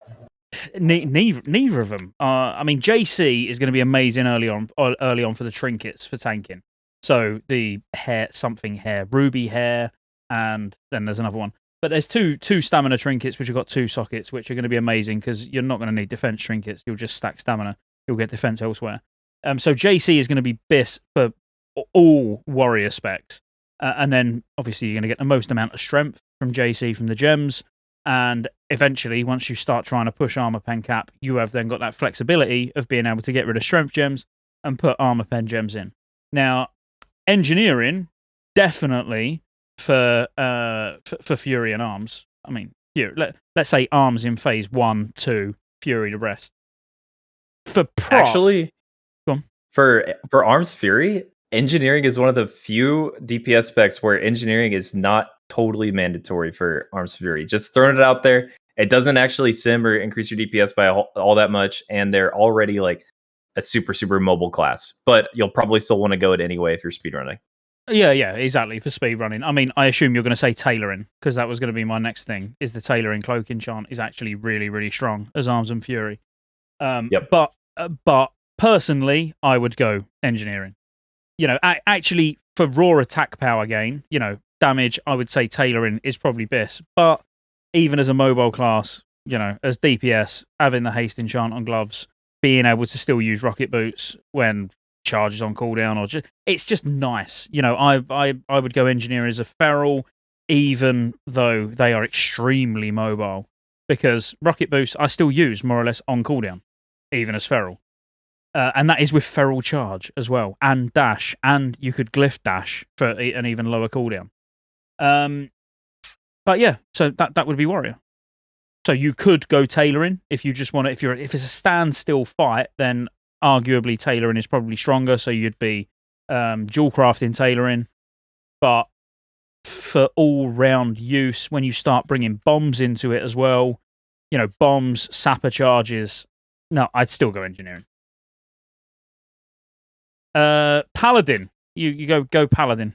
neither of them. JC is going to be amazing early on for the trinkets for tanking. So the ruby hair, and then there's another one. But there's two stamina trinkets, which have got 2 sockets, which are going to be amazing because you're not going to need defense trinkets. You'll just stack stamina. You'll get defense elsewhere. So JC is going to be BIS for all warrior specs. And then, obviously, you're going to get the most amount of strength from JC from the gems. And eventually, once you start trying to push armor pen cap, you have then got that flexibility of being able to get rid of strength gems and put armor pen gems in. Now, engineering, definitely for Fury and Arms. I mean, let's say Arms in phase 1, 2, Fury the rest. For prop, actually, for Arms Fury, engineering is one of the few DPS specs where engineering is not totally mandatory for Arms Fury. Just throwing it out there. It doesn't actually sim or increase your DPS by all that much, and they're already like a super, super mobile class. But you'll probably still want to go it anyway if you're speedrunning. Yeah, exactly, for speedrunning. I mean, I assume you're going to say tailoring, because that was going to be my next thing, is the tailoring cloak enchant is actually really, really strong as Arms and Fury. Yep. But personally, I would go engineering. Actually, for raw attack power gain, damage, I would say tailoring is probably BIS. But even as a mobile class, as DPS, having the haste enchant on gloves, being able to still use rocket boots when charges on cooldown, it's just nice. I would go engineer as a feral, even though they are extremely mobile, because Rocket Boost I still use more or less on cooldown, even as Feral. And that is with Feral Charge as well, and Dash, and you could Glyph Dash for an even lower cooldown. But yeah, so that would be Warrior. So you could go Tailoring if you just want to. If it's a standstill fight, then arguably Tailoring is probably stronger. So you'd be dual crafting Tailoring. But for all round use, when you start bringing bombs into it as well, bombs, sapper charges. No, I'd still go Engineering. Paladin, you go Paladin.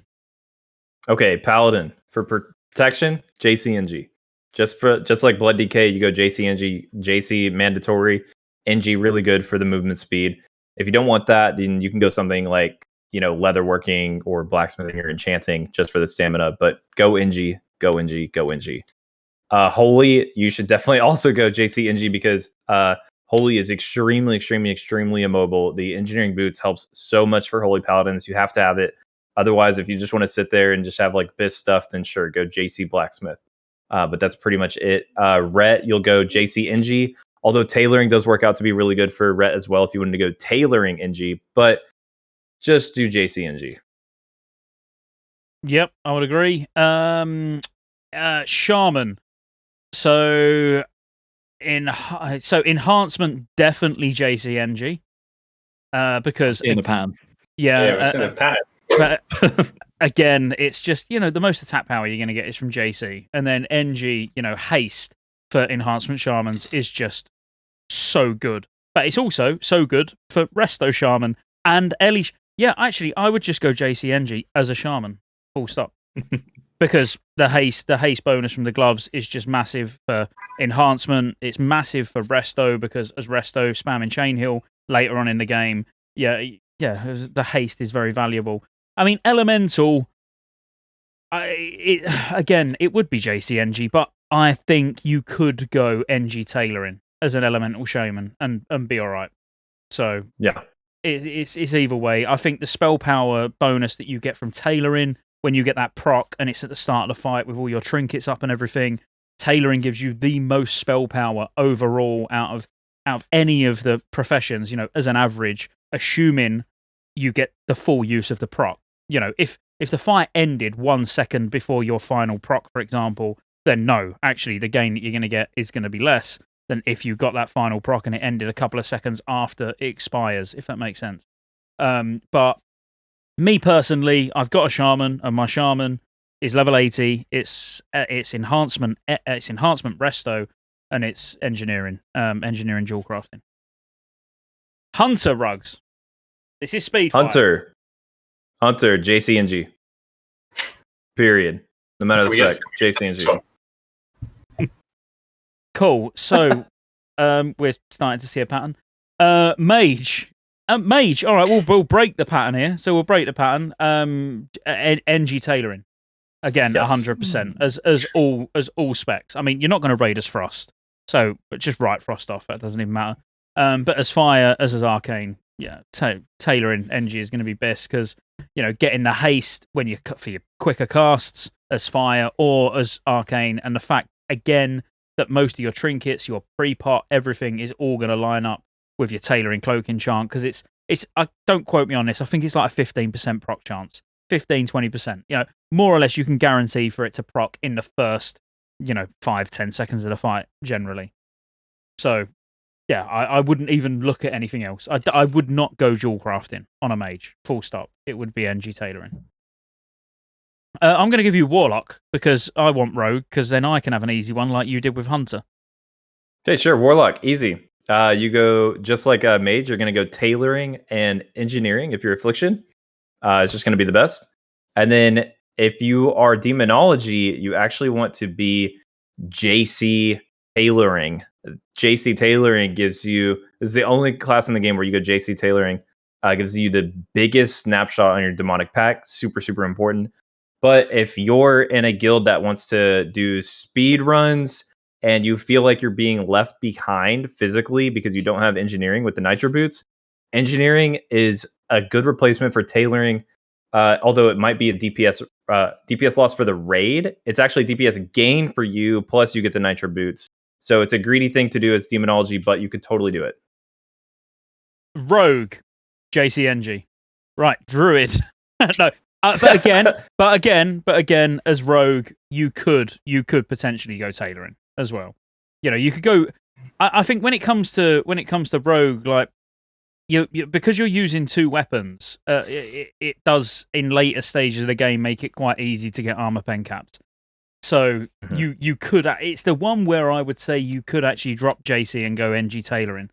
Okay, Paladin for protection, JCNG. Just like Blood DK, you go JCNG, JC mandatory, NG really good for the movement speed. If you don't want that, then you can go something like leatherworking or blacksmithing or enchanting just for the stamina. But go NG, go NG, go NG. Holy, you should definitely also go JCNG because Holy is extremely, extremely, extremely immobile. The engineering boots helps so much for Holy Paladins. You have to have it. Otherwise, if you just want to sit there and just have like BIS stuff, then sure, go JC Blacksmith. But that's pretty much it. Rhett, you'll go JC NG. Although tailoring does work out to be really good for Rhett as well if you wanted to go tailoring NG. But just do JC NG. Yep, I would agree. Shaman. So enhancement definitely JCNG. Because in a pan. Yeah, it's in a pan. But again, it's just the most attack power you're going to get is from JC, and then NG, haste for enhancement shamans is just so good. But it's also so good for Resto Shaman and Ellie. Yeah, actually, I would just go JCNG as a shaman. Full stop. Because the haste bonus from the gloves is just massive for enhancement. It's massive for Resto because as Resto spamming Chain Heal later on in the game, the haste is very valuable. I mean, Elemental, it would be JCNG, but I think you could go NG Tailoring as an Elemental Shaman and be all right. So yeah, it's either way. I think the spell power bonus that you get from Tailoring when you get that proc and it's at the start of the fight with all your trinkets up and everything, Tailoring gives you the most spell power overall out of any of the professions, as an average, assuming you get the full use of the proc. If the fight ended 1 second before your final proc, for example, then no, actually the gain that you're going to get is going to be less than if you got that final proc and it ended a couple of seconds after it expires, if that makes sense. But me personally, I've got a shaman, and my shaman is level 80. It's enhancement resto, and it's engineering dual crafting. Hunter rugs. This is speed. Hunter, JCNG. Period. No matter the spec, JCNG. Cool. So, we're starting to see a pattern. Mage. Mage. All right, we'll break the pattern here. So we'll break the pattern. NG tailoring. Again, 100%. As all specs. I mean, you're not going to raid as Frost, so but just write Frost off. That doesn't even matter. But as Fire, as Arcane, yeah, tailoring NG is going to be best because getting the haste when you cut for your quicker casts as Fire or as Arcane, and the fact again that most of your trinkets, your pre-pot, everything is all going to line up with your tailoring cloak enchant because it's. Don't quote me on this. I think it's like a 15% proc chance, 15-20%. More or less, you can guarantee for it to proc in the first 5-10 seconds of the fight generally. So. Yeah, I wouldn't even look at anything else. I would not go dual crafting on a mage. Full stop. It would be NG tailoring. I'm going to give you Warlock because I want Rogue because then I can have an easy one like you did with Hunter. Okay, sure. Warlock, easy. You go just like a mage. You're going to go tailoring and engineering if you're Affliction. It's just going to be the best. And then if you are Demonology, you actually want to be JC tailoring. JC tailoring gives you, this is the only class in the game where you go JC tailoring, gives you the biggest snapshot on your demonic pack. Super, super important. But if you're in a guild that wants to do speed runs and you feel like you're being left behind physically because you don't have engineering with the Nitro Boots, engineering is a good replacement for tailoring. Although it might be a DPS loss for the raid, it's actually DPS gain for you, plus you get the Nitro Boots. So it's a greedy thing to do as demonology, but you could totally do it. Rogue, JCNG. Right, Druid. No, but again, as Rogue, you could potentially go Tailoring as well. You could go. I think when it comes to Rogue, like you because you're using 2 weapons, it does in later stages of the game make it quite easy to get armor pen capped. So you could. It's the one where I would say you could actually drop JC and go NG Tailoring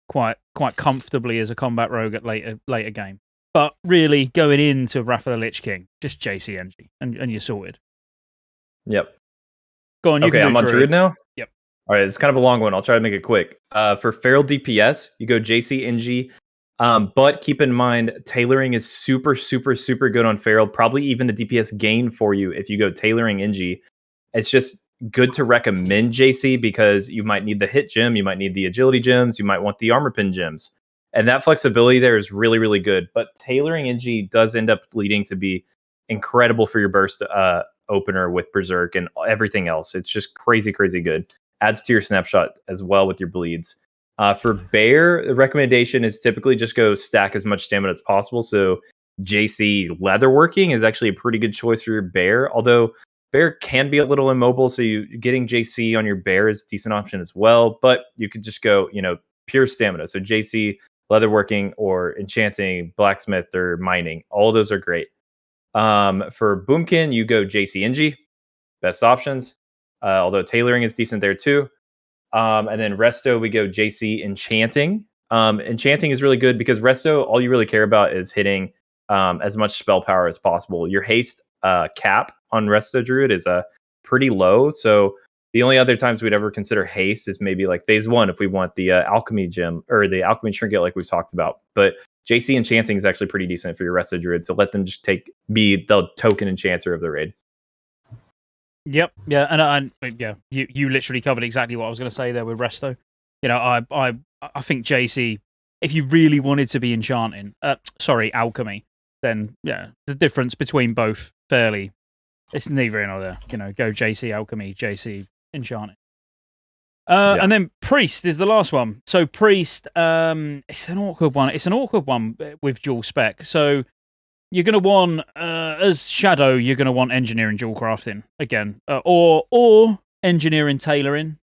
quite comfortably as a combat rogue at later game. But really, going into Wrath of the Lich King, just JC NG and you're sorted. Yep. Go on. Okay, I'm on Druid now. Yep. All right, it's kind of a long one. I'll try to make it quick. For Feral DPS, you go JC NG. But keep in mind, Tailoring is super, super, super good on Feral. Probably even a DPS gain for you if you go Tailoring NG. It's just good to recommend JC because you might need the hit gem, you might need the agility gems, you might want the armor pin gems. And that flexibility there is really, really good. But Tailoring NG does end up leading to be incredible for your burst opener with Berserk and everything else. It's just crazy, crazy good. Adds to your snapshot as well with your bleeds. For Bear, the recommendation is typically just go stack as much stamina as possible. So JC Leatherworking is actually a pretty good choice for your Bear, although Bear can be a little immobile, so getting JC on your Bear is a decent option as well. But you could just go, pure stamina. So JC, Leatherworking, or Enchanting, Blacksmith, or Mining. All of those are great. For Boomkin, you go JC NG, best options. Although Tailoring is decent there too. And then Resto, we go JC Enchanting. Enchanting is really good because Resto, all you really care about is hitting as much spell power as possible. Your haste cap on Resto Druid is pretty low. So the only other times we'd ever consider haste is maybe like phase 1 if we want the Alchemy gem or the Alchemy trinket like we've talked about. But JC Enchanting is actually pretty decent for your Resto Druid. So let them just be the token enchanter of the raid. Yep. Yeah. And you literally covered exactly what I was going to say there with Resto. I think JC, if you really wanted to be enchanting, Alchemy, then yeah, the difference between both fairly, it's neither in or there. Go JC Alchemy, JC Enchanting. And then Priest is the last one. So Priest, it's an awkward one. It's an awkward one with dual spec. So you're going to want, as Shadow, you're going to want Engineering dual crafting again, or Engineering Tailoring.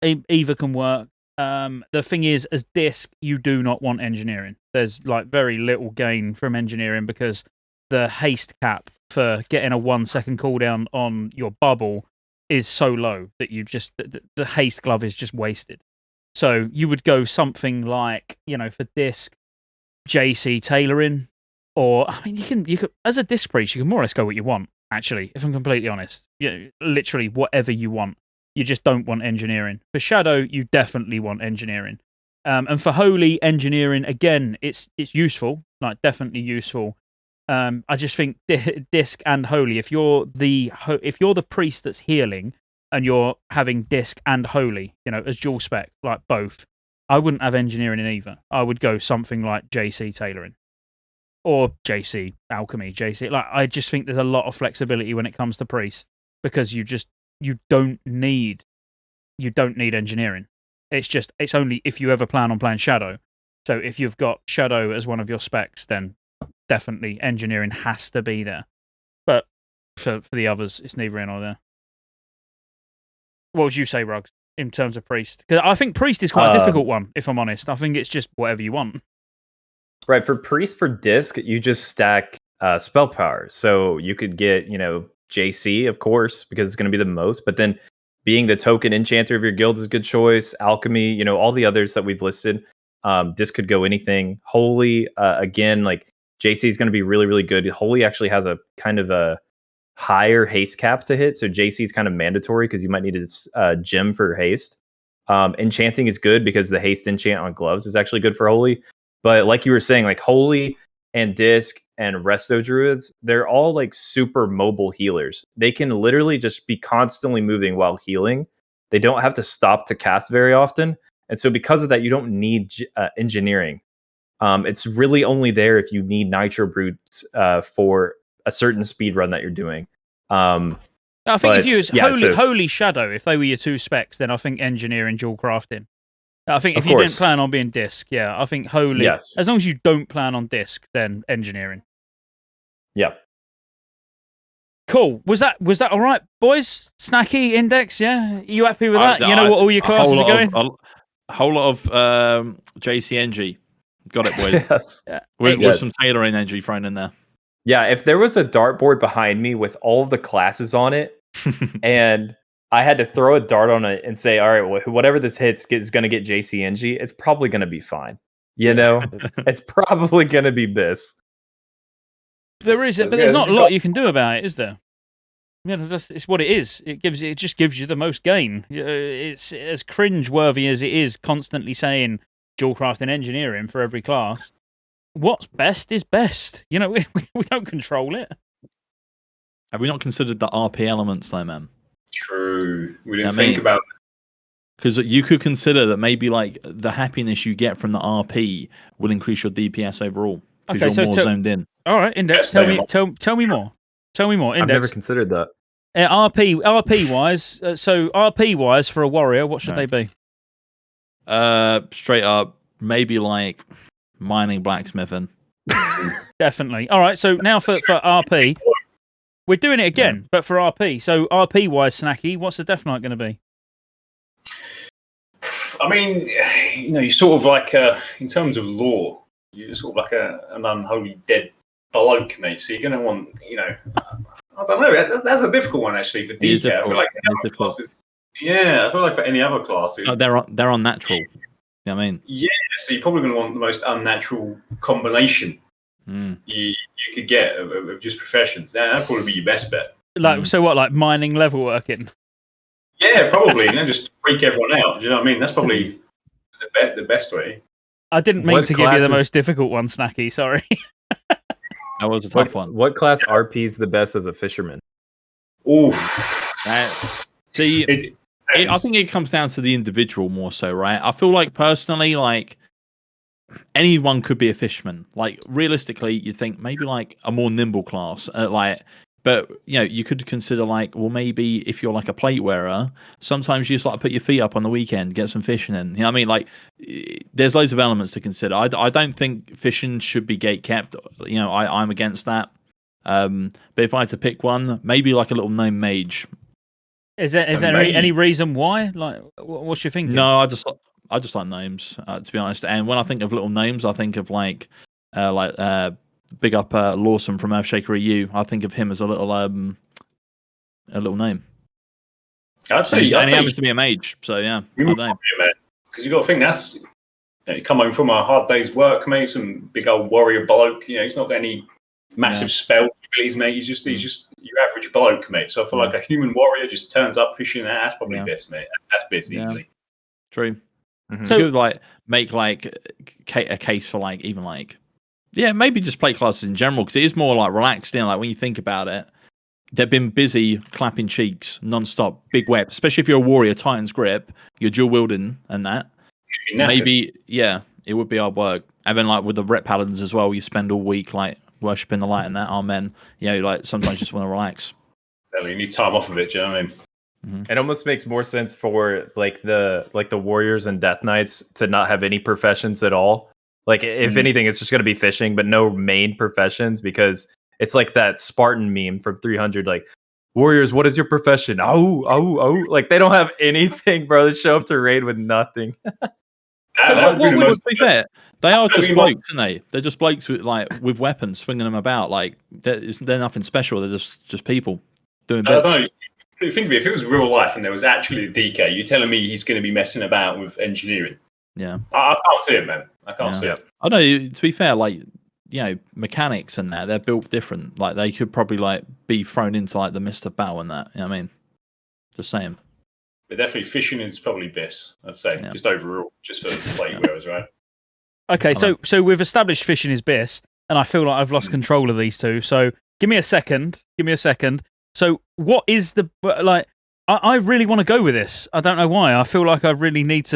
Either can work. The thing is, as Disc, you do not want Engineering. There's like very little gain from Engineering because the haste cap for getting a 1 second cooldown on your bubble is so low that you just the haste glove is just wasted. So you would go something like, for Disc, JC Tailoring, or I mean you could as a Disc priest you can more or less go what you want, actually, if I'm completely honest. Literally whatever you want. You just don't want Engineering. For Shadow, you definitely want Engineering. And for Holy, Engineering, again, it's useful, like definitely useful. I just think Disc and Holy, if you're the priest that's healing and you're having Disc and Holy, as dual spec, like both, I wouldn't have Engineering in either. I would go something like JC Tailoring or JC Alchemy, JC. Like I just think there's a lot of flexibility when it comes to priest because you don't need Engineering. It's only if you ever plan on playing Shadow. So if you've got Shadow as one of your specs, then definitely Engineering has to be there. But for the others, it's neither in or there. What would you say, Ruggs, in terms of Priest? Because I think Priest is quite a difficult one, if I'm honest. I think it's just whatever you want. Right, for Priest, for Disc, you just stack spell power. So you could get, JC, of course, because it's going to be the most. But then being the token enchanter of your guild is a good choice. Alchemy, all the others that we've listed. Disc could go anything. Holy, again, like JC is going to be really, really good. Holy actually has a kind of a higher haste cap to hit. So JC is kind of mandatory because you might need a gem for haste. Enchanting is good because the haste enchant on gloves is actually good for Holy. But like you were saying, like Holy and Disc and Resto Druids, they're all like super mobile healers. They can literally just be constantly moving while healing. They don't have to stop to cast very often. And so because of that, you don't need Engineering. It's really only there if you need Nitro Boots for a certain speed run that you're doing. I think if you was Holy Shadow, if they were your two specs, then I think Engineering, dual crafting. I think if you didn't plan on being disc, I think Holy. Yes. As long as you don't plan on disc, then Engineering. Yeah. Cool. Was that all right, boys? Snacky, Index, yeah? You happy with that? You know what all your classes are going? A whole lot of JCNG. Got it, boys. Yes. With some tailoring energy thrown in there. Yeah, if there was a dartboard behind me with all of the classes on it, and I had to throw a dart on it and say, all right, whatever this hits is going to get JCNG, it's probably going to be fine. You know? It's probably going to be this. There is, but there's not a lot you can do about it, is there? You know, it's what it is. It just gives you the most gain. It's as cringe-worthy as it is constantly saying dual crafting Engineering for every class. What's best is best. You know, we don't control it. Have we not considered the RP elements, though, man? True. We didn't think about it. Because you could consider that maybe like the happiness you get from the RP will increase your DPS overall. Because you're more zoned in. All right, Index, tell me more. Tell me more, Index. I've never considered that. RP wise, so RP wise for a warrior, what should they be? Straight up, maybe like mining, blacksmithing. Definitely. All right, so now for RP, we're doing it again, but for RP. So RP wise, Snacky, what's the Death Knight going to be? I mean, you know, you sort of like in terms of lore, you're sort of like an unholy dead bloke, mate. So you're going to want, you know, I don't know. That's a difficult one actually for DK. I feel like any other classes. Yeah, I feel like for any other classes, they're unnatural. You know what I mean? Yeah, so you're probably going to want the most unnatural combination you could get of just professions. That'd probably be your best bet. Like so, what like mining, level working? Yeah, probably. You know, just freak everyone out. Do you know what I mean? That's probably the best way. I didn't mean to give you the most difficult one, Snacky. Sorry. That was a tough one. What class RP is the best as a fisherman? Oof. See, I think it comes down to the individual more so, right? I feel like personally, like anyone could be a fisherman. Like realistically, you think maybe like a more nimble class, but you know, you could consider like, well, maybe if you're like a plate wearer, sometimes you just like put your feet up on the weekend, get some fishing in. You know what I mean? Like, there's loads of elements to consider. I don't think fishing should be gate kept. You know, I'm against that. But if I had to pick one, maybe like a little gnome mage. Is there any reason why? Like, what's your thinking? No, I just like gnomes, to be honest. And when I think of little gnomes, I think of like big up Lawson from Earthshaker EU. I think of him as a little name. I'd say he happens to be a mage, so yeah. Because you got to think that's you come home from a hard day's work, mate. Some big old warrior bloke. You know, he's not got any massive spell abilities, mate. He's just your average bloke, mate. So I feel like a human warrior just turns up fishing. That's probably best, mate. That's best easily. True. Mm-hmm. So you could like make like a case for like even like. Yeah, maybe just play classes in general, because it is more like relaxed. You know, like when you think about it, they've been busy clapping cheeks non-stop, big web. Especially if you're a warrior, Titan's Grip, you're dual wielding and that. Maybe, it would be hard work. And then like with the Rep Paladins as well, you spend all week like worshipping the light and that. Amen. You know, like sometimes you just want to relax. You need time off of it. Do you know what I mean? Mm-hmm. It almost makes more sense for like the warriors and death knights to not have any professions at all. Like, if anything, it's just going to be fishing, but no main professions, because it's like that Spartan meme from 300, like, warriors, what is your profession? Oh. Like, they don't have anything, bro. They show up to raid with nothing. To be fair, they are just blokes, aren't they? They're just blokes with weapons, swinging them about. Like, they're nothing special. They're just people doing bits. I don't know. Think of it, if it was real life and there was actually a DK, you're telling me he's going to be messing about with engineering? Yeah. I can't see it, man. I can't see it. I know, to be fair, like, you know, mechanics and that, they're built different. Like, they could probably, like, be thrown into, like, the mist of battle and that. You know what I mean? Just saying. But definitely fishing is probably best, I'd say. Yeah. Just overall, just for the plate wearers, right? Okay, so we've established fishing is best, and I feel like I've lost control of these two. So give me a second. So what is the... Like, I really want to go with this. I don't know why. I feel like I really need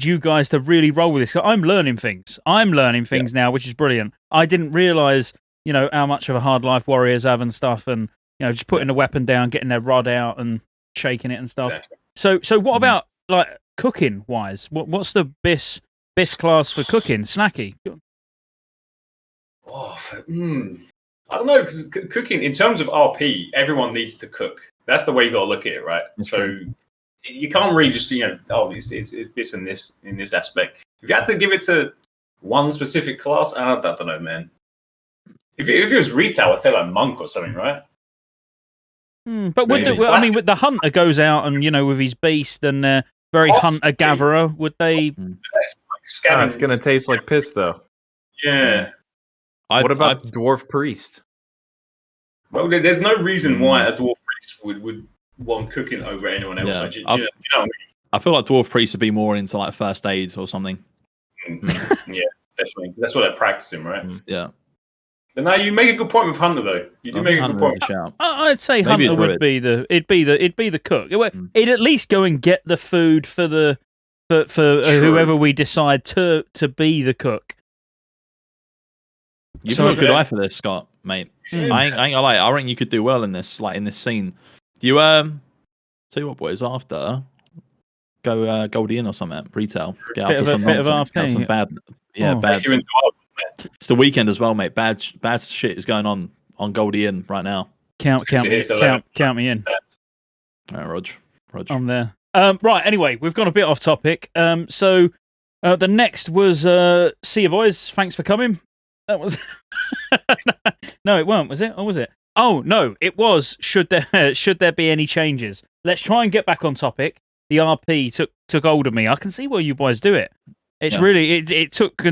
you guys to really roll with this. I'm learning things. Now, which is brilliant. I didn't realise, you know, how much of a hard life warriors have and stuff, and just putting the weapon down, getting their rod out, and shaking it and stuff. Exactly. So what about like cooking wise? What's the best class for cooking? Snacky. I don't know, because cooking in terms of RP, everyone needs to cook. That's the way you got to look at it, right? You can't really just it's this and this in this aspect. If you had to give it to one specific class, I don't know, man. If it was retail, I'd say like monk or something, right? But with the hunter goes out and with his beast and very hunter gatherer, would they? It's gonna taste like piss, though. Yeah. What about dwarf priest? Well, there's no reason why a dwarf priest would want cooking over anyone else. Yeah. Like, do you know what I mean? I feel like dwarf priests would be more into like first aid or something. Yeah, definitely. That's what they're practicing, right? Yeah. But now you make a good point with hunter, though. You do make a good point. I'd say hunter would be it'd be the cook. It'd at least go and get the food for whoever we decide to be the cook. You've got a good eye for this, Scott, mate. I ain't gonna lie. I reckon you could do well in this, like in this scene. Do you tell you what, boys? After go Goldie Inn or something, retail. Get up to some nonsense. Get some bad. It's the weekend as well, mate. Bad shit is going on Goldie Inn right now. Count me in. All right, Rog. I'm there. Right. Anyway, we've gone a bit off topic. So the next was see you boys. Thanks for coming. That was no, it weren't, was it? Or was it? Oh no, it was. Should there be any changes? Let's try and get back on topic. The RP took hold of me. I can see why you boys do it. It's really it took.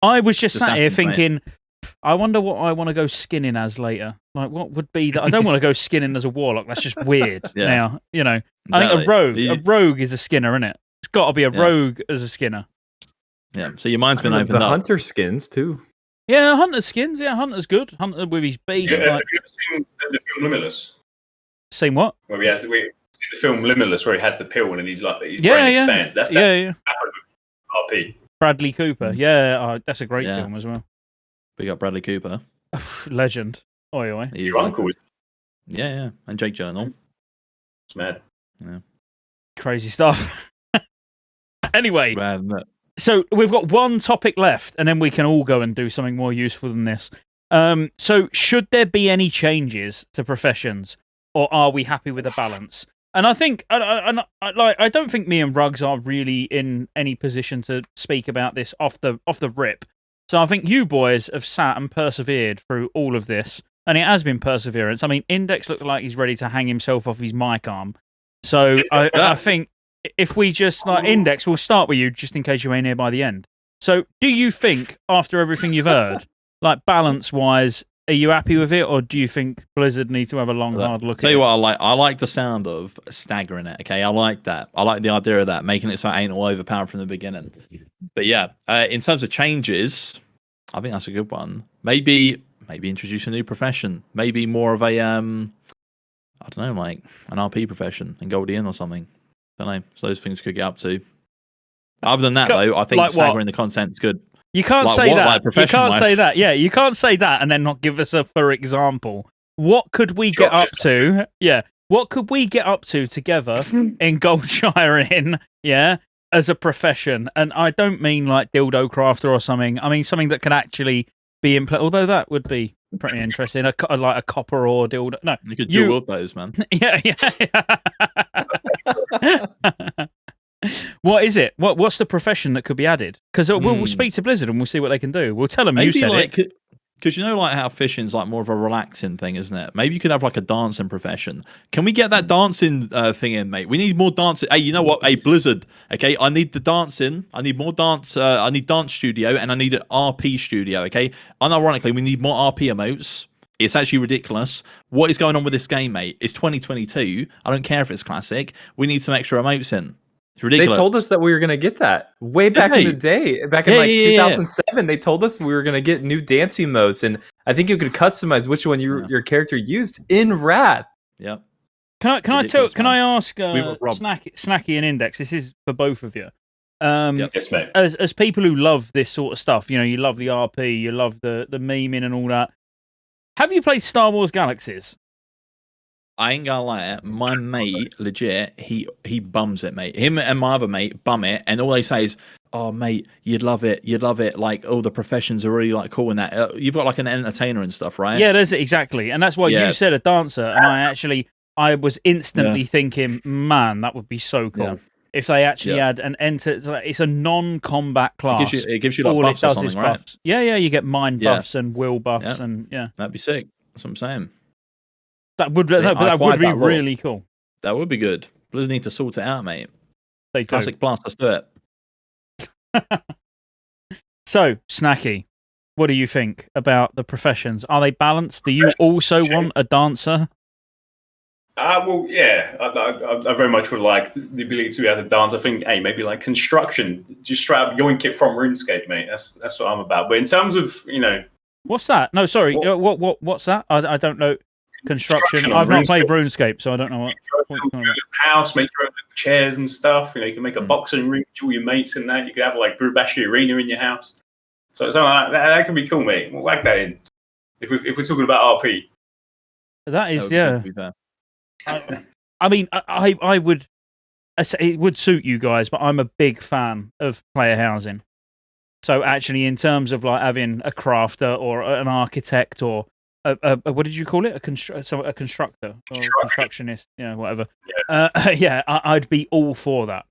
I was just sat here thinking, I wonder what I want to go skinning as later. Like, what would be that? I don't want to go skinning as a warlock. That's just weird. Now, I think a rogue is a skinner, isn't it? It's got to be a rogue as a skinner. Yeah. So your mind's been opened up. The hunter skins too. Yeah, hunter skins. Yeah, hunter's good. Hunter with his beast. Have you ever seen the film Limitless? Seen what? Where he has the film Limitless, where he has the pill and his brain expands. That's RP. Bradley Cooper. That's a great film as well. Big up Bradley Cooper. Legend. Oi. Your uncle. Yeah. And Jake Gyllenhaal. It's mad. Yeah. Crazy stuff. Anyway. Man, so we've got one topic left, and then we can all go and do something more useful than this. So should there be any changes to professions, or are we happy with the balance? And I think, I don't think me and Ruggs are really in any position to speak about this off the rip. So I think you boys have sat and persevered through all of this, and it has been perseverance. I mean, Index looked like he's ready to hang himself off his mic arm. So I think if we just Index, we'll start with you just in case you ain't here by the end. So do you think, after everything you've heard, balance-wise, are you happy with it, or do you think Blizzard need to have a long, hard look at it? Tell you what I like. I like the sound of staggering it, okay? I like that. I like the idea of that, making it so it ain't all overpowered from the beginning. But yeah, in terms of changes, I think that's a good one. Maybe introduce a new profession. Maybe more of a, I don't know, like an RP profession in Goldie Inn or something. Don't know. So those things could get up to. Other than that, though, I think staggering the content is good. You can't say that. You can't say that. Yeah, you can't say that and then not give us a for example. What could we get up to? Yeah, what could we get up to together in Goldshire Inn? Yeah, as a profession, and I don't mean like dildo crafter or something. I mean something that can actually be although that would be pretty interesting. Like a copper or dildo. No, you could dual wield those, man. Yeah. What is it? What's the profession that could be added? Because we'll speak to Blizzard and we'll see what they can do. We'll tell them you said it. Because how fishing's like more of a relaxing thing, isn't it? Maybe you could have like a dancing profession. Can we get that dancing thing in, mate? We need more dancing. Hey, you know what? Hey, Blizzard. Okay, I need the dancing. I need more dance. I need dance studio and I need an RP studio. Okay. Unironically, we need more RP emotes. It's actually ridiculous. What is going on with this game, mate? It's 2022. I don't care if it's classic. We need some extra emotes in. It's ridiculous. They told us that we were going to get that way back in the day. Back in 2007, they told us we were going to get new dance emotes, and I think you could customize which one your character used in Wrath. Yep. Can I ask Snacky and Index? This is for both of you. Yes, mate. As people who love this sort of stuff, you love the RP, you love the memeing and all that. Have you played Star Wars Galaxies? I ain't gonna lie, my mate, legit, he bums it, mate. Him and my other mate bum it, and all they say is, "Oh, mate, you'd love it. Like, oh, the professions are really like cool in that. You've got like an entertainer and stuff, right?" Yeah, there's exactly, and that's why you said a dancer, and I was instantly thinking, man, that would be so cool if they actually had an it's a non-combat class. It gives you like buffs or something, right? Buffs. Yeah, you get mind buffs and will buffs, and that'd be sick. That's what I'm saying. That would be really cool. That would be good. Blizzard need to sort it out, mate. They Classic Blast, let's do it. So, Snacky, what do you think about the professions? Are they balanced? Do you also want a dancer? Well, yeah, I very much would like the ability to be able to dance. I think, maybe like construction, just straight up yoink it from RuneScape, mate. That's what I'm about. But in terms of, what's that? No, sorry, what's that? I don't know. Construction. I've not played RuneScape, so I don't know what house, make your own chairs and stuff. You can make a boxing ring with all your mates in that. You could have like Grubashi Arena in your house. So something like that could be cool, mate. We'll whack that in. If we're talking about RP. That is, I mean, I would. It would suit you guys, but I'm a big fan of player housing. So actually, in terms of like having a crafter or an architect or what did you call it? A constructor or a constructionist, whatever. Yeah, I'd be all for that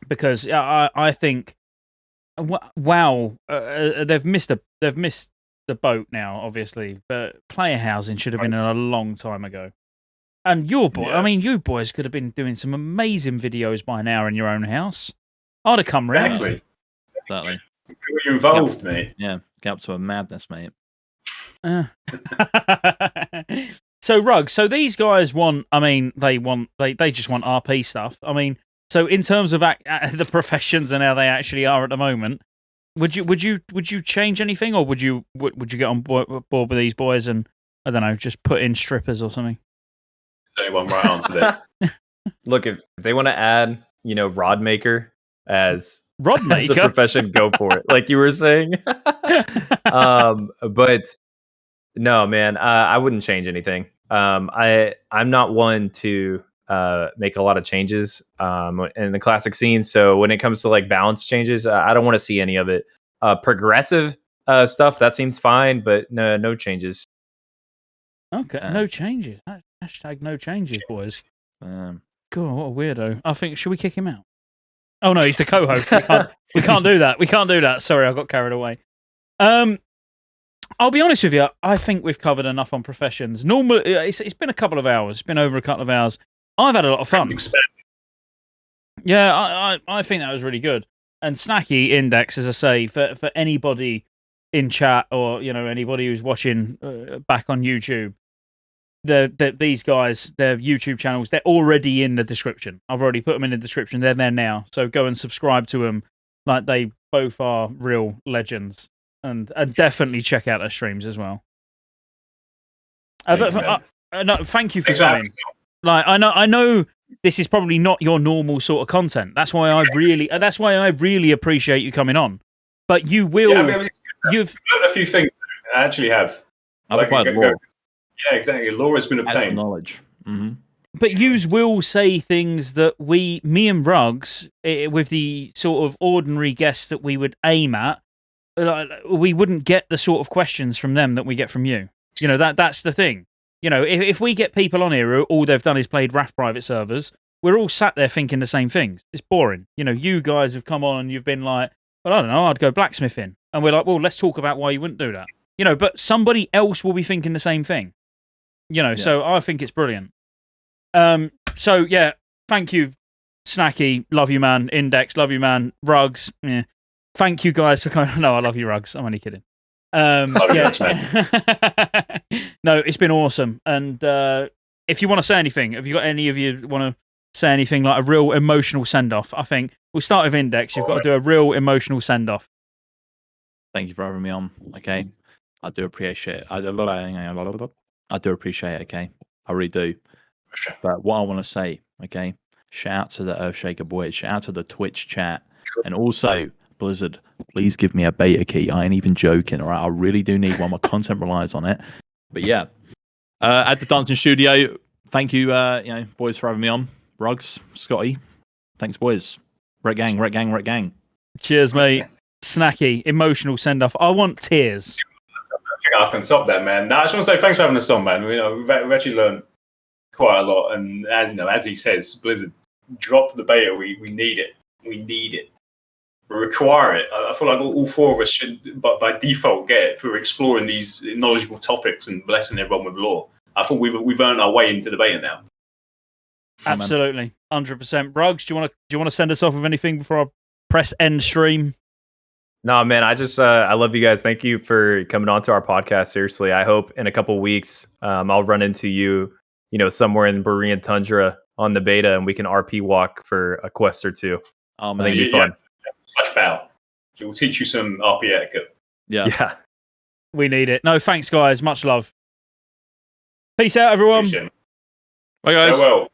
because I think, wow, they've missed the boat now, obviously, but player housing should have been in a long time ago. And you boys could have been doing some amazing videos by now in your own house. I'd have come round. Exactly. You're involved, mate. Yeah, get up to a madness, mate. So Rug, so these guys want, they just want RP stuff. I mean, so in terms of the professions and how they actually are at the moment, would you change anything, or would you get on board with these boys and, I don't know, just put in strippers or something? There's only one right answer there. Look, if they want to add, rod maker as a profession, go for it. Like you were saying. But no, man, I wouldn't change anything. I'm not one to make a lot of changes in the classic scene. So when it comes to like balance changes, I don't want to see any of it. Progressive stuff, that seems fine, but no changes. Okay, no changes. Hashtag no changes, boys. God, what a weirdo. I think, should we kick him out? Oh no, he's the co-host. We can't do that. We can't do that. Sorry, I got carried away. I'll be honest with you. I think we've covered enough on professions. Normally, it's been a couple of hours. It's been over a couple of hours. I've had a lot of fun. Yeah, I think that was really good. And Snacky Index, as I say, for anybody in chat or anybody who's watching back on YouTube, these guys, their YouTube channels, they're already in the description. I've already put them in the description. They're there now. So go and subscribe to them. Like, they both are real legends. And definitely check out their streams as well. Thank you for coming. Like, I know this is probably not your normal sort of content. That's why I really appreciate you coming on. But you will. Yeah, you've learned a few things. I actually have. Yeah, exactly. Law has been obtained. Knowledge. Mm-hmm. But yous will say things that me and Ruggs, with the sort of ordinary guests that we would aim at, we wouldn't get the sort of questions from them that we get from you. That's the thing. If we get people on here who all they've done is played Wrath private servers, we're all sat there thinking the same things. It's boring. You guys have come on and you've been like, well, I don't know, I'd go blacksmithing. And we're like, well, let's talk about why you wouldn't do that. But somebody else will be thinking the same thing. So I think it's brilliant. So, yeah, thank you, Snacky. Love you, man. Index, love you, man. Ruggs, yeah. Thank you, guys, for coming. No, I love you, Ruggs. I'm only kidding. No, it's been awesome. And if you want to say anything, have you got any of you want to say anything, like a real emotional send-off? I think we'll start with Index. You've got to do a real emotional send-off. Thank you for having me on. Okay. I do appreciate it. I do appreciate it, okay? I really do. But what I want to say, okay, shout out to the Earthshaker boys, shout out to the Twitch chat, and also, Blizzard, please give me a beta key. I ain't even joking, all right? I really do need one. My content relies on it. But yeah, at the Dancing Studio, thank you, boys, for having me on. Rugs, Scotty, thanks, boys. Ret gang. Cheers, mate. Snacky, emotional send off. I want tears. I think I can stop that, man. No, I just want to say thanks for having us on, man. We've actually learned quite a lot, and as he says, Blizzard, drop the beta. We need it. We need it. We require it. I feel like all four of us should, but by default, get it for exploring these knowledgeable topics and blessing everyone with lore. I thought we've earned our way into the beta now. Absolutely, 100%. Brugs, do you want to send us off with anything before I press end stream? No, man, I just I love you guys. Thank you for coming on to our podcast. Seriously, I hope in a couple weeks I'll run into you, somewhere in Borean Tundra on the beta, and we can RP walk for a quest or two. I think it'd be fun. Slash bow. We'll teach you some RP etiquette. Yeah. We need it. No, thanks, guys. Much love. Peace out, everyone. Bye, guys. Farewell.